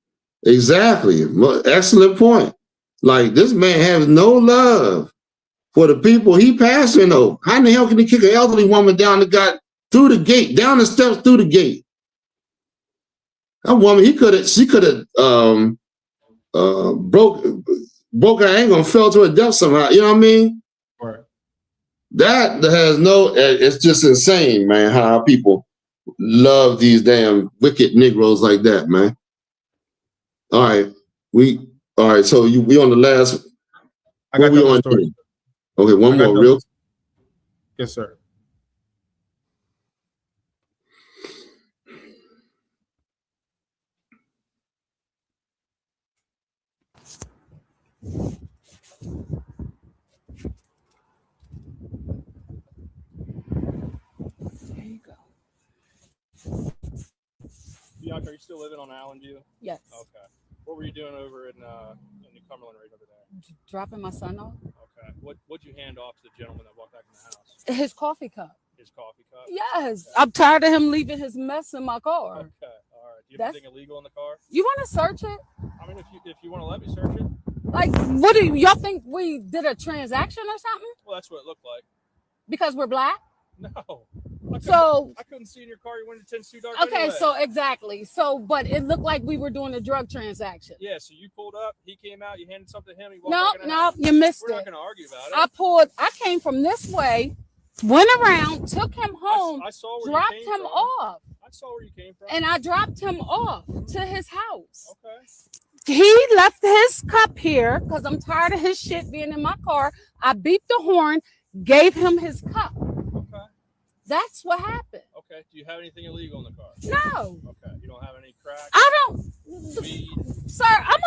Exactly. Excellent point. Like, this man has no love for the people he passing over. How in the hell can he kick an elderly woman down through the gate, down the steps through the gate? That woman, she could have broke her ankle and fell to her death somehow. You know what I mean? Right. That has it's just insane, man, how people love these damn wicked Negroes like that, man. All right. So we on the last. I got the story. Okay, one more real. Yes, sir. There you go. Bianca, are you still living on Island View? Yes. Okay. What were you doing over in New Cumberland right over there? Dropping my son off. Okay. What'd you hand off to the gentleman that walked back in the house? His coffee cup. His coffee cup? Yes. I'm tired of him leaving his mess in my car. Okay. All right. Do you have anything illegal in the car? You want to search it? I mean, if you want to let me search it. Like, what do y'all think we did a transaction or something? Well, that's what it looked like. Because we're black? No. I couldn't see in your car. Your window tints too dark. Okay, anyway. so exactly. So, but it looked like we were doing a drug transaction. Yeah, so you pulled up, he came out, you handed something to him, he walked back in the No, house. you missed We're it. not going to argue about it. I came from this way, went around, took him home, I saw where dropped you came him from. off. I saw where you came from. And I dropped him off to his house. Okay. He left his cup here because I'm tired of his shit being in my car. I beeped the horn, gave him his cup. Okay. That's what happened. Okay. Do you have anything illegal in the car? No. Okay. You don't have any crack? I don't. Sir, I'm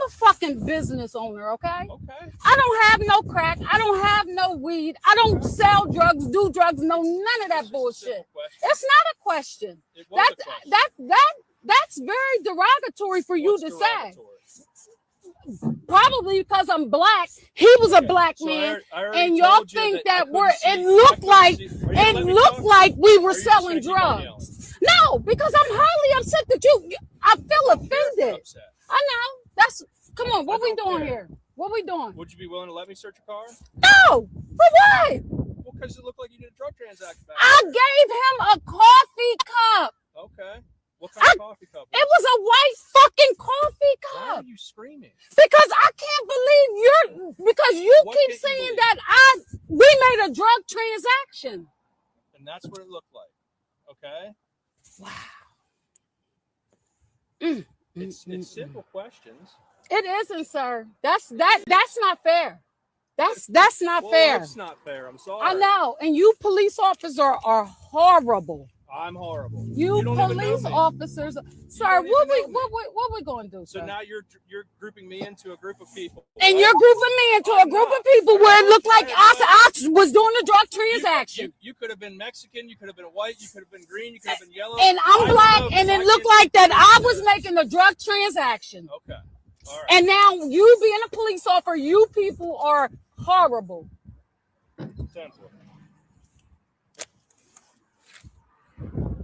a fucking business owner, okay? Okay. I don't have no crack. I don't have no weed. I don't sell drugs, do drugs, no none of that bullshit. It's not a question. That's very derogatory for you to say. Probably because I'm black. He was a black man, and y'all think that it looked like we were selling drugs. No, because I'm highly upset that I feel offended. I know. Come on, what we doing here? What we doing? Would you be willing to let me search your car? No! For what? Well, because it looked like you did a drug transaction back I gave him a coffee cup. Okay. What kind of coffee cup? It was a white fucking coffee cup. Why are you screaming? Because I can't believe because you keep saying that we made a drug transaction. And that's what it looked like. Okay? Wow. It's simple questions. It isn't, sir. That's not fair. That's not fair. It's not fair. I'm sorry. I know. And you police officers are horrible. I'm horrible. You police officers, sir. What we going to do, sir? So now you're grouping me into a group of people. And right? You're grouping me into a group of people where it looked like I was doing a drug transaction. You could have been Mexican. You could have been white. You could have been green. You could have been yellow. And I'm black, and it looked like that I was making a drug transaction. Okay. All right. And now you being a police officer, you people are horrible. 10-4.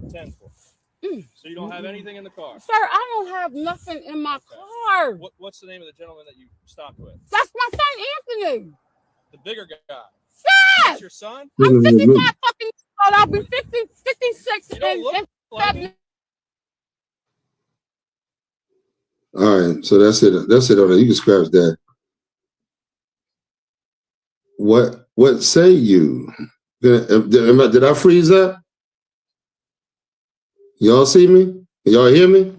10-4. So you don't have anything in the car? Sir, I don't have nothing in my car. What's the name of the gentleman that you stopped with? That's my son, Anthony. The bigger guy? Yes. That's your son? I'm 55 fucking years old. I'll be 56 and like All right, so that's it. That's it on it. You can scratch that. What say you? Did I freeze up? Y'all see me? Y'all hear me?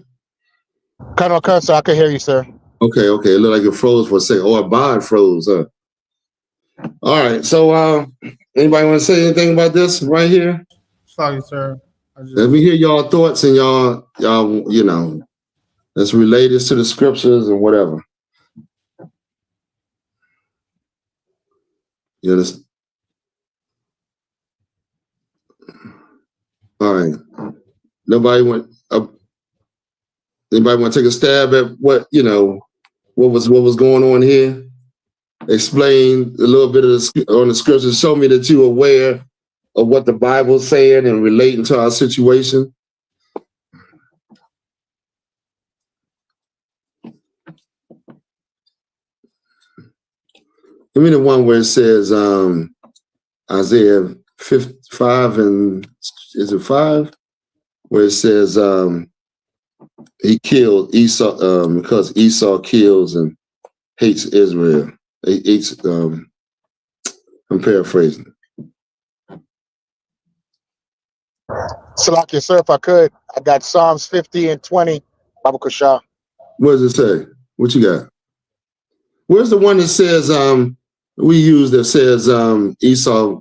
Colonel, sir, I can hear you, sir. Okay. It looked like it froze for a second. Or Bod froze, huh? All right, so anybody want to say anything about this right here? Sorry, sir. Let me hear y'all thoughts and y'all, you know, let's relate this to the scriptures and whatever. You understand? All right. Anybody want to take a stab at what was going on here? Explain a little bit of on the scriptures. Show me that you're aware of what the Bible's saying and relating to our situation. Give me the one where it says Isaiah 55 and is it 5? Where it says he killed Esau because Esau kills and hates Israel. I'm paraphrasing. Salakia, sir, if I could, I got Psalms 50 and 20. Baba Kushah. What does it say? What you got? Where's the one that says we use that says Esau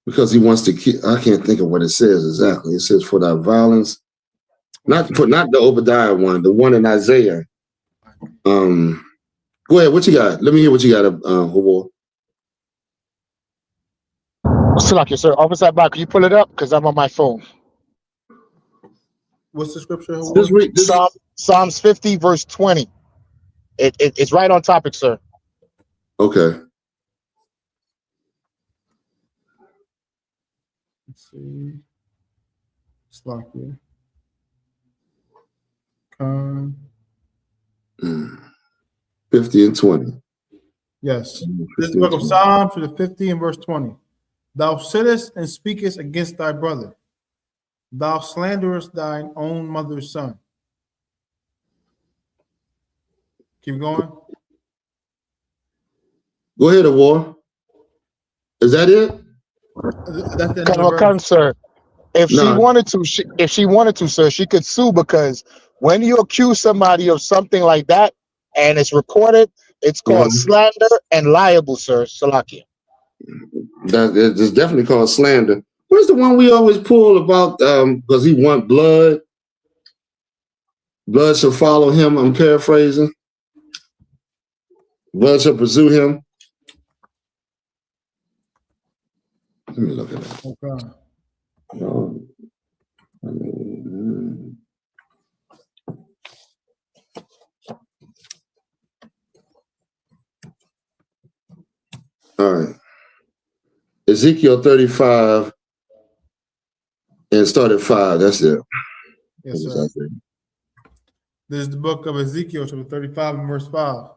because he wants to kill? I can't think of what it says exactly. It says for thy violence, not the Obadiah one, the one in Isaiah. Go ahead. What you got? Let me hear what you got, Hawar. Salakia, sir. Officer Abba, can you pull it up? Because I'm on my phone. What's the scripture? Psalms 50, verse 20. It's right on topic, sir. Okay. Let's see. Salakia. 50 and 20. Yes. This is the book of Psalms, 50 and verse 20. Thou sittest and speakest against thy brother. Thou slanderest thine own mother's son. Keep going. Go ahead, Hawar. Is that it? Colonel, sir. If she wanted to, sir, she could sue, because when you accuse somebody of something like that and it's recorded, it's called slander and liable, sir. Salakia. It's definitely called slander. Where's the one we always pull about because he want blood? Blood shall follow him. I'm paraphrasing. Blood shall pursue him. Let me look at that. Okay. All right. Ezekiel 35 and start at 5. That's it. Yes, sir. This is the book of Ezekiel, chapter 35 and verse 5.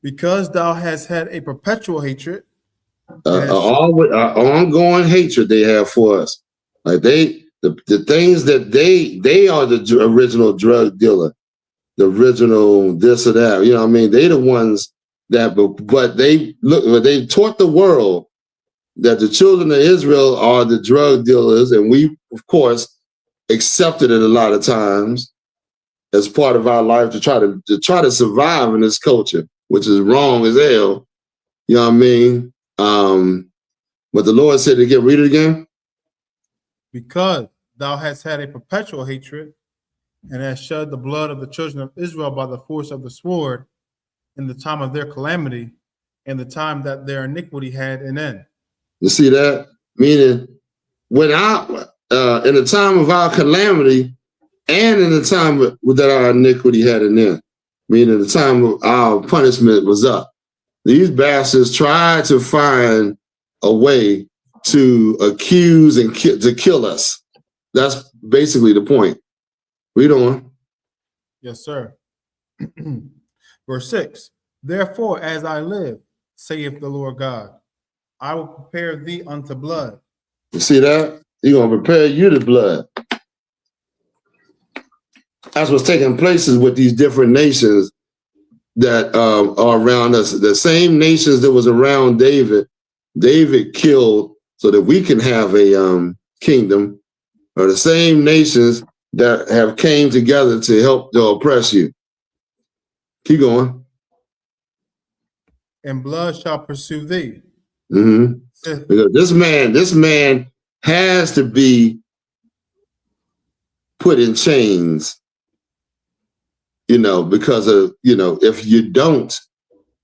Because thou hast had a perpetual hatred, ongoing hatred they have for us. Like the things that they are the original drug dealer, the original this or that. You know what I mean? They the ones that, but they taught the world that the children of Israel are the drug dealers, and we, of course, accepted it a lot of times as part of our life to try to survive in this culture, which is wrong as hell. You know what I mean? But the Lord said to get read it again. Because thou hast had a perpetual hatred, and hast shed the blood of the children of Israel by the force of the sword in the time of their calamity, and the time that their iniquity had an end. You see that? Meaning, when in the time of our calamity, and in the time that our iniquity had an end, meaning the time of our punishment was up, these bastards tried to find a way to accuse and to kill us. That's basically the point. Read on. Yes, sir. Verse 6. Therefore, as I live, saith the Lord God, I will prepare thee unto blood. You see that? He's going to prepare you to blood. That's what's taking places with these different nations that are around us. The same nations that was around David killed so that we can have a kingdom, are the same nations that have came together to help to oppress you. Keep going. And blood shall pursue thee. Mm-hmm. Because this man has to be put in chains, because of, if you don't,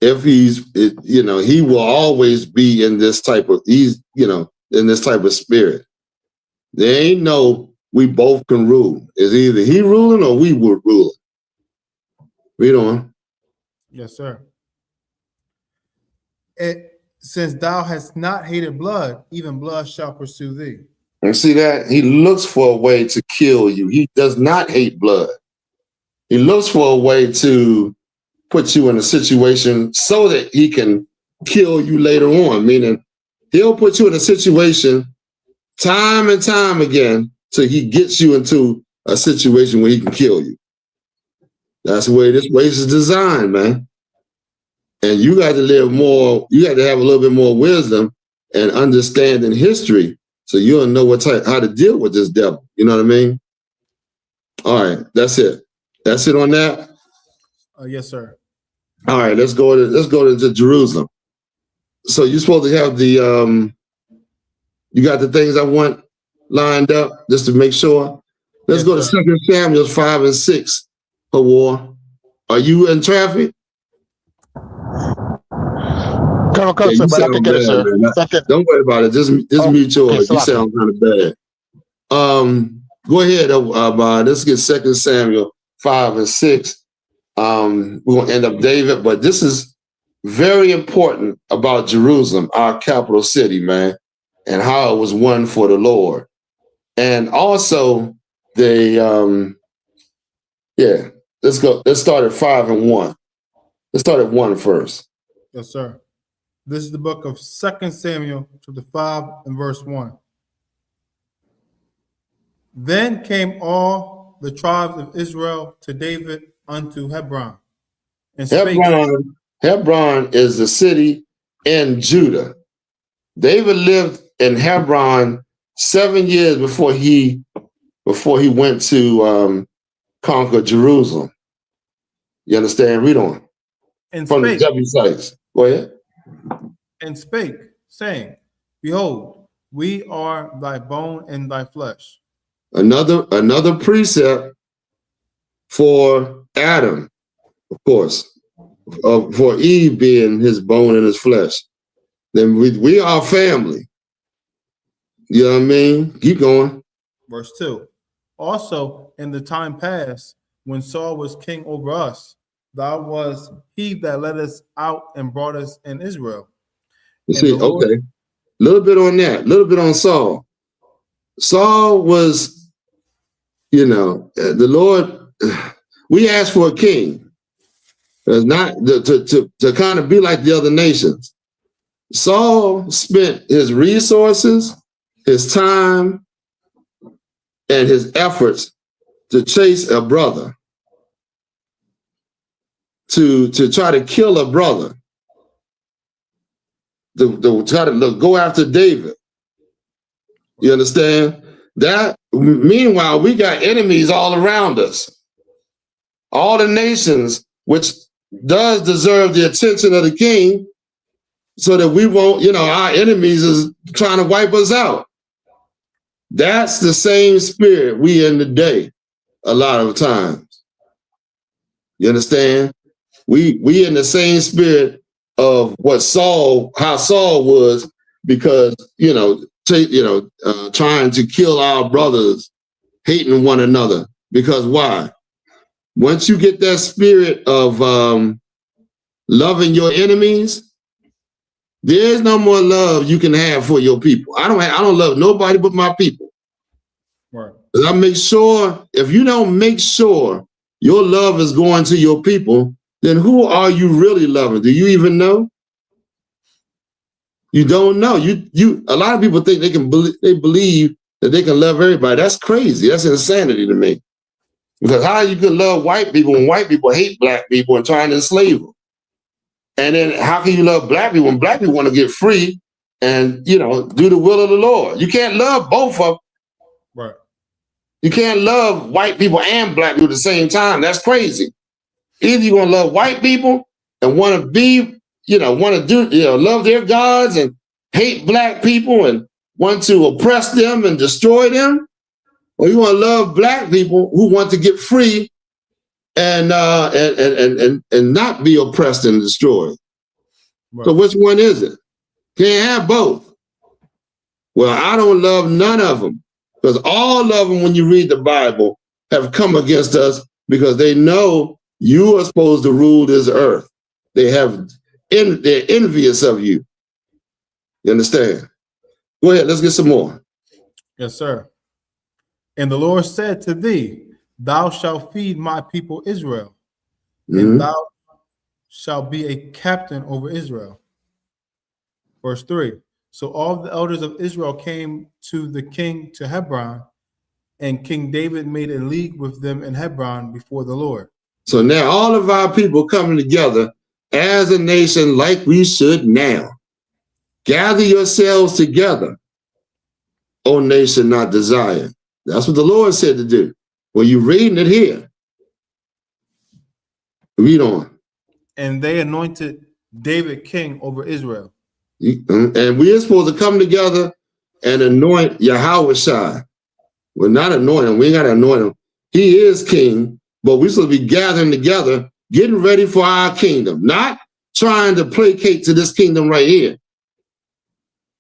he will always be in this type of, in this type of spirit. There ain't no, we both can rule. It's either he ruling or we will rule. Read on. Yes, sir. Since thou hast not hated blood, even blood shall pursue thee. And see that? He looks for a way to kill you. He does not hate blood. He looks for a way to put you in a situation so that he can kill you later on, meaning he'll put you in a situation time and time again till he gets you into a situation where he can kill you. That's the way this race is designed, man. And you got to live more, you got to have a little bit more wisdom and understanding history so you'll know how to deal with this devil. You know what I mean? All right, that's it. That's it on that? Yes, sir. All right, let's go to Jerusalem. So you're supposed to have the you got the things I want lined up just to make sure. Let's go to 2 Samuel 5 and 6 for war. Are you in traffic? Come, sir, but I can get it, sir. Don't worry about it. Just mute yours. You sound kind of bad. Go ahead, let's get 2 Samuel 5 and 6. We're going to end up David, but this is very important about Jerusalem, our capital city, man, and how it was won for the Lord. And also let's start at 5 and 1. Let's start at 1 first. Yes, sir. This is the book of 2 Samuel, chapter 5 and verse 1. Then came all the tribes of Israel to David unto Hebron. And Hebron is the city in Judah. David lived in Hebron 7 years before he went to conquer Jerusalem. You understand? Read on. And from the Jebusites. Go ahead. And spake, saying, Behold, we are thy bone and thy flesh. Another precept for Adam, of course, for Eve being his bone and his flesh. Then we are family. You know what I mean? Keep going. Verse 2. Also, in the time past, when Saul was king over us, thou was he that led us out and brought us in Israel. You see, okay. A little bit on that, a little bit on Saul. Saul was, you know, the Lord, we asked for a king. Not to kind of be like the other nations. Saul spent his resources, his time, and his efforts to chase a brother, to try to kill a brother, to try to go after David. You understand? That, meanwhile, we got enemies all around us. All the nations, which does deserve the attention of the king, so that we won't, you know, our enemies is trying to wipe us out. That's the same spirit we in today, a lot of times. You understand? We in the same spirit of what how Saul was, because, you know, trying to kill our brothers, hating one another. Because why? Once you get that spirit of loving your enemies, there's no more love you can have for your people. I don't love nobody but my people. Right. I make sure, if you don't make sure your love is going to your people, then who are you really loving? Do you even know? You don't know. A lot of people think they believe that they can love everybody. That's crazy. That's insanity to me. Because how you can love white people when white people hate black people and trying to enslave them? And then how can you love black people when black people want to get free and, you know, do the will of the Lord? You can't love both of them. Right. You can't love white people and black people at the same time. That's crazy. Either you're going to love white people and want to be, you know, love their gods, and hate black people and want to oppress them and destroy them, or you want to love black people who want to get free and not be oppressed and destroyed. Right. So which one is it? Can't have both. Well, I don't love none of them, because all of them, when you read the Bible, have come against us because they know you are supposed to rule this earth. They're envious of you. You understand? Go ahead, let's get some more. Yes, sir. And the Lord said to thee, thou shalt feed my people Israel, and thou shalt be a captain over Israel. Verse 3. So all the elders of Israel came to the king to Hebron, and King David made a league with them in Hebron before the Lord. So now all of our people coming together as a nation like we should now. Gather yourselves together, O nation not desired. That's what the Lord said to do. Well, you're reading it here. Read on. And they anointed David king over Israel. And we are supposed to come together and anoint YAHAWASHI. We're not anointing him. We ain't got to anoint him. He is king, but we're supposed to be gathering together, getting ready for our kingdom, not trying to placate to this kingdom right here.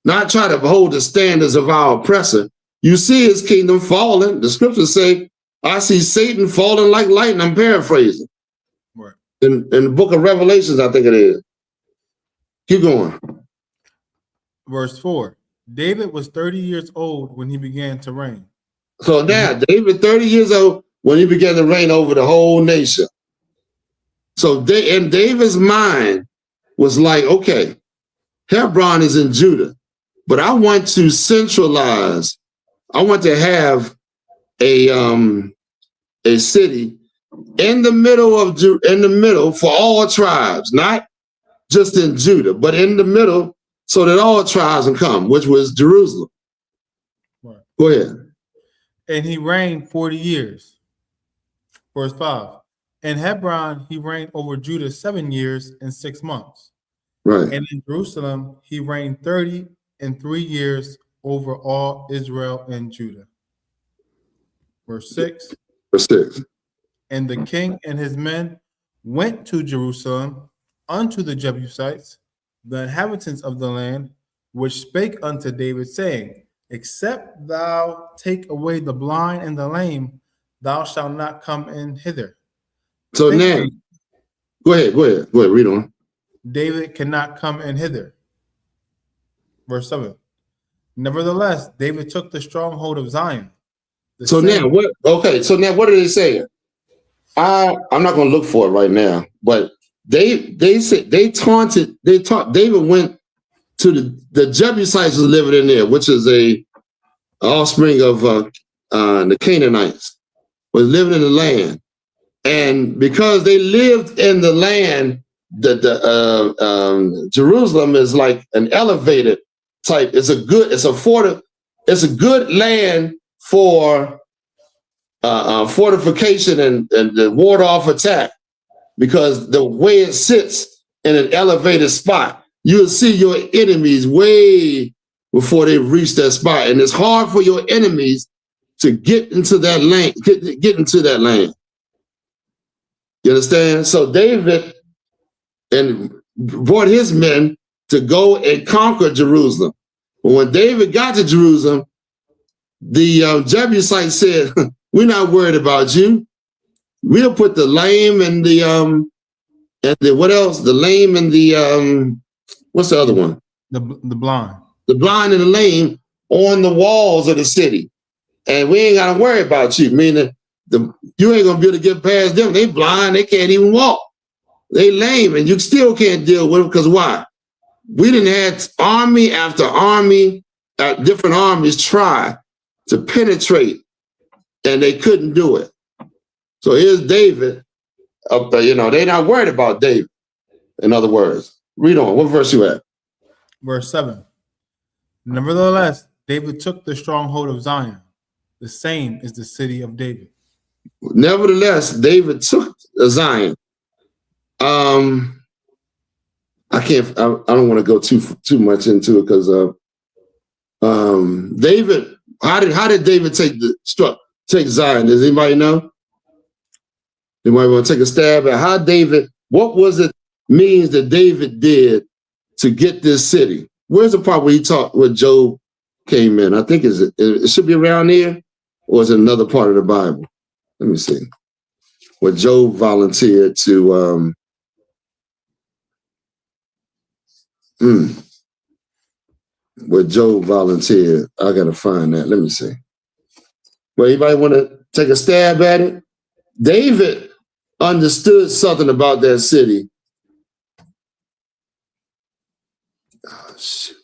Not try to hold the standards of our oppressor. You see his kingdom falling. The scriptures say, I see Satan falling like lightning. I'm paraphrasing. Right. In the book of Revelations, I think it is. Keep going. Verse 4. David was 30 years old when he began to reign. So now, David, 30 years old when he began to reign over the whole nation. So in David's mind was like, okay, Hebron is in Judah, but I want to centralize. I want to have a city in the middle for all tribes, not just in Judah, but in the middle, so that all tribes can come, which was Jerusalem. Right. Go ahead. And he reigned 40 years. Verse 5. In Hebron, he reigned over Judah 7 years and 6 months. Right. And in Jerusalem, he reigned 33 years over all Israel and Judah. Verse 6. Verse 6. And the king and his men went to Jerusalem unto the Jebusites, the inhabitants of the land, which spake unto David, saying, Except thou take away the blind and the lame, thou shalt not come in hither. So now, go ahead, read on. David cannot come in hither. Verse 7. Nevertheless, David took the stronghold of Zion. So now what? Okay, so now what are they saying? I'm not going to look for it right now, but they said they taught David went to the Jebusites was living in there, which is a offspring of the Canaanites, was living in the land, and because they lived in the land, Jerusalem is like an elevated type. It's a good land for fortification and the ward off attack, because the way it sits in an elevated spot, you'll see your enemies way before they reach that spot, and it's hard for your enemies to get into that land. Get into that land. You understand? So David brought his men to go and conquer Jerusalem. But when David got to Jerusalem, the Jebusites said, "We're not worried about you. We'll put the lame and the what else? The lame and the what's the other one? The blind. The blind and the lame on the walls of the city, and we ain't gotta worry about you. Meaning you ain't gonna be able to get past them. They blind. They can't even walk. They lame, and you still can't deal with them because why? We didn't have army after army, different armies try to penetrate, and they couldn't do it. So here's David. They're not worried about David. In other words, read on. What verse you at? Verse 7. Nevertheless, David took the stronghold of Zion. The same is the city of David. Nevertheless, David took Zion. I don't want to go too much into it because David. How did David take Zion? Does anybody know? Anybody want to take a stab at how David? What was it means that David did to get this city? Where's the part where he talked where Job came in? I think it should be around here, or is it another part of the Bible? Let me see. Where Job volunteered to where Job volunteered. I gotta find that. Let me see. Well, anybody want to take a stab at it? David understood something about that city. Oh, shit.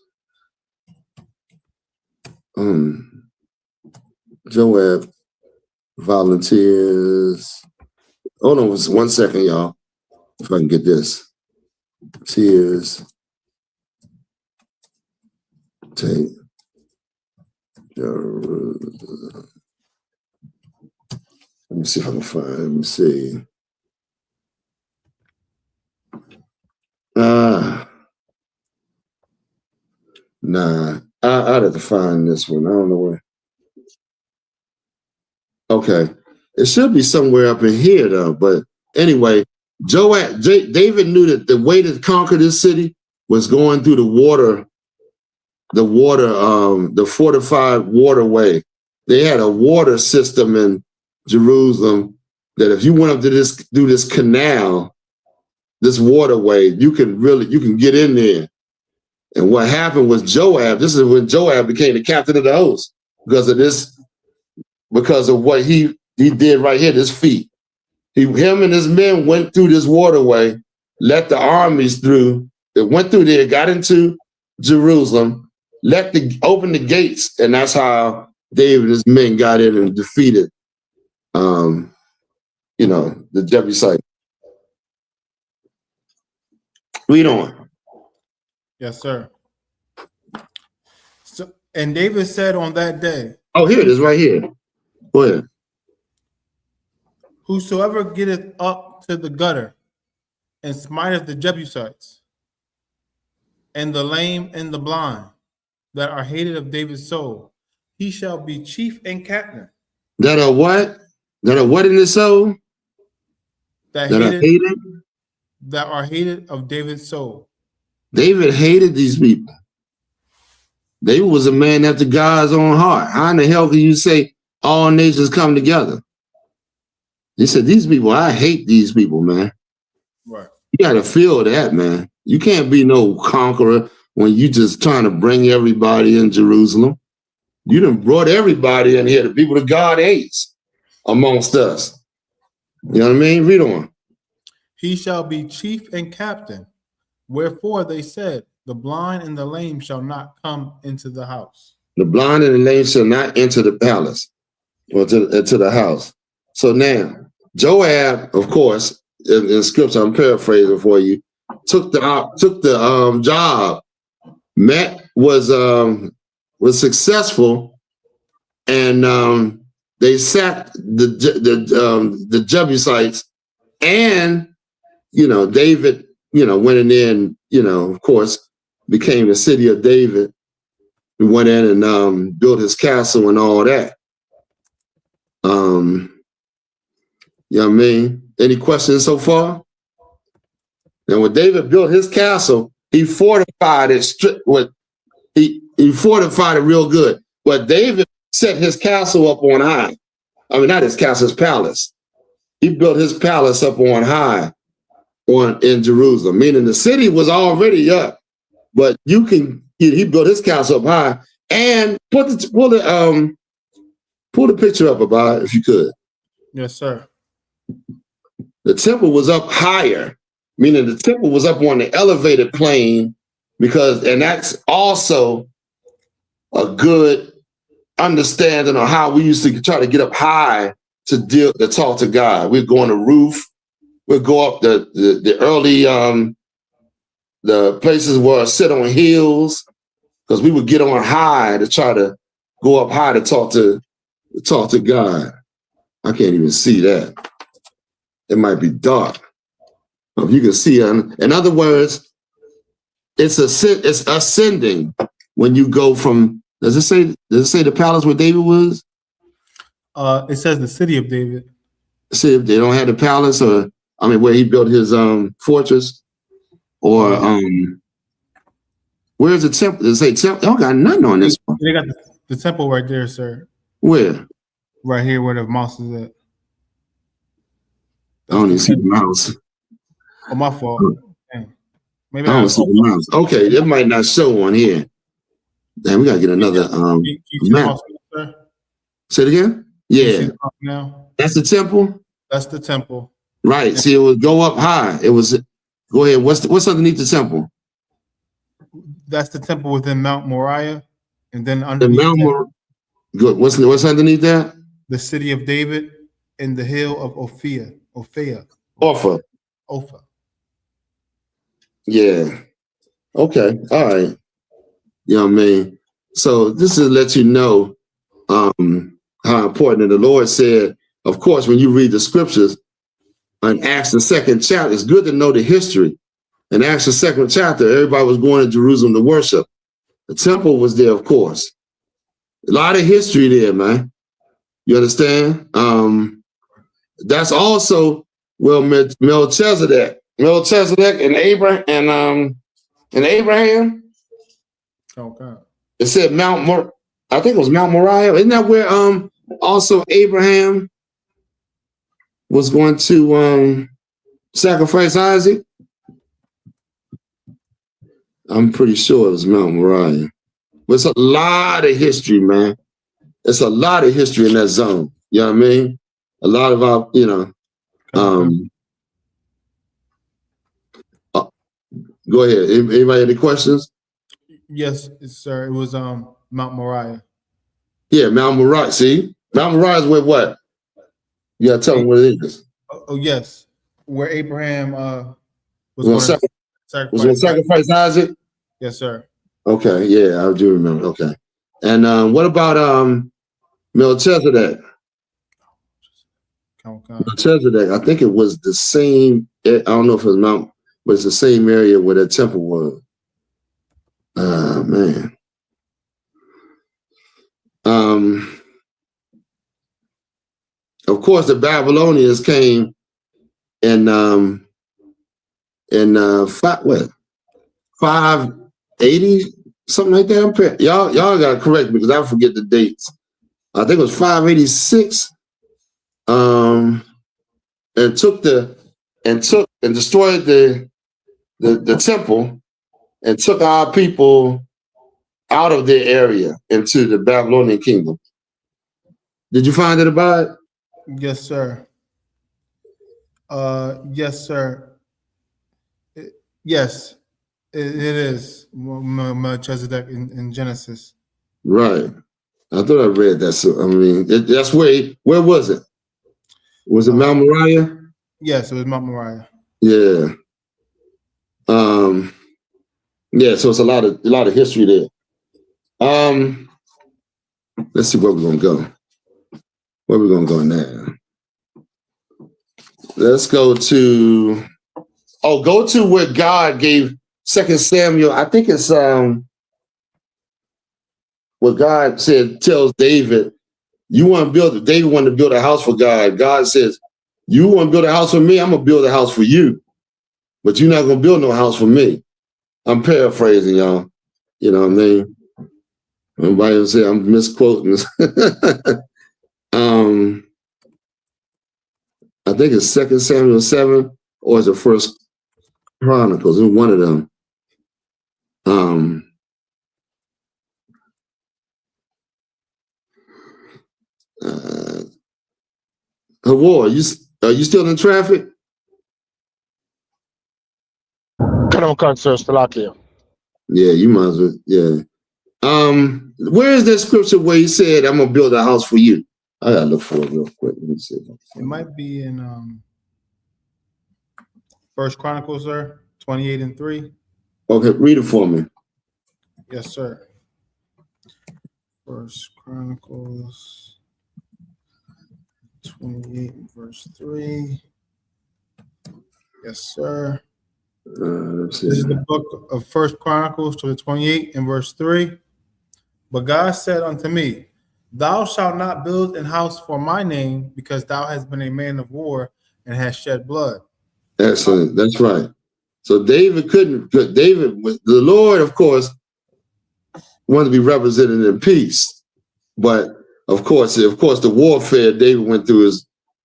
Joab volunteers. Hold on 1 second, y'all. If I can get this. Tears. Take. Let me see if I can find. Let me see. Nah. I'd have to find this one. I don't know where. Okay. It should be somewhere up in here, though. But anyway, David knew that the way to conquer this city was going through the fortified waterway. They had a water system in Jerusalem that if you went up to through this canal, this waterway, you can get in there. And what happened was Joab, this is when Joab became the captain of the host because of what he did right here, this feat. Him and his men went through this waterway, let the armies through, they went through there, got into Jerusalem, opened the gates, and that's how David and his men got in and defeated the Jebusite. Read on. Yes, sir. So, and David said on that day. Oh, here it is right here. Go ahead. Whosoever getteth up to the gutter and smiteth the Jebusites and the lame and the blind that are hated of David's soul, he shall be chief and captain. That are what? That are what in his soul? that are hated of David's soul. David hated these people. David was a man after God's own heart. How in the hell can you say all nations come together? He said, these people, I hate these people, man. Right. You got to feel that, man. You can't be no conqueror when you just trying to bring everybody in Jerusalem. You done brought everybody in here, the people that God hates amongst us. You know what I mean? Read on. He shall be chief and captain. Wherefore they said, the blind and the lame shall not come into the house. The blind and the lame shall not enter the palace or to the house. So now, Joab, of course, in scripture, I'm paraphrasing for you, took the job. Matt was successful, and they sacked the Jebusites, and David, went in there and of course, became the city of David. He went in and built his castle and all that. You know what I mean? Any questions so far? And when David built his castle, he fortified it. He fortified it real good. But David set his castle up on high. I mean, not his castle, his palace. He built his palace up on high in Jerusalem, meaning the city was already up. But he built his castle up high. And pull the picture up about it, if you could. Yes, sir. The temple was up higher, meaning the temple was up on the elevated plane, and that's also a good understanding of how we used to try to get up high to talk to God. We'd go on the roof, we'd go up the early the places where sit on hills, because we would get on high to try to go up high to talk to God. I can't even see that. It might be dark. If you can see, in other words, it's ascending when you go from. Does it say the palace where David was? It says the city of David. See if they don't have the palace, or where he built his fortress, or where's the temple? Does it say temple? They don't got nothing on this one. They got the temple right there, sir. Where? Right here, where the mouse is at. I don't even see the mouse. Oh, my fault. Maybe I don't see the mouse. Okay, it might not show on here. Damn, we gotta get another map. Say it again? Yeah. Now? That's the temple? That's the temple. Right. See, it would go up high. It was go ahead. What's underneath the temple? That's the temple within Mount Moriah. And then underneath Good. What's underneath that? The city of David and the hill of Opha. Yeah. Okay. All right. You know what I mean? So this is to let you know how important. And the Lord said, of course, when you read the scriptures in Acts the 2nd chapter, it's good to know the history. In Acts the 2nd chapter, everybody was going to Jerusalem to worship. The temple was there, of course. A lot of history there, man. You understand? That's also Melchizedek and Abraham Okay. It said I think it was Mount Moriah. Isn't that where also Abraham was going to sacrifice Isaac? I'm pretty sure it was Mount Moriah. But it's a lot of history, man. It's a lot of history in that zone. You know what I mean? A lot of our, go ahead. Anybody have any questions? Yes, sir. It was Mount Moriah. Yeah, Mount Moriah. See? Mount Moriah is where what? You gotta tell them what it is. Oh yes. Where Abraham was going to sacrifice Isaac? Yes, sir. Okay, yeah, I do remember. Okay. And what about Melchizedek? Melchizedek, I think it was the same, I don't know if it was Mount, but it's the same area where that temple was. Man. Of course, the Babylonians came 580 something like that. Y'all gotta correct me because I forget the dates. I think it was 586. And destroyed the temple and took our people out of their area into the Babylonian kingdom. Did you find it about it? Yes, sir. Yes, sir. Yes, it is Melchizedek in Genesis. Right. I thought I read that. So I mean, that's where was it? Was it Mount Moriah? Yes, it was Mount Moriah. Yeah. Yeah, so it's a lot of history there. Let's see where we're gonna go. Where we're gonna go now. Let's go to where God gave 2 Samuel. I think it's what God tells David, David wanted to build a house for God. God says, you want to build a house for me, I'm gonna build a house for you. But you're not gonna build no house for me. I'm paraphrasing, y'all. You know what I mean? Everybody will say I'm misquoting. I think it's 2 Samuel 7 or is it 1 Chronicles? It's one of them. War, are you still in traffic? Cut, sir. Still out there. Yeah, you might as well. Yeah. Where is that scripture where he said, I'm gonna build a house for you? I gotta look for it real quick. Let me see. It might be in 1 Chronicles, sir, 28:3. Okay, read it for me. Yes, sir. 1 Chronicles 28:3. Yes, sir. This is the book of 1 Chronicles, chapter 28:3. But God said unto me, thou shalt not build an house for my name, because thou hast been a man of war and hast shed blood. Excellent. That's right. So the Lord, of course, wanted to be represented in peace. But of course, the warfare David went through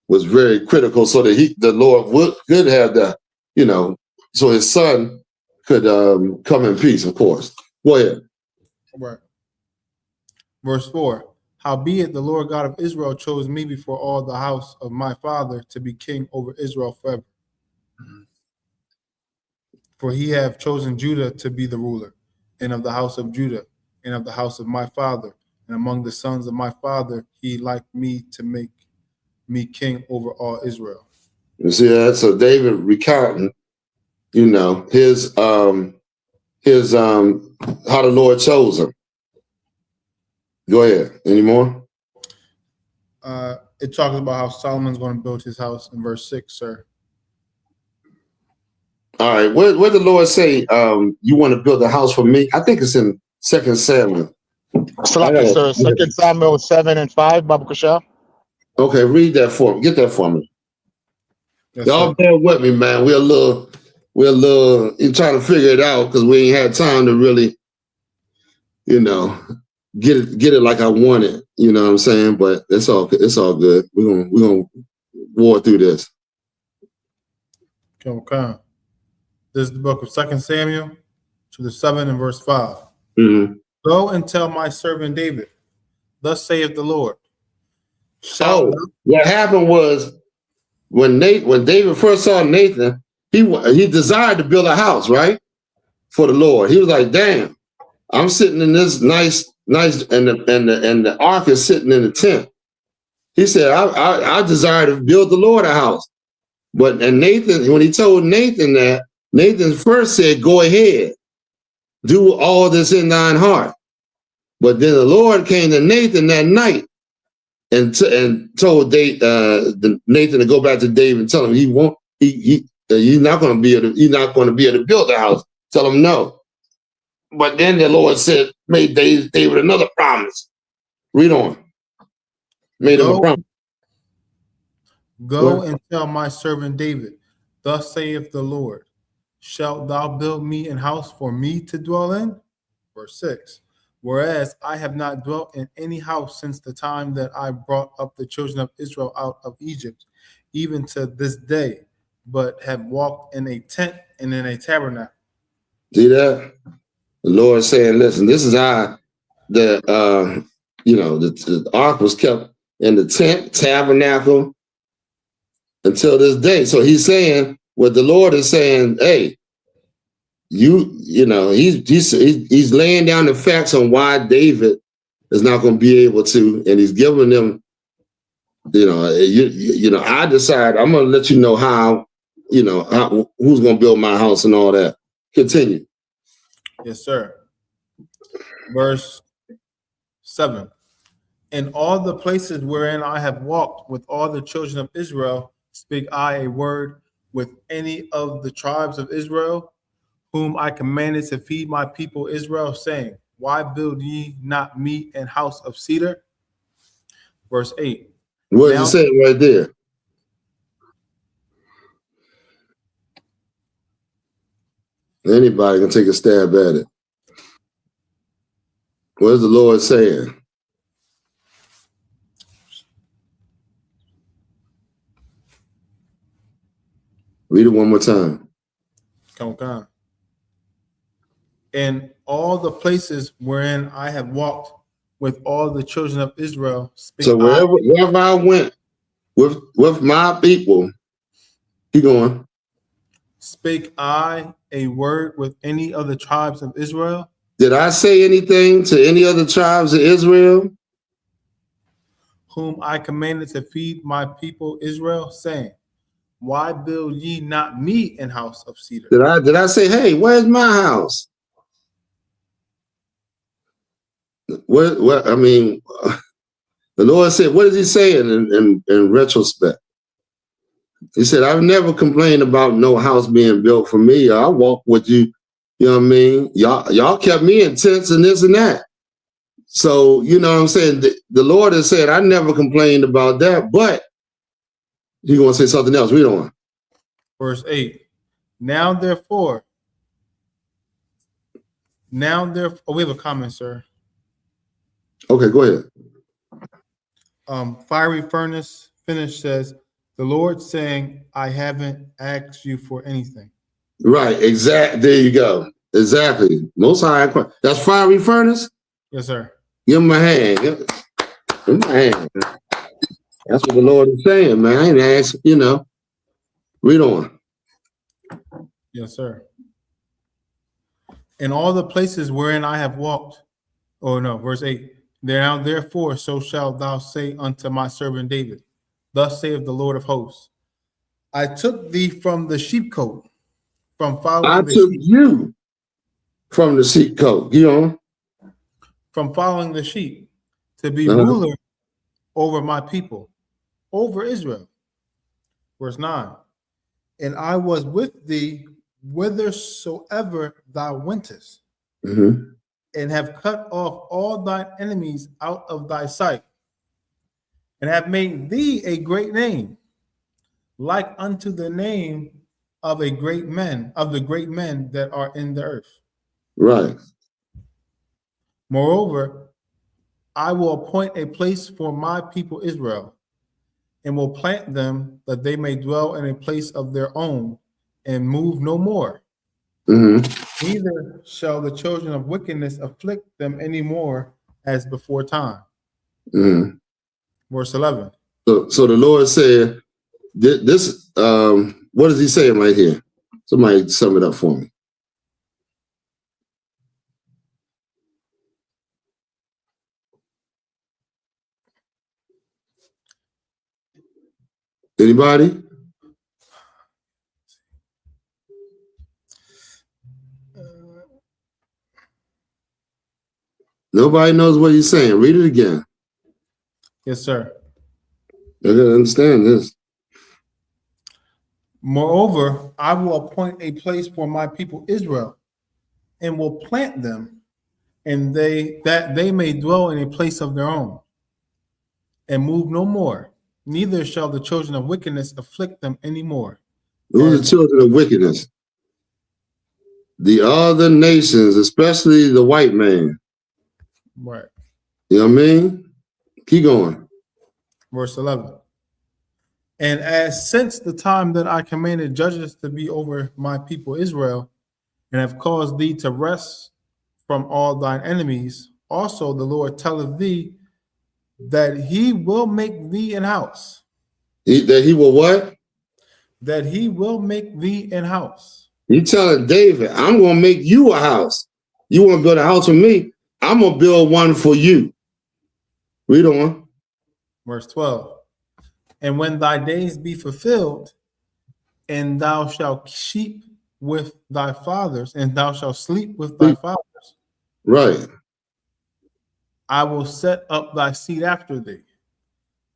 was very critical, so that the Lord could have so his son could come in peace, of course. Go ahead. Right. Verse 4. Howbeit the Lord God of Israel chose me before all the house of my father to be king over Israel forever. For he have chosen Judah to be the ruler, and of the house of Judah, and of the house of my father, and among the sons of my father, he liked me to make me king over all Israel. You see that? So David recounting, his how the Lord chose him. Go ahead. Any more? It talks about how Solomon's going to build his house in verse 6, sir. All right. Where the Lord say you want to build a house for me? I think it's in 2 Samuel. Sir. 2 Samuel 7:5, Baba Kushal. Okay, read that for me. Get that for me. Yes, y'all bear with me, man. We're a little trying to figure it out because we ain't had time to really, get it like I want it. You know what I'm saying? But it's all good. We're gonna war through this. Okay. This is the book of 2 Samuel, chapter 7 and verse 5. Mm-hmm. Go and tell my servant David, thus saith the Lord. What happened was when David first saw Nathan, he desired to build a house, right, for the Lord. He was like, "Damn, I'm sitting in this nice, and the ark is sitting in the tent." He said, "I desire to build the Lord a house." And Nathan, when he told Nathan that, Nathan first said, "Go ahead, do all this in thine heart." But then the Lord came to Nathan that night and told Nathan to go back to David and tell him he's not going to be able to build the house. Tell him no. But then the Lord made David another promise. Read on. Made him a promise. Go and tell my servant David, Thus saith the Lord, shalt thou build me an house for me to dwell in? Verse 6. Whereas I have not dwelt in any house since the time that I brought up the children of Israel out of Egypt, even to this day, but have walked in a tent and in a tabernacle. See that? The Lord saying, listen, this is how the ark was kept in the tent, tabernacle, until this day. So he's saying, what the Lord is saying, hey, he's laying down the facts on why David is not going to be able to, and he's giving them, I decide I'm going to let you know how, who's going to build my house and all that. Continue. Yes, sir. Verse 7. In all the places wherein I have walked with all the children of Israel, speak I a word with any of the tribes of Israel, whom I commanded to feed my people Israel, saying, why build ye not me an house of cedar? Verse 8. What is it saying right there? Anybody can take a stab at it. What is the Lord saying? Read it one more time. Come on. In all the places wherein I have walked with all the children of Israel. So wherever I went with my people, keep going. Spake I a word with any of the tribes of Israel? Did I say anything to any other tribes of Israel? Whom I commanded to feed my people Israel, saying, why build ye not me an house of cedar? Did I say, hey, where's my house? What I mean, the Lord said, what is he saying in retrospect? He said, I've never complained about no house being built for me. I walk with you, you know what I mean? Y'all kept me in tents and this and that. So, you know what I'm saying? The Lord has said, I never complained about that, but you're going to say something else. Read on. Verse 8. Now, therefore, we have a comment, sir. Okay, go ahead. Fiery Furnace Finish says, the Lord saying, I haven't asked you for anything. Right, exactly. There you go. Exactly. Most High. That's Fiery Furnace? Yes, sir. Give him a hand. Give him a hand. That's what the Lord is saying, man. I ain't asked, Read on. Yes, sir. In all the places wherein I have walked, verse 8. Now, therefore, so shalt thou say unto my servant David, thus saith the Lord of hosts, I took thee from the sheepcote, from following the sheep. I took you from the sheepcote, from following the sheep, to be ruler over my people, over Israel. Verse 9. And I was with thee whithersoever thou wentest, and have cut off all thine enemies out of thy sight, and have made thee a great name, like unto the name of the great men that are in the earth. Right. Moreover, I will appoint a place for my people Israel, and will plant them that they may dwell in a place of their own, and move no more. Neither shall the children of wickedness afflict them any more as before time. Verse 11. So the Lord said, this, what is he saying right here? Somebody sum it up for me. Anybody? Nobody knows what he's saying. Read it again. Yes, sir. I gotta understand this. Moreover, I will appoint a place for my people Israel, and will plant them, and that they may dwell in a place of their own, and move no more. Neither shall the children of wickedness afflict them any more. Who's the children of wickedness? The other nations, especially the white man. Right. You know what I mean? Keep going. Verse 11. And as since the time that I commanded judges to be over my people Israel, and have caused thee to rest from all thine enemies, also the Lord telleth thee that he will make thee an house. That he will what? That he will make thee an house. You telling David, I'm going to make you a house. You want to build a house for me? I'm going to build one for you. Read on. Verse 12. And when thy days be fulfilled, and thou shalt sheep with thy fathers, and thou shalt sleep with thy fathers. Right. I will set up thy seed after thee.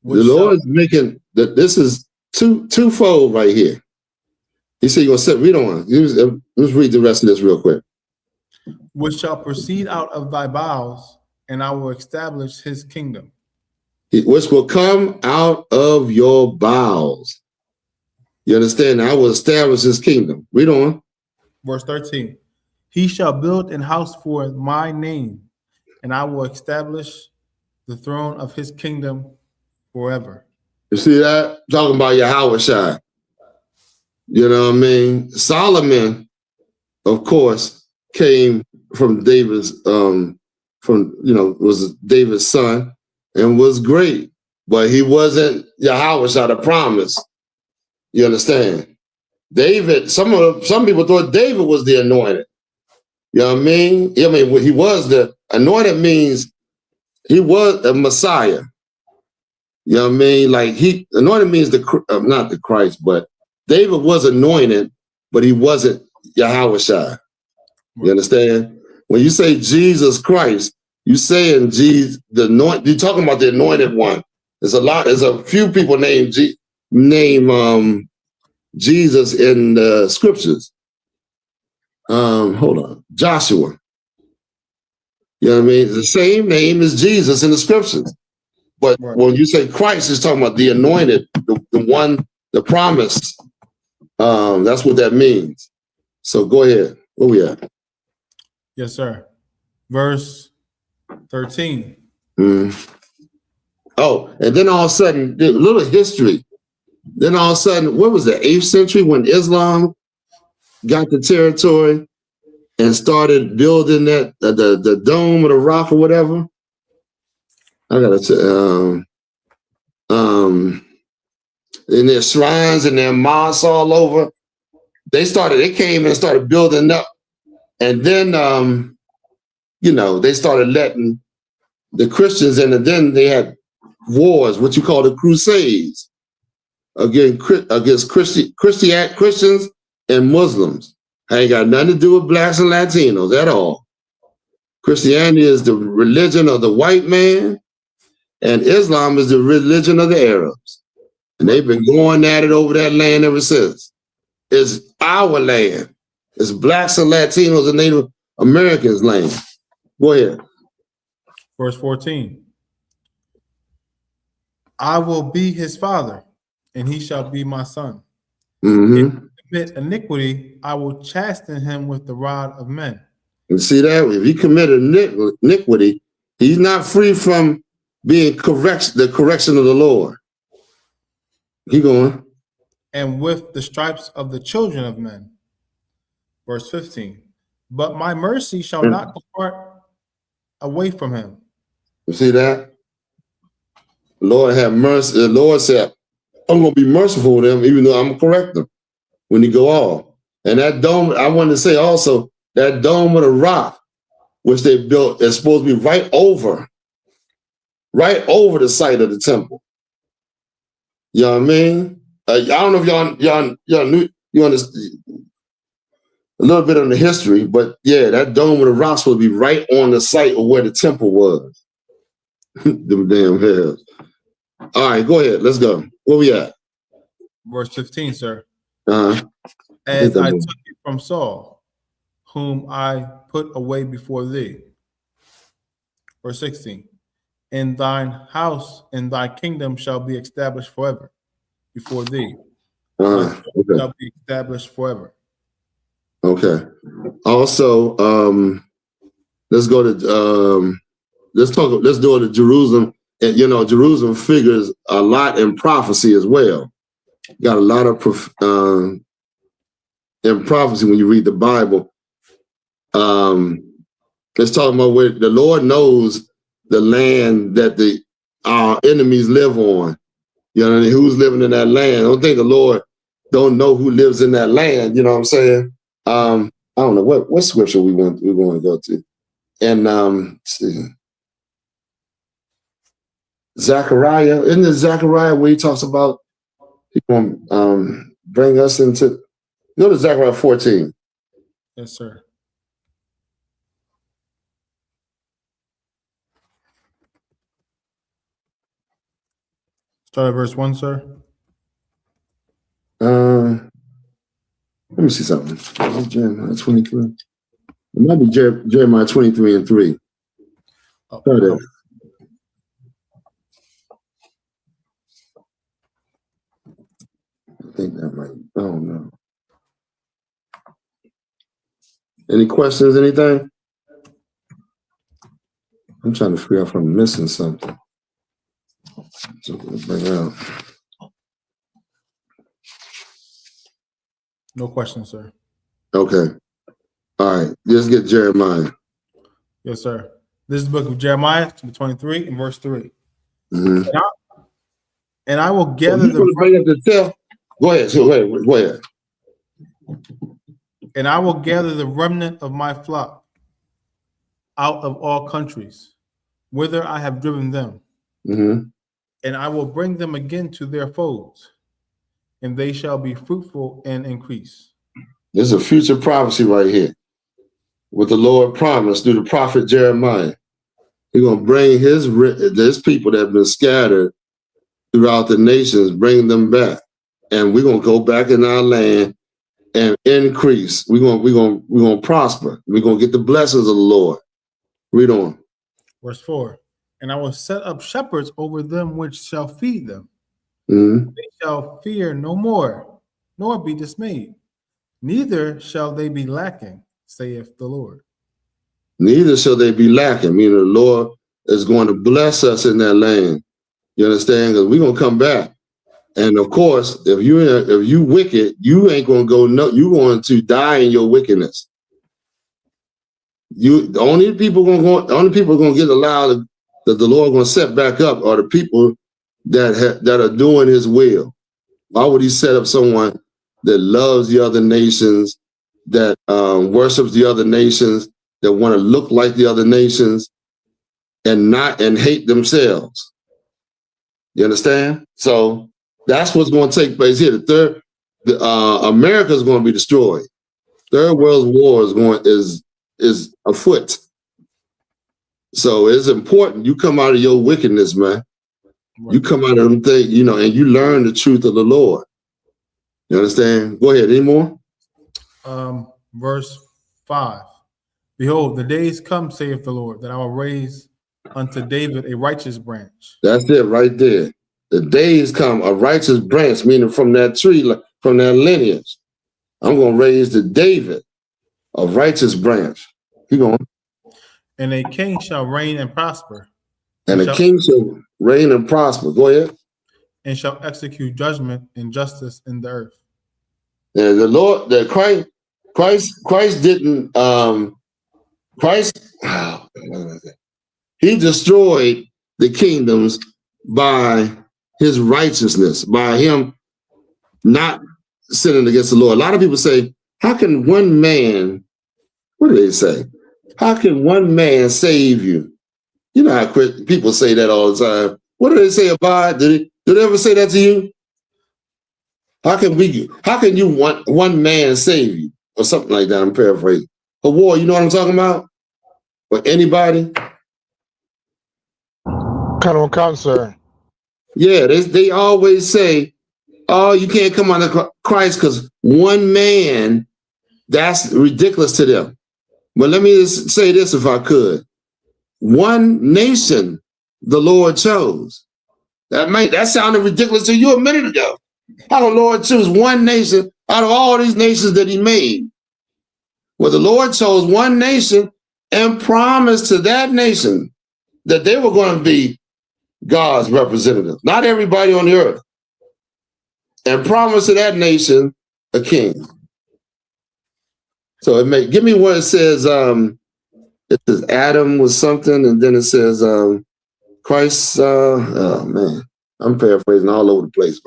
The Lord's making that this is twofold right here. He said, "You're gonna set." Read on. Let's read the rest of this real quick. Which shall proceed out of thy bowels, and I will establish his kingdom. Which will come out of your bowels. You understand? I will establish his kingdom. Read on. Verse 13. He shall build an house for my name, and I will establish the throne of his kingdom forever. You see that? Talking about YAHAWASHI. You know what I mean? Solomon, of course, came from David's, was David's son and was great, but he wasn't YAHAWASHI, the promise. You understand? David, some people thought David was the anointed. You know what I mean? He was the anointed, means he was a Messiah. You know what I mean? Like anointed means not the Christ, but David was anointed, but he wasn't YAHAWASHI. You understand? When you say Jesus Christ, you saying Jesus, you're talking about the anointed one. There's a few people named Jesus in the scriptures. Hold on. Joshua. You know what I mean? It's the same name as Jesus in the scriptures. But when you say Christ, it's talking about the anointed, the one, the promise. That's what that means. So go ahead. Where we at? Yes, sir. Verse 13. Oh, and then all of a sudden, a little history. Then all of a sudden, what was the 8th century when Islam got the territory and started building that the dome of the rock or whatever? I gotta say, in their shrines and their mosques all over, they came and started building up, and then they started letting the Christians in, and then they had wars, what you call the Crusades, against Christians and Muslims. Ain't got nothing to do with blacks and Latinos at all. Christianity is the religion of the white man, and Islam is the religion of the Arabs. And they've been going at it over that land ever since. It's our land. It's blacks and Latinos and Native Americans' land. Go ahead. Verse 14. I will be his father, and he shall be my son. If he commit iniquity, I will chasten him with the rod of men. And see that? If he committed iniquity, he's not free from being the correction of the Lord. Keep going. And with the stripes of the children of men. Verse 15. But my mercy shall not depart away from him. You see that? The Lord have mercy. The Lord said, I'm going to be merciful to them, even though I'm going to correct them when he go off. And that dome, I wanted to say also, that dome of the rock, which they built, is supposed to be right over the site of the temple. You know what I mean? I don't know if y'all knew, you understand a little bit on the history, but yeah, that dome of the rock supposed to be right on the site of where the temple was. Them damn hells. All right, go ahead. Let's go. Where we at? Verse 15, sir. As I took it from Saul, whom I put away before thee. Verse 16. And thine house and thy kingdom shall be established forever before thee. Okay. Shall be established forever. Okay. Also, let's go to let's do it to Jerusalem. And Jerusalem figures a lot in prophecy as well. Got a lot of in prophecy when you read the Bible. Let's talk about where the Lord knows the land that our enemies live on. You know what I mean? Who's living in that land? I don't think the Lord don't know who lives in that land. You know what I'm saying? I don't know what scripture we're going to go to. And let's see. Zechariah, isn't it Zechariah where he talks about he's going to bring us into, go to Zechariah 14. Yes, sir. Start at verse 1, sir. Let me see something. Jeremiah 23. It might be Jeremiah 23 and 3. Oh, I think that might, I don't know. Any questions, anything? I'm trying to figure out if I'm missing something. Something to bring out. No questions, sir. Okay. All right. Just get Jeremiah. Yes, sir. This is the book of Jeremiah, 23 and verse 3. Mm-hmm. And I will gather Go ahead. Go ahead. And I will gather the remnant of my flock out of all countries, whither I have driven them. Mm-hmm. And I will bring them again to their folds, and they shall be fruitful and increase. This is a future prophecy right here. What the Lord promised through the prophet Jeremiah. He's going to bring his people that have been scattered throughout the nations, bring them back. And we're going to go back in our land and increase. We're going to prosper. We're going to get the blessings of the Lord. Read on. Verse 4. And I will set up shepherds over them which shall feed them. Mm-hmm. They shall fear no more, nor be dismayed. Neither shall they be lacking, saith the Lord. Neither shall they be lacking. Meaning the Lord is going to bless us in that land. You understand? Because we're going to come back. And of course, if you wicked, you ain't going to go, no, you're going to die in your wickedness. The only people going to get allowed that the Lord going to set back up are the people that are doing his will. Why would he set up someone that loves the other nations, that worships the other nations, that want to look like the other nations and hate themselves? You understand? So that's what's going to take place here. America is going to be destroyed. Third World War is afoot. So it's important you come out of your wickedness, man. Right. You come out of them things, and you learn the truth of the Lord. You understand? Go ahead. Any more? Verse 5. Behold, the days come, saith the Lord, that I will raise unto David a righteous branch. That's it right there. The days come, a righteous branch, meaning from that tree, from that lineage. I'm going to raise to David a righteous branch. Keep going. And a king shall reign and prosper. And a king shall reign and prosper. Go ahead. And shall execute judgment and justice in the earth. And the Lord, Christ didn't, he destroyed the kingdoms by his righteousness, by him not sinning against the Lord. A lot of people say, how can one man, what do they say? How can one man save you? You know how people say that all the time. What do they say about it? Did they ever say that to you? How can you want one man save you? Or something like that, I'm paraphrasing. A war, you know what I'm talking about? Or anybody? Kind of concern. Yeah, they always say, oh, you can't come under Christ because one man, that's ridiculous to them. But let me just say this if I could. One nation the Lord chose. That sounded ridiculous to you a minute ago. How the Lord choose one nation out of all these nations that he made? Well, the Lord chose one nation and promised to that nation that they were going to be God's representatives, not everybody on the earth, and promised to that nation a king. So give me what it says. It says Adam was something, and then it says Christ. Oh man, I'm paraphrasing all over the place,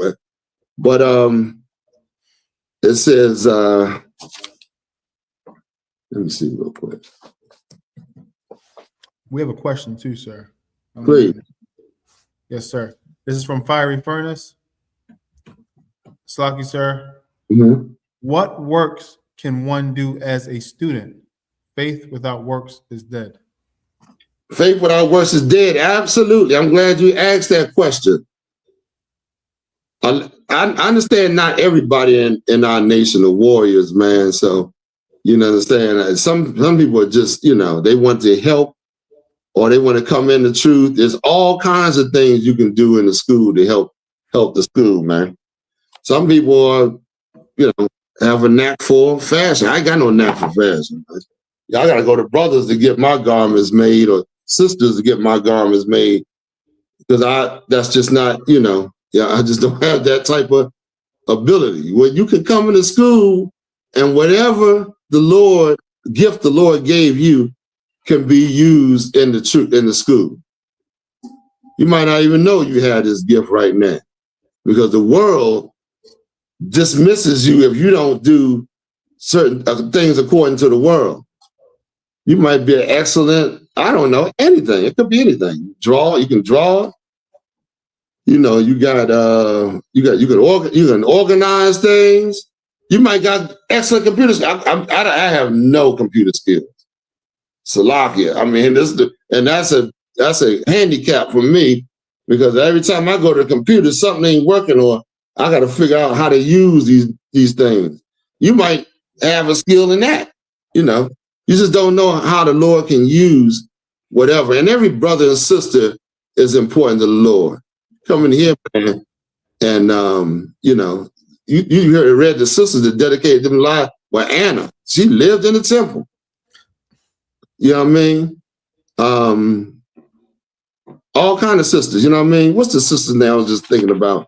but it says. Let me see real quick. We have a question too, sir. Please. Yes, sir. This is from Fiery Furnace. Slocky, sir. Mm-hmm. What works can one do as a student? Faith without works is dead. Faith without works is dead. Absolutely. I'm glad you asked that question. I understand not everybody in our nation are warriors, man. So, you know, understand some people are just, you know, they want to help or they want to come in the truth. There's all kinds of things you can do in the school to help the school, man. Some people are, you know, have a knack for fashion. I ain't got no knack for fashion. I got to go to brothers to get my garments made or sisters to get my garments made because that's just not, you know, I just don't have that type of ability. Well, you can come into school and whatever gift the Lord gave you can be used in the school. You might not even know you had this gift right now because the world dismisses you if you don't do certain things according to the world. You might be an excellent, I don't know, anything. It could be anything. You can draw. You know, you can organize things. You might got excellent computer skills. I have no computer skills. Salakia. I mean, that's a handicap for me because every time I go to the computer, something ain't working or I got to figure out how to use these things. You might have a skill in that, you know. You just don't know how the Lord can use whatever. And every brother and sister is important to the Lord. Coming here, man, and you know, you read the sisters that dedicated them lives. Well, Anna, she lived in the temple. You know what I mean? All kind of sisters. You know what I mean? What's the sisters now I was just thinking about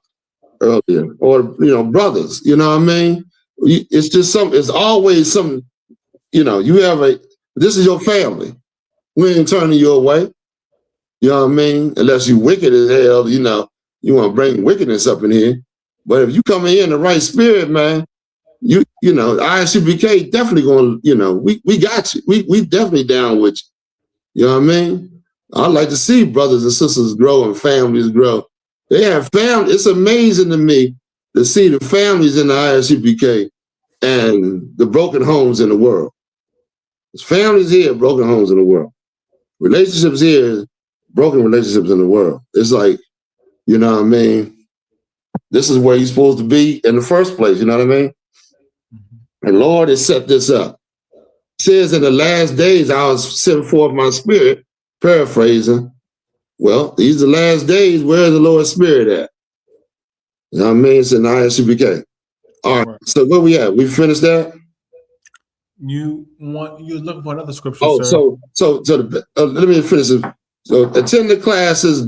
earlier? Or you know, brothers. You know what I mean? It's just it's always something. You know, this is your family. We ain't turning you away. You know what I mean? Unless you wicked as hell, you know, you want to bring wickedness up in here. But if you come in here in the right spirit, man, you know, I.S.U.P.K definitely going to, you know, we got you. We definitely down with you. You know what I mean? I like to see brothers and sisters grow and families grow. They have families. It's amazing to me to see the families in the I.S.U.P.K and the broken homes in the world. There's families here, broken homes in the world. Relationships here, broken relationships in the world. It's like, you know what I mean? This is where you're supposed to be in the first place, you know what I mean? And Lord has set this up. It says in the last days, I was sent forth my spirit, paraphrasing. Well, these are the last days, where is the Lord's spirit at? You know what I mean? It's in I.S.U.P.K. All right, so where we at? We finished that? You're looking for another scripture, sir. So let me finish it. So attend the classes,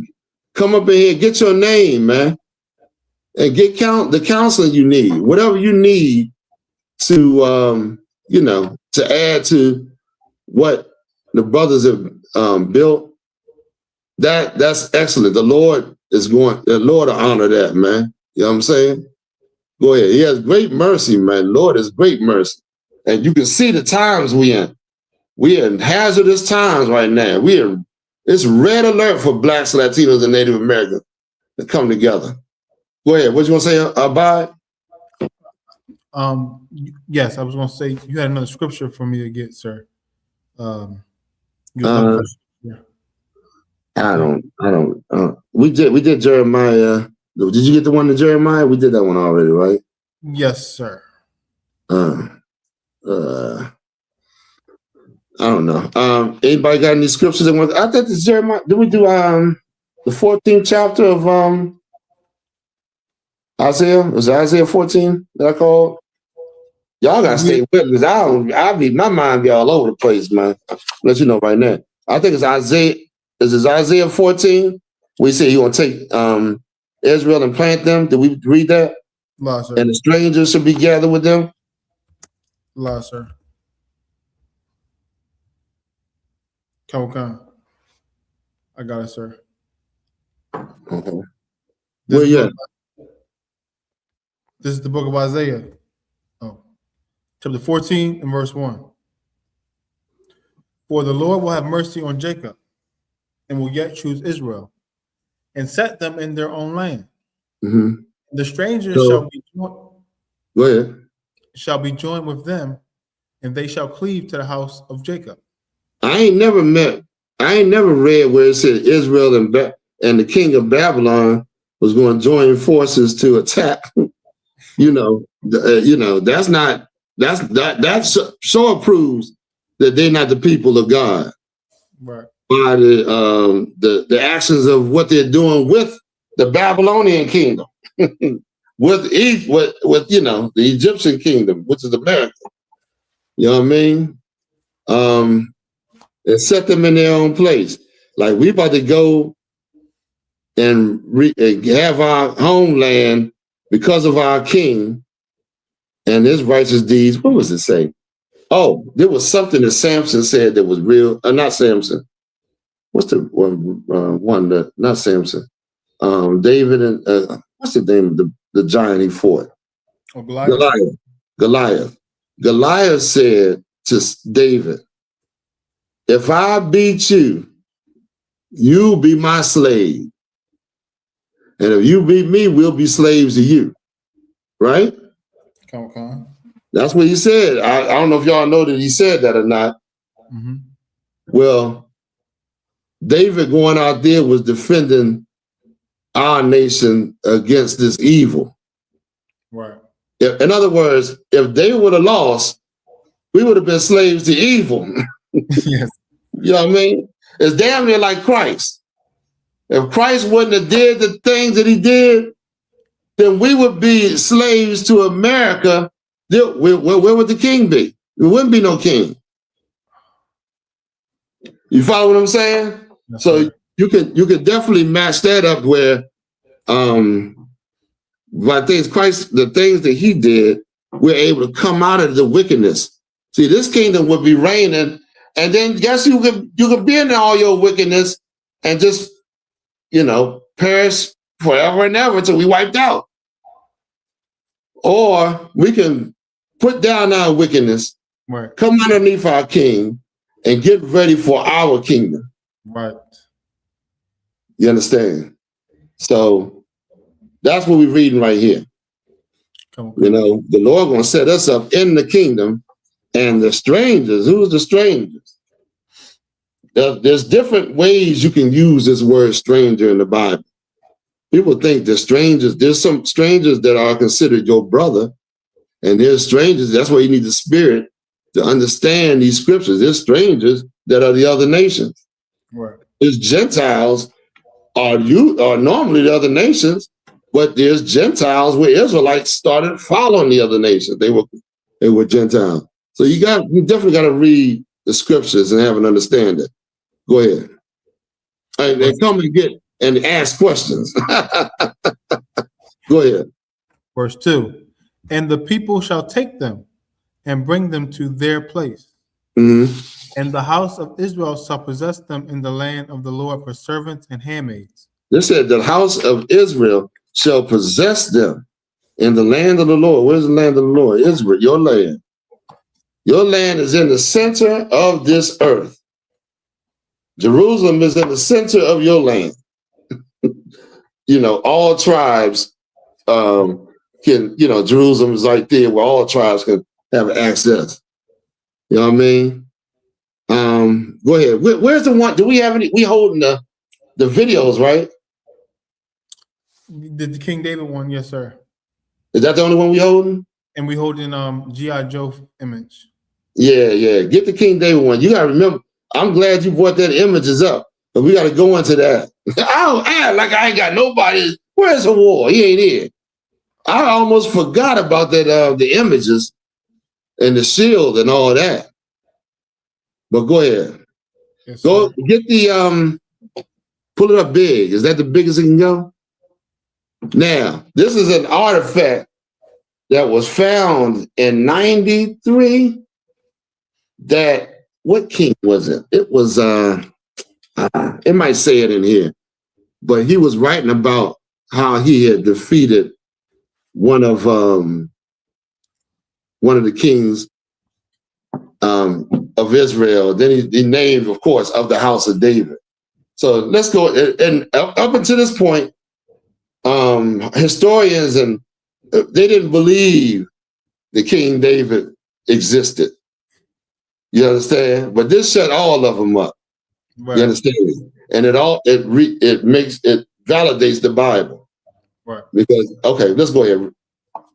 come up in here, get your name, man, and get the counseling you need, whatever you need to, you know, to add to what the brothers have built. That's excellent. The Lord will honor that, man. You know what I'm saying? Go ahead. He has great mercy, man. Lord has great mercy. And you can see the times we in. We're in hazardous times right now. It's red alert for Blacks, Latinos, and Native Americans to come together. Go ahead. What you want to say, Abide? Yes, I was going to say you had another scripture for me to get, sir. I don't. We did Jeremiah. Did you get the one to Jeremiah? We did that one already, right? Yes, sir. I don't know. Anybody got any scriptures? I think it's Jeremiah. Did we do the 14th chapter of Isaiah? Was it Isaiah 14 that I called? Y'all gotta stay with me because my mind be all over the place, man. I'll let you know right now. I think it's Isaiah. Is it Isaiah 14? We say you want to take Israel and plant them. Did we read that? No, sir. And the strangers should be gathered with them. No, sir. Come. I got it, sir. Okay. Where you at? This is the book of Isaiah. Chapter 14 and verse 1. For the Lord will have mercy on Jacob, and will yet choose Israel, and set them in their own land. Mm-hmm. The strangers shall be joined with them, and they shall cleave to the house of Jacob. I ain't never read where it said Israel and the king of Babylon was going to join forces to attack. That sure proves that they're not the people of God. Right. By the actions of what they're doing with the Babylonian kingdom, with the Egyptian kingdom, which is America. You know what I mean? And set them in their own place. Like we about to go and have our homeland because of our king and his righteous deeds. What was it say? Oh, there was something that Samson said that was real. Not Samson. What's the one that not Samson? David and what's the name of the giant he fought? Oh, Goliath. Goliath said to David, if I beat you, you'll be my slave. And if you beat me, we'll be slaves to you. Right? Come. That's what he said. I don't know if y'all know that he said that or not. Mm-hmm. Well, David going out there was defending our nation against this evil. Right. In other words, if they would have lost, we would have been slaves to evil. Yes. You know what I mean? It's damn near like Christ. If Christ wouldn't have did the things that he did, then we would be slaves to America. Where would the king be? There wouldn't be no king. You follow what I'm saying? Yes, so you could definitely match that up where by the things that he did, we're able to come out of the wickedness. See, this kingdom would be reigning, and then guess you could be in all your wickedness and just, perish forever and ever until we wiped out. Or we can put down our wickedness, right, come underneath our king, and get ready for our kingdom. Right. You understand? So that's what we're reading right here. The Lord gonna set us up in the kingdom, and the strangers, who's the strangers? There's different ways you can use this word stranger in the Bible. People think there's some strangers that are considered your brother, and there's strangers, that's why you need the Spirit to understand these scriptures. There's strangers that are the other nations. Right. There's Gentiles are normally the other nations, but there's Gentiles where Israelites started following the other nations. They were Gentiles. So you definitely got to read the scriptures and have an understanding. Go ahead. And come and ask questions. Go ahead. Verse 2. And the people shall take them and bring them to their place. Mm-hmm. And the house of Israel shall possess them in the land of the Lord for servants and handmaids. This said the house of Israel shall possess them in the land of the Lord. Where's the land of the Lord? Israel, your land. Your land is in the center of this earth. Jerusalem is in the center of your land. All tribes Jerusalem is right there where all tribes can have access. You know what I mean? Go ahead. Where's the one? Do we have any? We holding the videos, right? The King David one, yes, sir. Is that the only one we holding? And we holding G.I. Joe image. Yeah. Get the King David one. You gotta remember. I'm glad you brought that images up, but we got to go into that. I don't act like I ain't got nobody. Where's the war? He ain't here. I almost forgot about that, the images and the shield and all that. But go ahead. Yes, go get the pull it up big. Is that the biggest it can go? Now, this is an artifact that was found in 93. That, what king was it? It was it might say it in here, but he was writing about how he had defeated one of the kings of Israel. Then he named, of course, of the house of David. So let's go. And up until this point, historians and they didn't believe the King David existed. You understand? But this shut all of them up. Right. You understand? And it validates the Bible. Right. Because okay, let's go ahead.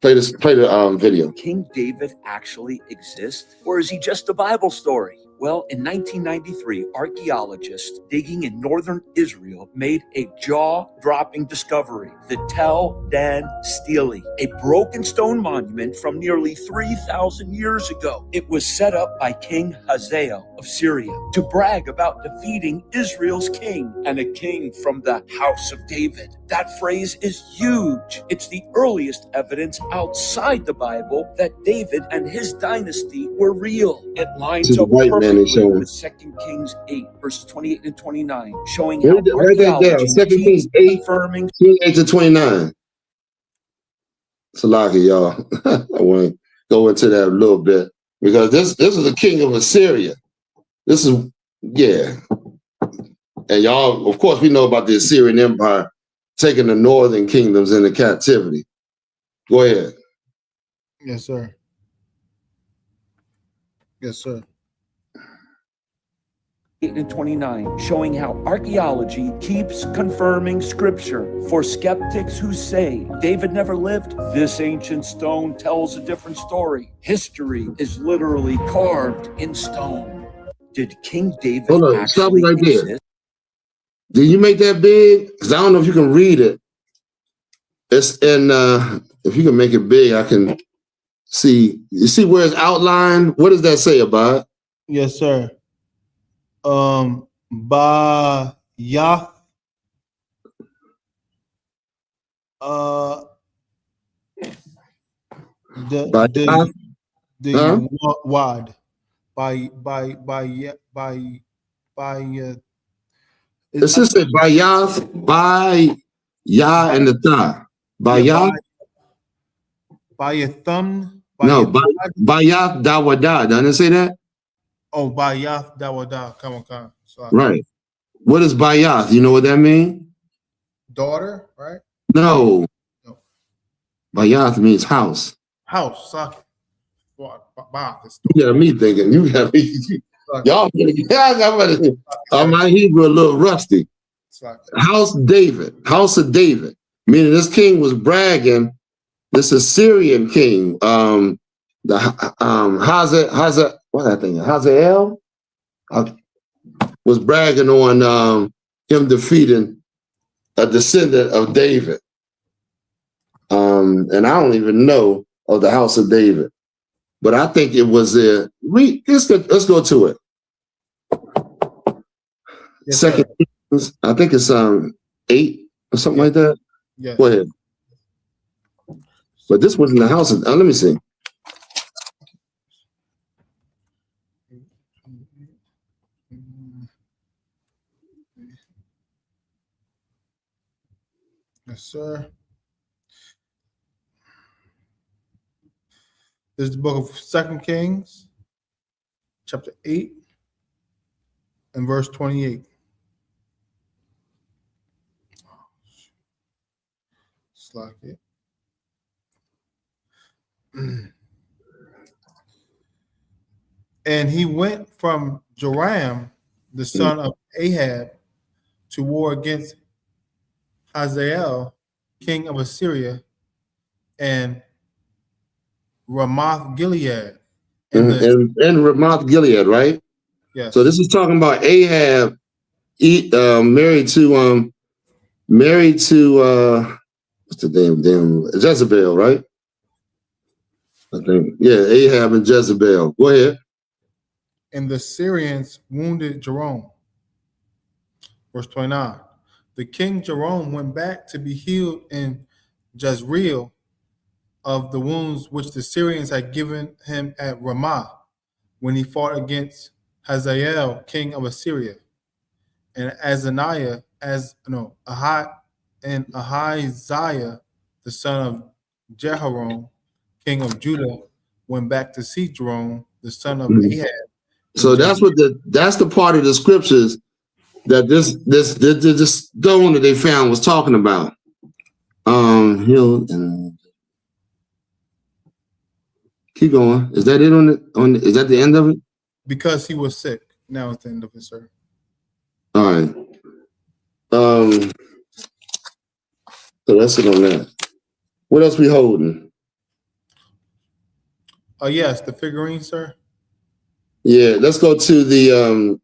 Play the video. King David actually exists, or is he just a Bible story? Well, in 1993, archaeologists digging in northern Israel made a jaw-dropping discovery, the Tel Dan Stele, a broken stone monument from nearly 3,000 years ago. It was set up by King Hazael of Syria to brag about defeating Israel's king, and a king from the house of David. That phrase is huge. It's the earliest evidence outside the Bible that David and his dynasty were real. It lines up perfectly with 2 Kings 8, verses 28 and 29, showing how archaeology keeps confirming 28 to 29. Salaki, y'all. I want to go into that a little bit because this is the king of Assyria. This is, yeah. And y'all, of course, we know about the Assyrian Empire taking the northern kingdoms into captivity. Go ahead. Yes, sir. Yes, sir. 8 and 29, showing how archaeology keeps confirming scripture. For skeptics who say David never lived, this ancient stone tells a different story. History is literally carved in stone. Did King David actually right exist? there. Did you make that big? Because I don't know if you can read it. It's in, if you can make it big, I can see. You see where it's outlined? What does that say about it? Yes, sir. Ba Yah wad It's just say by Yah and the Tha. By Yah. By your thumb. No, by Yah Dawada. Doesn't it say that? Oh, by Yah Dawada. Come on. Sorry. Right. What is by Yah? You know what that means? Daughter, right? No. By Yah means house. House. Sorry. You got me thinking. You got me. Y'all, my Hebrew a little rusty. House David, house of David, meaning this king was bragging. This Assyrian king, Hazael was bragging on him defeating a descendant of David. And I don't even know of the house of David. But I think it was let's go to it. Yes, Second Kings, I think it's 8 or something like that. Yeah. Go ahead. But this was in the house of, let me see. Yes, sir. This is the book of 2 Kings, chapter 8, and verse 28. Slack it. And he went from Joram, the son of Ahab, to war against Hazael, king of Assyria, and Ramoth Gilead. And Ramoth Gilead, right? Yes. So this is talking about Ahab married to what's the damn Jezebel, right? I think, yeah, Ahab and Jezebel. Go ahead. And the Syrians wounded Jerome. Verse 29. The king Jerome went back to be healed in Jezreel of the wounds which the Syrians had given him at Ramah when he fought against Hazael, king of Assyria. And Ahaziah, the son of Jehoram, king of Judah, went back to see Jerome, the son of Ahab. So that's the part of the scriptures that this stone that they found was talking about. Healed and keep going. Is that it is that the end of it? Because he was sick. Now it's the end of it, sir. All right. So that's it on that. What else we holding? Yes, the figurine, sir. Yeah, let's go to the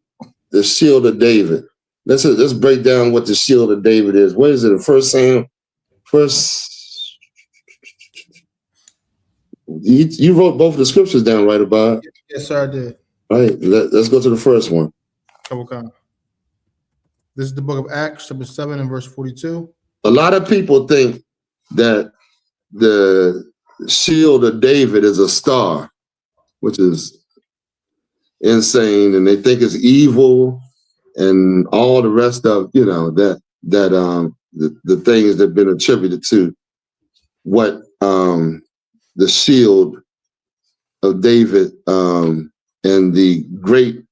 shield of David. Let's break down what the shield of David is. What is it? First Samuel. You wrote both of the scriptures down, right, about? Yes, sir, I did. All right, let's go to the first one. This is the book of Acts, chapter 7 and verse 42. A lot of people think that the shield of David is a star, which is insane, and they think it's evil and all the rest of the things that have been attributed to what the shield of David and the great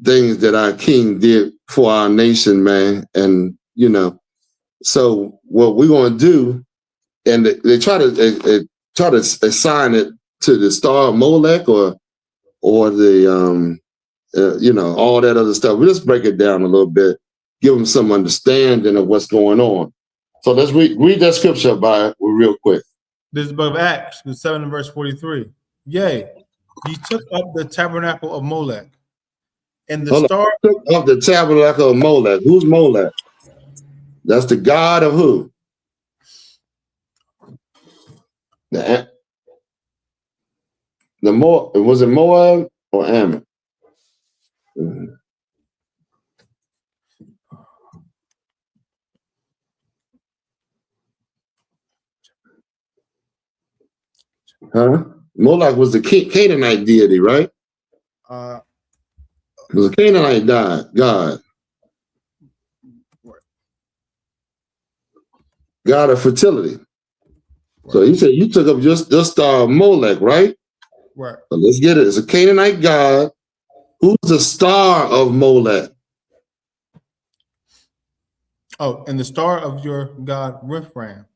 things that our king did for our nation, man. And so what we're going to do, and they try to assign it to the star of Molech or the all that other stuff. We just break it down a little bit, give them some understanding of what's going on. So let's read that scripture by it real quick. This is the book of Acts, 7 and verse 43. Yea, ye took up the tabernacle of Molech, and the star of the tabernacle of Molech. Who's Molech? That's the god of who? Was it Moab or Ammon? Huh? Moloch was the Canaanite deity, right? It was a Canaanite god. God of fertility. So you said you took up just the star of Molech, right? Right. So let's get it. It's a Canaanite god. Who's the star of Molech? Oh, and the star of your god Remphan.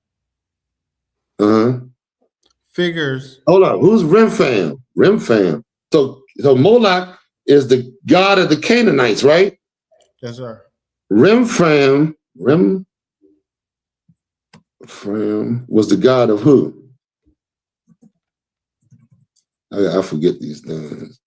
Figures. Hold on. Who's Remphan? Remphan. So Moloch is the god of the Canaanites, right? Yes, sir. Remphan was the god of who? I forget these things.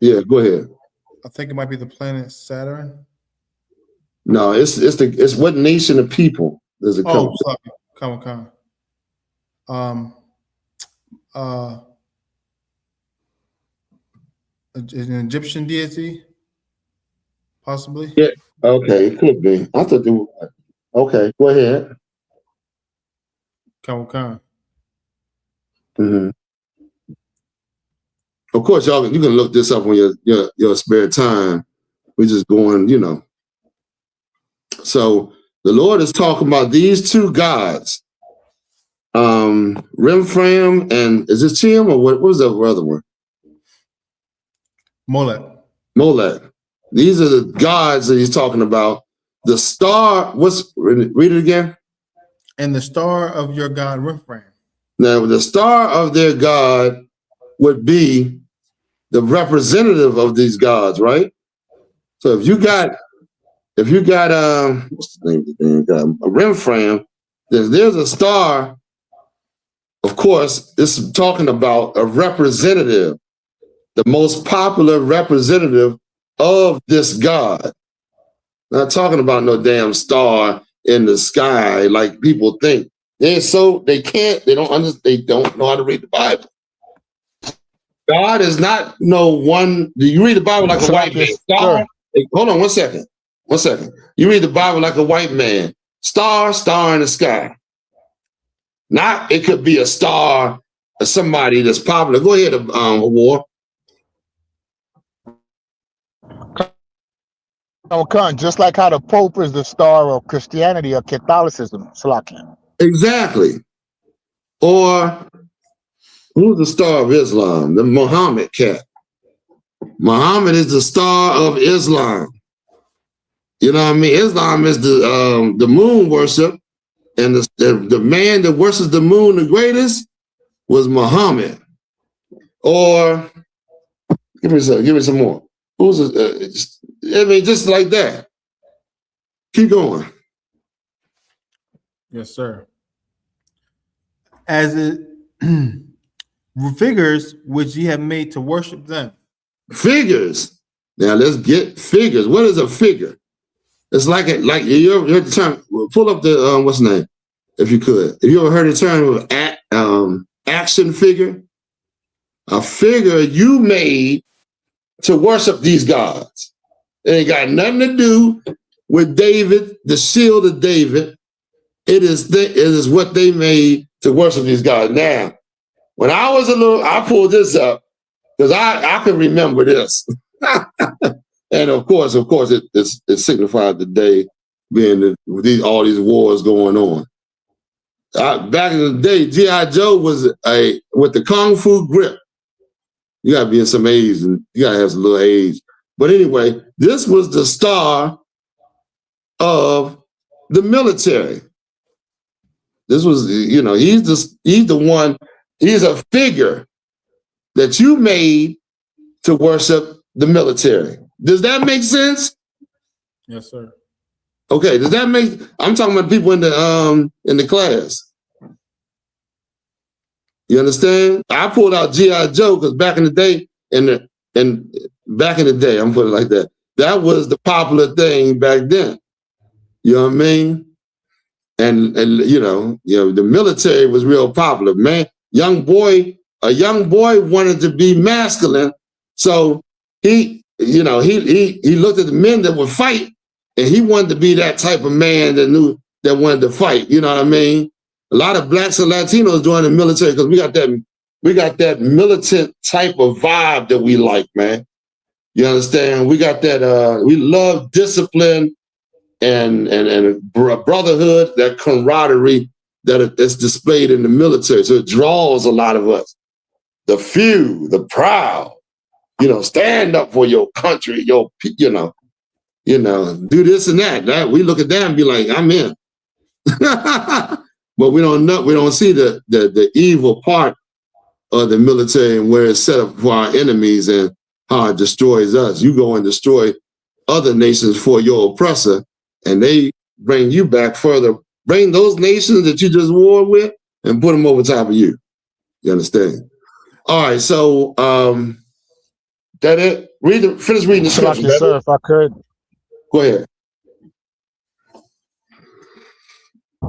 Yeah, go ahead. I think it might be the planet Saturn. No, it's what nation of people does it come? Come. An Egyptian deity, possibly. Yeah. Okay, it could be. I thought they were. Okay, go ahead. Come. Of course, you can look this up on your spare time. We're just going, So the Lord is talking about these two gods, Remphan and is it Tim or what was the other one? Molech. These are the gods that he's talking about. The star, read it again. And the star of your god Remphan. Now the star of their god would be the representative of these gods, right? So if you got what's the name of the damn god? Remphan, there's a star of course, this is talking about a representative, the most popular representative of this God. Not talking about no damn star in the sky like people think. They don't know how to read the Bible. God is not no one. Do you read the Bible like a white man? Star. Hey, hold on 1 second. 1 second. You read the Bible like a white man. Star in the sky. Not, it could be a star or somebody that's popular. Go ahead, War. Just like how the Pope is the star of Christianity or Catholicism, Salakia. Exactly. Or who's the star of Islam? The Muhammad cat. Muhammad is the star of Islam. You know what I mean? Islam is the moon worship, and the man that worships the moon the greatest was Muhammad. Or give me some more. Who's just like that. Keep going. Yes, sir. As it figures which ye have made to worship them. Figures. Now let's get figures. What is a figure? It's like you ever heard the term. Pull up the what's the name, if you could. Have you ever heard the term of action figure? A figure you made to worship these gods. It ain't got nothing to do with David, the shield of David. It is what they made to worship these gods. Now, when I was I pulled this up because I can remember this. And of course, it signified the day being all these wars going on. Back in the day, G.I. Joe was with the Kung Fu grip. You gotta be in some age and you gotta have some little age. But anyway, this was the star of the military. This was, he's the one, he's a figure that you made to worship the military. Does that make sense? Yes, sir. Okay, does that make, I'm talking about people in the class. You understand? I pulled out G.I. Joe because back in the day, I'm putting it like that. That was the popular thing back then. You know what I mean? And the military was real popular. Man, a young boy wanted to be masculine, so he looked at the men that would fight, and he wanted to be that type of man that wanted to fight. You know what I mean? A lot of blacks and Latinos joined the military because we got that militant type of vibe that we like, man. You understand? We got that. We love discipline and brotherhood, that camaraderie that's displayed in the military. So it draws a lot of us. The few, the proud. Stand up for your country. Do this and that. We look at that and be like, I'm in. But we don't see the evil part of the military and where it's set up for our enemies and how it destroys us. You go and destroy other nations for your oppressor, and they bring you back further. Bring those nations that you just war with and put them over top of you. You understand? All right, so that it? Finish reading the scripture. Yes, sir, if I could. Go ahead.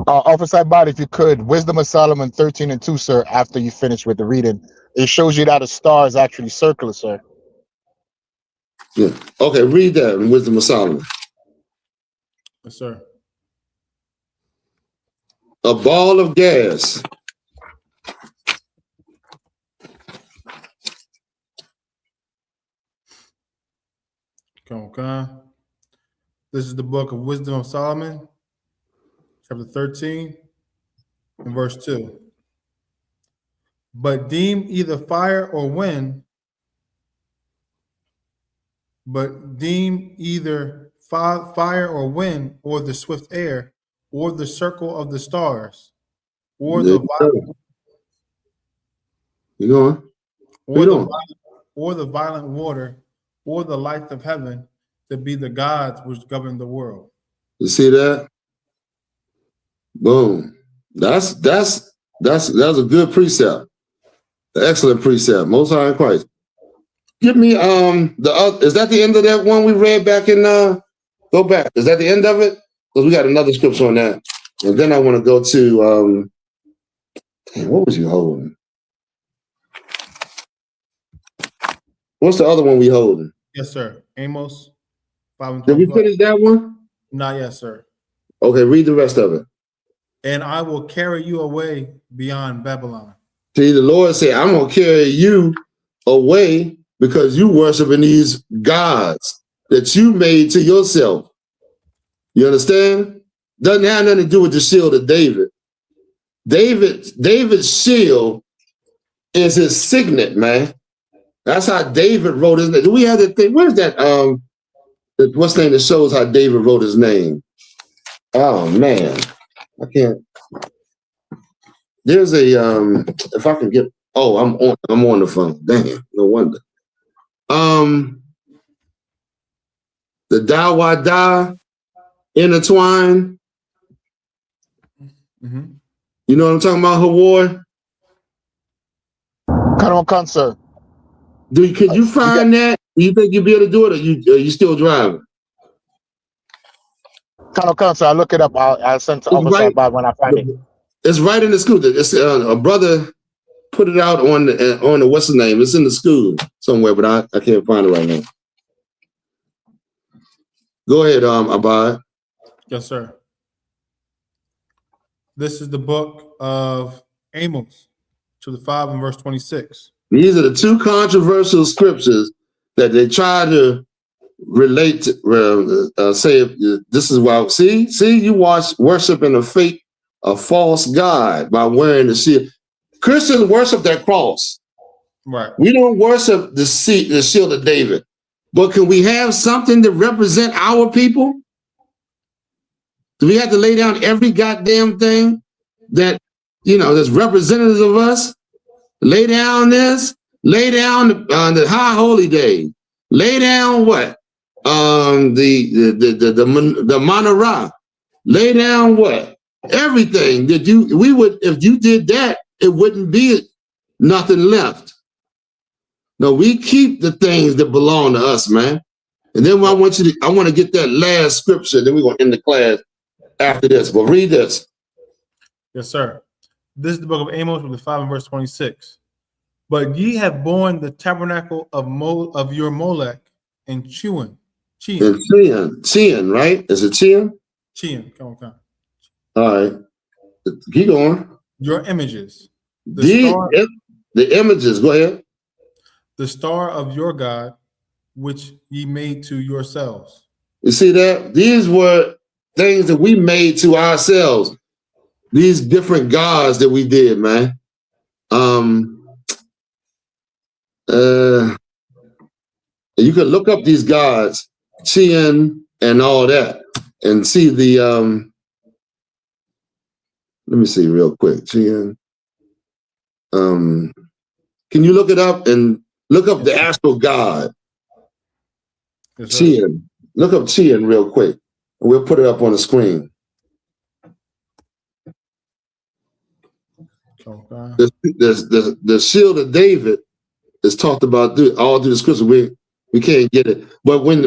Officer Body, if you could, Wisdom of Solomon 13:2, sir, after you finish with the reading. It shows you that a star is actually circular, sir. Yeah. Okay, read that in Wisdom of Solomon. Yes, sir. A ball of gas. Okay. This is the book of Wisdom of Solomon, chapter 13, and verse 2. But deem either fire or wind, fire or wind, or the swift air, or the circle of the stars, or the violent water, or the light of heaven, to be the gods which govern the world. You see that? Boom. That's That's a good precept. An excellent precept. Most High in Christ. Give me is that the end of that one we read back in go back. Is that the end of it? Because we got another scripture on that. And then I want to go to what was you holding? What's the other one we holding? Yes, sir. Amos 5 and 25. Did we finish that one? Not yet, sir. Okay, read the rest of it. And I will carry you away beyond Babylon. See, the Lord said, I'm going to carry you away because you worshiping these gods that you made to yourself. You understand? Doesn't have nothing to do with the shield of David. David's shield is his signet, man. That's how David wrote his name. Do we have that thing? Where's that? What's the name that shows how David wrote his name? Oh man, I can't. There's a if I can get. Oh, I'm on the phone. Damn, no wonder. The Dawada intertwine. Mm-hmm. You know what I'm talking about, Haward? Come, sir. Can you find that? Do you think you'll be able to do it, or you still driving? Come, sir. I'll look it up. I'll send to Officer Bob when I find it. It's right in the school. It's a brother put it out on the what's the name? It's in the school somewhere, but I can't find it right now. Go ahead, Abad. Yes, sir. This is the book of Amos, chapter 5 and verse 26. These are the two controversial scriptures that they try to relate to, say this is why. See, you worshiping a false god by wearing the shield. Christians worship that cross. Right. We don't worship the shield of David. But can we have something to represent our people? Do we have to lay down every goddamn thing that that's representative of us? Lay down this. Lay down the high holy day. Lay down what? The Manara. Lay down what? Everything that we would, if you did that, it wouldn't be nothing left. No, we keep the things that belong to us, man. And then I want to get that last scripture. Then we're gonna end the class after this. But read this. Yes, sir. This is the book of Amos, chapter 5 and verse 26. But ye have borne the tabernacle of your Molech and Chian, right? Is it Chian? Chian, come on. All right. Keep going. Your images. The images, go ahead. The star of your God, which ye made to yourselves. You see that? These were things that we made to ourselves. These different gods that we did, man. You could look up these gods, Chian and all that, and see the let me see real quick. Chian. Can you look it up and look up the actual god? Yes, Chian. Look up Chian real quick. We'll put it up on the screen. Okay. The shield of David is talked about all through the scripture. We can't get it. But when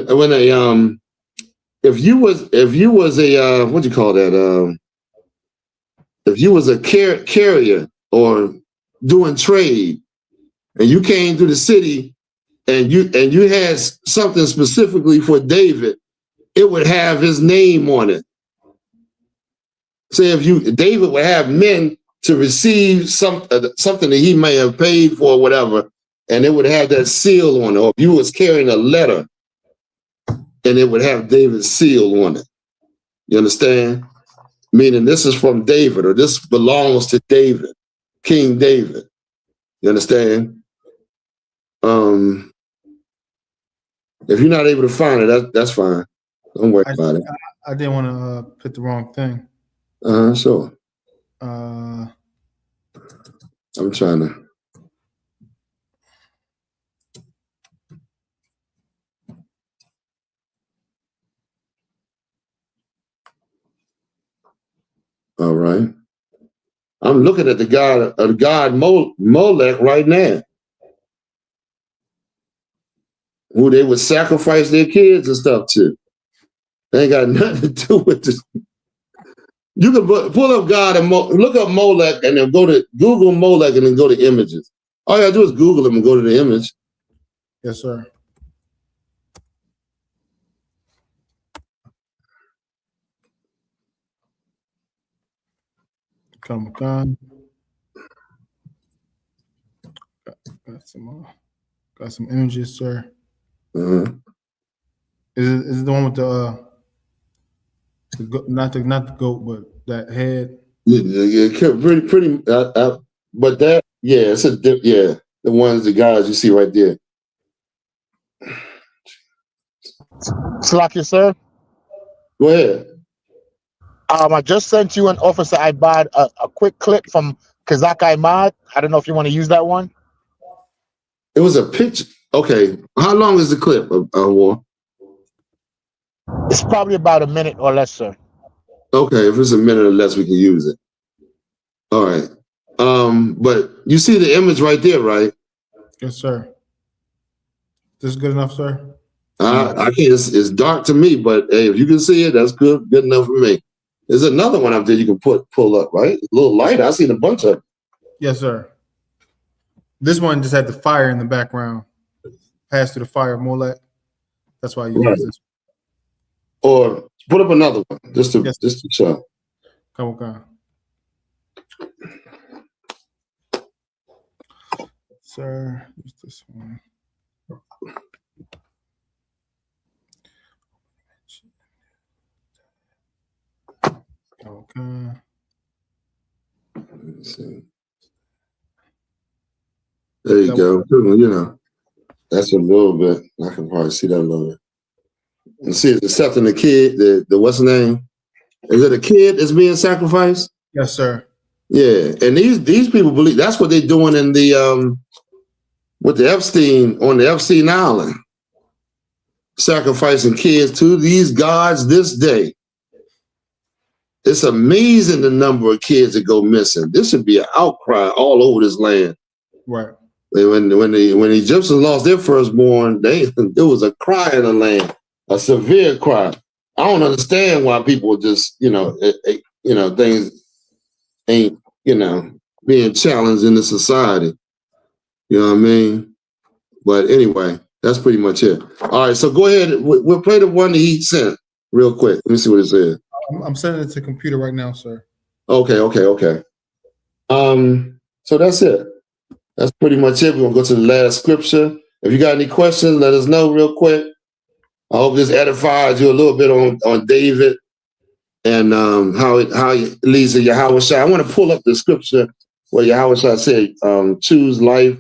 if you was a what do you call that? If you was a carrier or doing trade, and you came to the city and you had something specifically for David, it would have his name on it. Say David would have men to receive something that he may have paid for or whatever, and it would have that seal on it. Or if you was carrying a letter, and it would have David's seal on it. You understand? Meaning this is from David, or this belongs to David, King David. You understand? If you're not able to find it, that's fine. Don't worry about it. I didn't want to put the wrong thing. Sure. I'm trying to. All right. I'm looking at the god Molech right now, who they would sacrifice their kids and stuff to. They ain't got nothing to do with this. You can pull up God and look up Molech and then go to Google Molech and then go to images. All you gotta do is Google them and go to the image. Yes, sir. Come on. Got some images, sir. Is it the one with the not the goat, but that head? Yeah, pretty. But that, yeah, it's a dip. Yeah, the guys you see right there. Slack you, sir. Go ahead. I just sent you an Officer Ibad a quick clip from Kazak Ahmad. I don't know if you want to use that one. It was a picture. Okay, how long is the clip, War? It's probably about a minute or less, sir. Okay, if it's a minute or less, we can use it. All right. But you see the image right there, right? Yes, sir. This is good enough, sir? I can't. It's dark to me, but hey, if you can see it, that's good enough for me. There's another one up there you can pull up, right? A little light. I seen a bunch of. Yes, sir. This one just had the fire in the background. Passed through the fire, Molech. That's why you use this. Or put up another one, just to show. Come on. Sir, use this one. Okay. Let's see. There you go. You know, that's a little bit. I can probably see that a little bit. And see, it's accepting the kid. The what's the name? Is it a kid that's being sacrificed? Yes, sir. Yeah, and these people believe that's what they're doing in the with the Epstein on the Epstein Island, sacrificing kids to these gods this day. It's amazing the number of kids that go missing. This should be an outcry all over this land. Right. When the Egyptians lost their firstborn, there was a cry in the land, a severe cry. I don't understand why people just, things ain't, being challenged in the society. You know what I mean? But anyway, that's pretty much it. All right, so go ahead. We'll play the one that he sent real quick. Let me see what it says. I'm sending it to the computer right now, sir. Okay. So that's it. That's pretty much it. We're gonna go to the last scripture. If you got any questions, let us know real quick. I hope this edifies you a little bit on David and how he leads to YAHAWASHI. I want to pull up the scripture where YAHAWASHI said, choose life.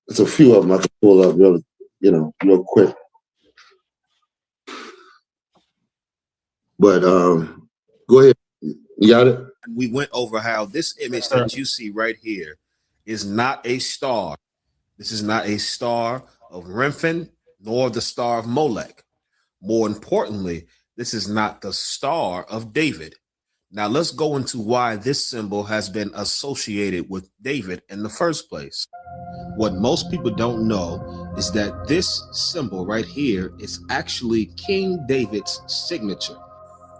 There's a few of them I can pull up real quick. But go ahead. You got it? We went over how this image that you see right here is not a star. This is not a star of Remphan, nor the star of Molech. More importantly, this is not the star of David. Now let's go into why this symbol has been associated with David in the first place. What most people don't know is that this symbol right here is actually King David's signature.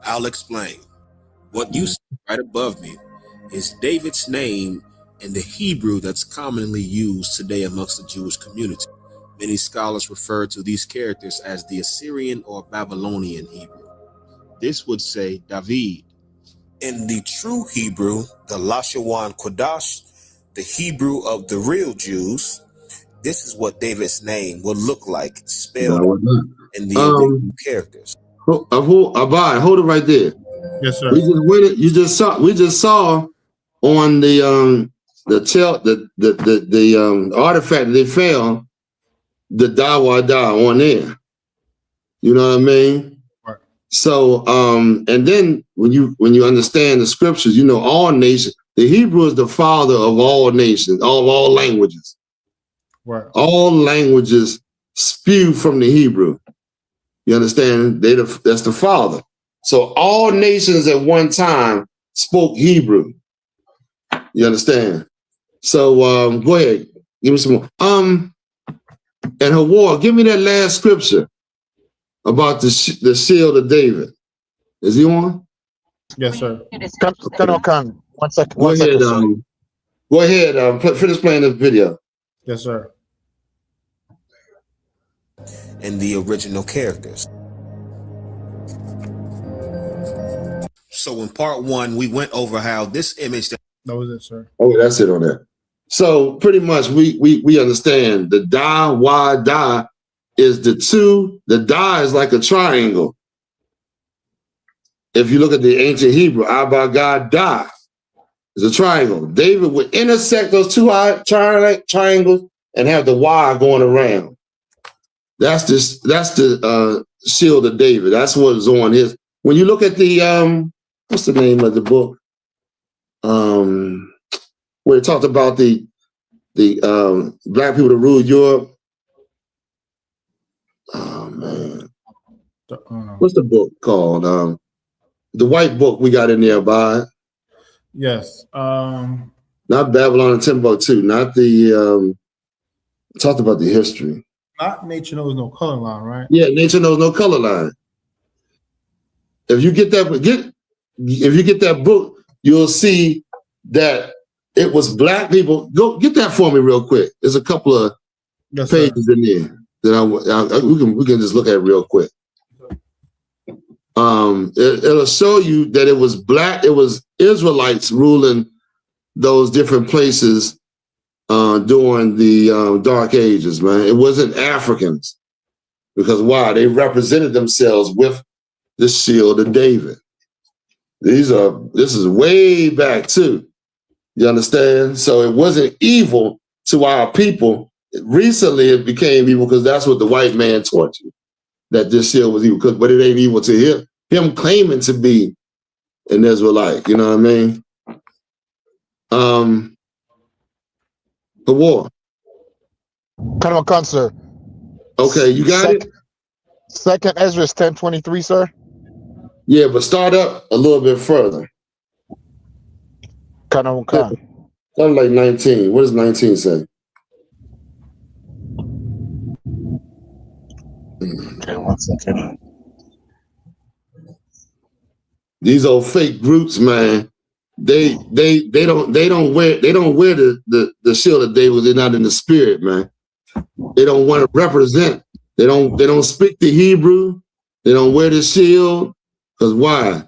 I'll explain. What you see right above me is David's name in the Hebrew that's commonly used today amongst the Jewish community. Many scholars refer to these characters as the Assyrian or Babylonian Hebrew. This would say David. In the true Hebrew, the Lashawan Kodash, the Hebrew of the real Jews, this is what David's name would look like, spelled in the original characters. Abide, hold it right there. Yes, sir. We just saw on the artifact that they found the Dawada on there. You know what I mean? Right. So and then when you understand the scriptures, all nations, the Hebrew is the father of all nations, of all languages. Right. All languages spew from the Hebrew. You understand? That's the father. So all nations at one time spoke Hebrew. You understand? So go ahead, give me some more. And Hawar, give me that last scripture about the shield of David. Is he on? Yes, sir. Khan, one second. Go ahead. Go ahead. Finish playing this video. Yes, sir. And the original characters. So in part 1, we went over how this image that was it, sir. Oh, that's it on that. So pretty much we understand the da is the two. The da is like a triangle. If you look at the ancient Hebrew, Abba God da is a triangle. David would intersect those two triangles and have the Y going around. That's the shield of David. That's what is on his. When you look at the what's the name of the book? Where it talked about the black people that ruled Europe. Oh man, what's the book called? The white book we got in there by. Yes. Not Babylon and Timbuktu. Not the. Talked about the history. Not Nature Knows No Color Line, right? Yeah, Nature Knows No Color Line. If you get that book, you'll see that it was black people. Go get that for me real quick. There's a couple of pages in there that we can just look at real quick. It'll show you that it was it was Israelites ruling those different places during the Dark Ages, man. It wasn't Africans. Because why? They represented themselves with the shield of David. This is way back too. You understand? So it wasn't evil to our people. Recently it became evil because that's what the white man taught you, that this shield was evil. But it ain't evil to him claiming to be an Israelite. You know what I mean? The war. Colonel Khan, sir. Okay, you got it? Second Ezra 10:23, sir. Yeah, but start up a little bit further. Colonel Khan. Start like 19. What does 19 say? Okay, 1 second. These old fake groups, man. They don't wear the shield of David. They're not in the spirit, man. They don't want to represent. They don't speak the Hebrew. They don't wear the shield. Because why?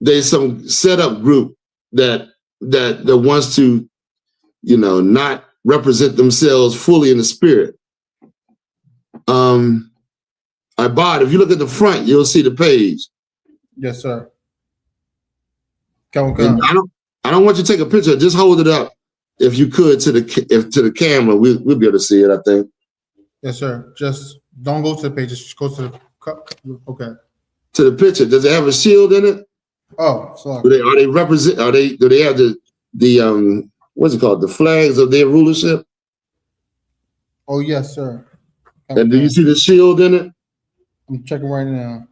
There's some setup group that wants to, not represent themselves fully in the spirit. If you look at the front, you'll see the page. Yes, sir. I don't want you to take a picture. Just hold it up, if you could, to the camera. We'll be able to see it, I think. Yes, sir. Just don't go to the page. Just go to the okay. To the picture. Does it have a shield in it? Oh, sorry. Do they have the what's it called? The flags of their rulership? Oh, yes, sir. And do you see the shield in it? I'm checking right now.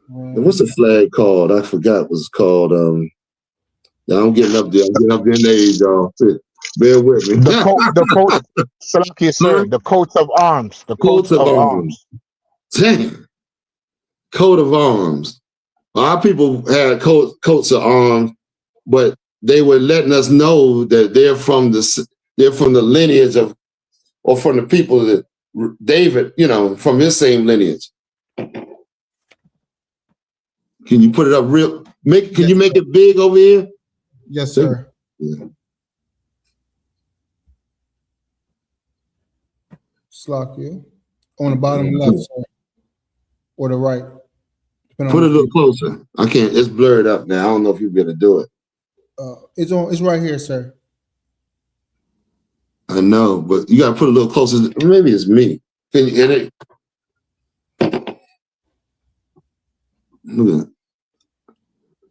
And what's the flag called? I forgot what it's called. I'm getting up there. I'm getting up there in age, y'all. Bear with me. The coats of arms. The coats of arms. Damn. Coat of arms. Our people had coats of arms, but they were letting us know that they're from the lineage of, or from the people that David, from his same lineage. Can you put it up real? Can you make it big over here? Yes, sir. Yeah. Slack you on the bottom left, sir, or the right. Put it a little closer. I can't. It's blurred up now. I don't know if you'll be able to do it. It's right here, sir. I know, but you gotta put it a little closer. Maybe it's me. Can you get it? Look at it.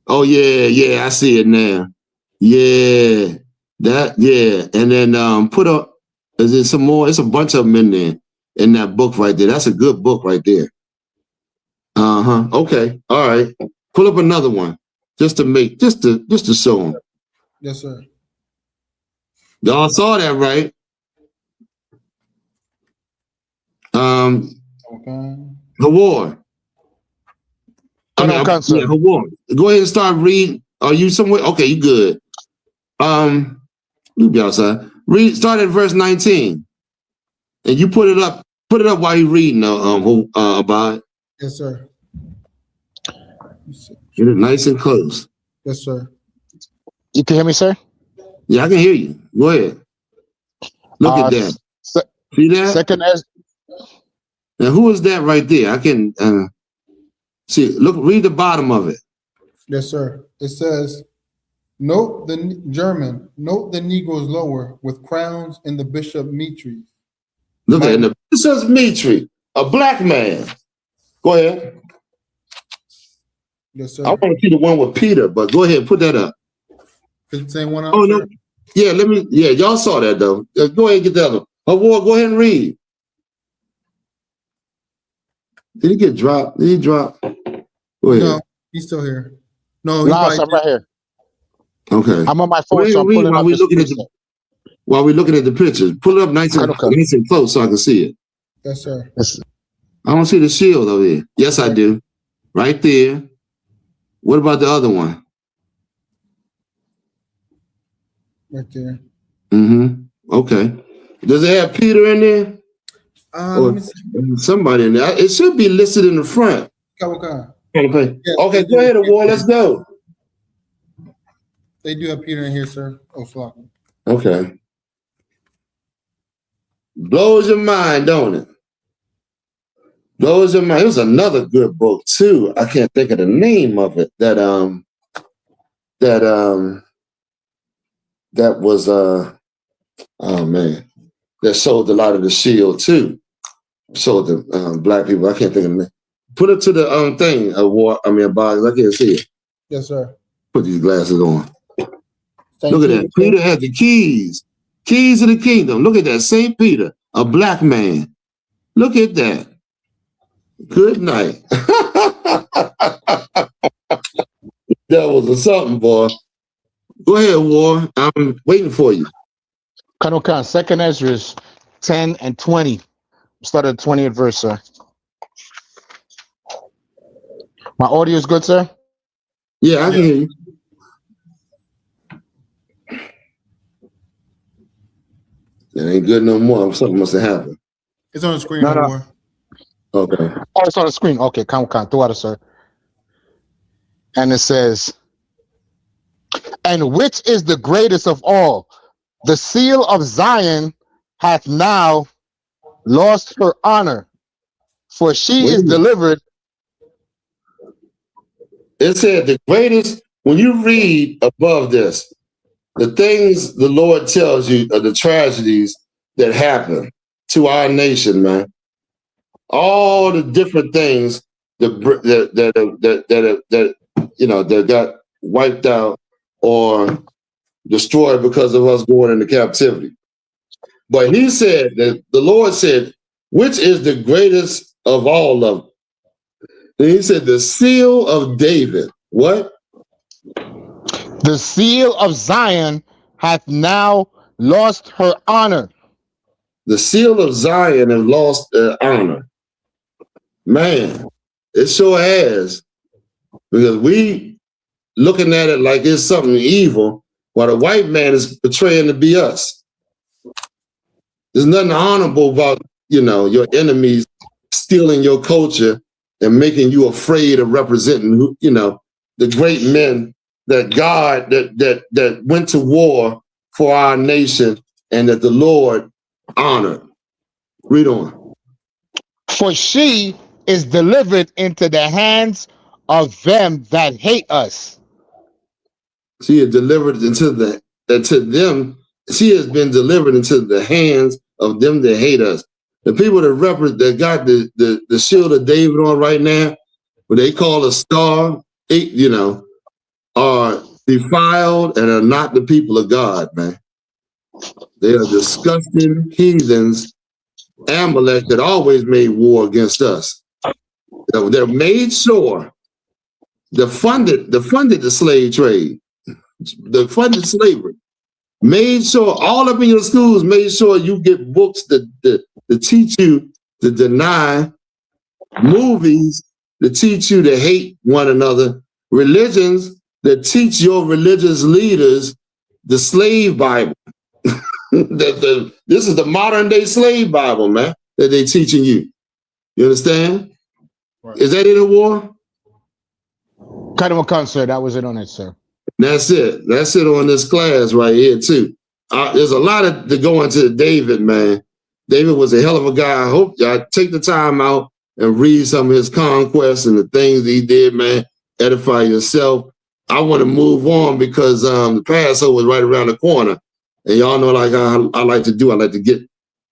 Oh yeah, I see it now. Yeah, and then put up. Is there some more? It's a bunch of them in there in that book right there. That's a good book right there. Okay. All right. Pull up another one, just to show them. Yes, sir. Y'all saw that, right? Okay. The war. Go ahead and start reading. Are you somewhere? Okay, you good. You be outside. Start at verse 19. And you put it up while you're reading about it. Yes, sir. Get it nice and close. Yes, sir. You can hear me, sir? Yeah, I can hear you. Go ahead. Look at that. See that? Second as now, who is that right there? I can see. Look, read the bottom of it. Yes, sir. It says, note the Negroes lower with crowns in the Bishop Mitri. Look at it. This says Mitri, a black man. Go ahead. Yes, sir. I want to see the one with Peter, but go ahead, put that up. Is it the same one up? Oh, no. Yeah, y'all saw that though. Go ahead and get the other one. Go ahead and read. Did he get dropped? Did he drop? Go ahead. No, he's still here. No, I'm right here. Okay. I'm on my phone, so I'm pulling up while we're looking at the pictures. Pull it up nice and close so I can see it. Yes, sir. I don't see the shield over here. Yes, I do. Right there. What about the other one? Right there. Okay. Does it have Peter in there? Or somebody in there? It should be listed in the front. Okay. Okay, go ahead, War. Let's go. They do have Peter in here, sir. Oh, fuck. Okay. Blows your mind, don't it? Blows your mind. It was another good book too. I can't think of the name of it. That was oh man, that showed a lot of the shield too. Showed the black people. I can't think of the name. Put it to the thing. About I can't see it. Yes, sir. Put these glasses on. Look at that. Peter had the keys. Keys of the kingdom. Look at that. St. Peter, a black man. Look at that. Good night. That was something, boy. Go ahead, War. I'm waiting for you. Colonel Khan, 2nd Ezra 10 and 20. Start at the 20th verse, sir. My audio is good, sir? Yeah, I can hear you. It ain't good no more. Something must have happened. It's on the screen no more. Okay. Oh, it's on the screen. Okay, come, throw it, sir. And it says, and which is the greatest of all? The seal of Zion hath now lost her honor, for she is delivered. It said the greatest, when you read above this, the things the Lord tells you are the tragedies that happen to our nation, man. All the different things that got wiped out or destroyed because of us going into captivity. But he said that the Lord said, which is the greatest of all of them? And he said, the seal of David. What? The seal of Zion hath now lost her honor. The seal of Zion has lost her honor. Man, it sure has. Because we looking at it like it's something evil, while the white man is portraying to be us. There's nothing honorable about, your enemies stealing your culture and making you afraid of representing, the great men that God, that went to war for our nation and that the Lord honored. Read on. For she is delivered into the hands of them that hate us. She is delivered into them. She has been delivered into the hands of them that hate us. The people that got the shield of David on right now, what they call a star, are defiled and are not the people of God, man. They are disgusting heathens, Amalek that always made war against us. They made sure they funded the slave trade, they funded slavery. Made sure all up in your schools, made sure you get books to teach you to deny, movies to teach you to hate one another, religions that teach your religious leaders the slave Bible. This is the modern day slave Bible, man, that they teaching you. You understand? Right. Is that in the war? Kind of a concert. That was it on it, sir. That's it. That's it on this class right here, too. There's a lot to go into David, man. David was a hell of a guy. I hope y'all take the time out and read some of his conquests and the things he did, man. Edify yourself. I want to move on because the Passover was right around the corner. And y'all know, like I like to do, I like to get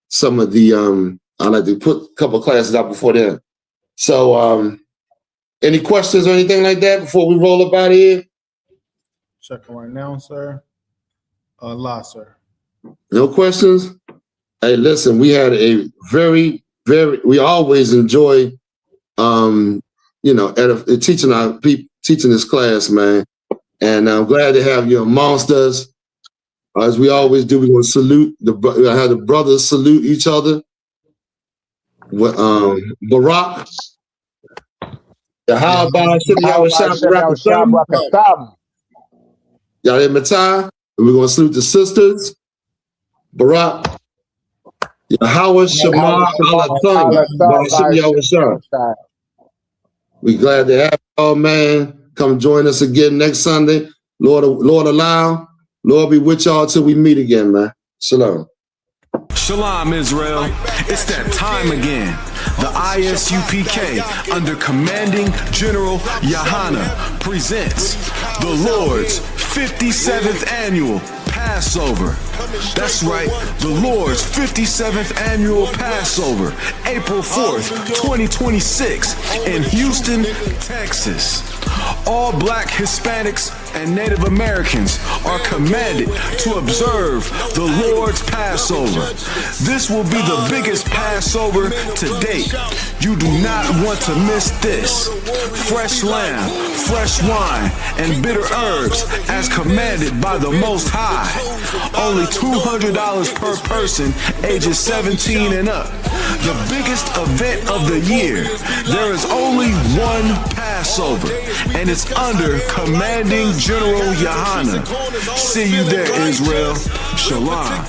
some of the, I like to put a couple of classes out before then. So, any questions or anything like that before we roll up out of here? Checking right now, sir. Sir. No questions? Hey, listen, we had a very, we always enjoy, teaching this class, man. And I'm glad to have you amongst us. As we always do, we're going to salute, have the brothers salute each other. Barak. Y'all Matai. And we're going to salute the sisters. Barak. YAHAWASHI. We're glad to have y'all, man. Come join us again next Sunday. Lord allow. Lord be with y'all till we meet again, man. Shalom. Shalom, Israel. It's that time again. The I.S.U.P.K. under Commanding General YAHANNA presents the Lord's 57th Annual Passover. That's right, the Lord's 57th Annual Passover, April 4th, 2026 in Houston, Texas. All Black, Hispanics, and Native Americans are commanded to observe the Lord's Passover. This will be the biggest Passover to date. You do not want to miss this. Fresh lamb, fresh wine, and bitter herbs as commanded by the Most High. Only $200 per person, ages 17 and up. The biggest event of the year. There is only one Passover, and it's under Commanding General YAHANNA. See you there, Israel. Shalom.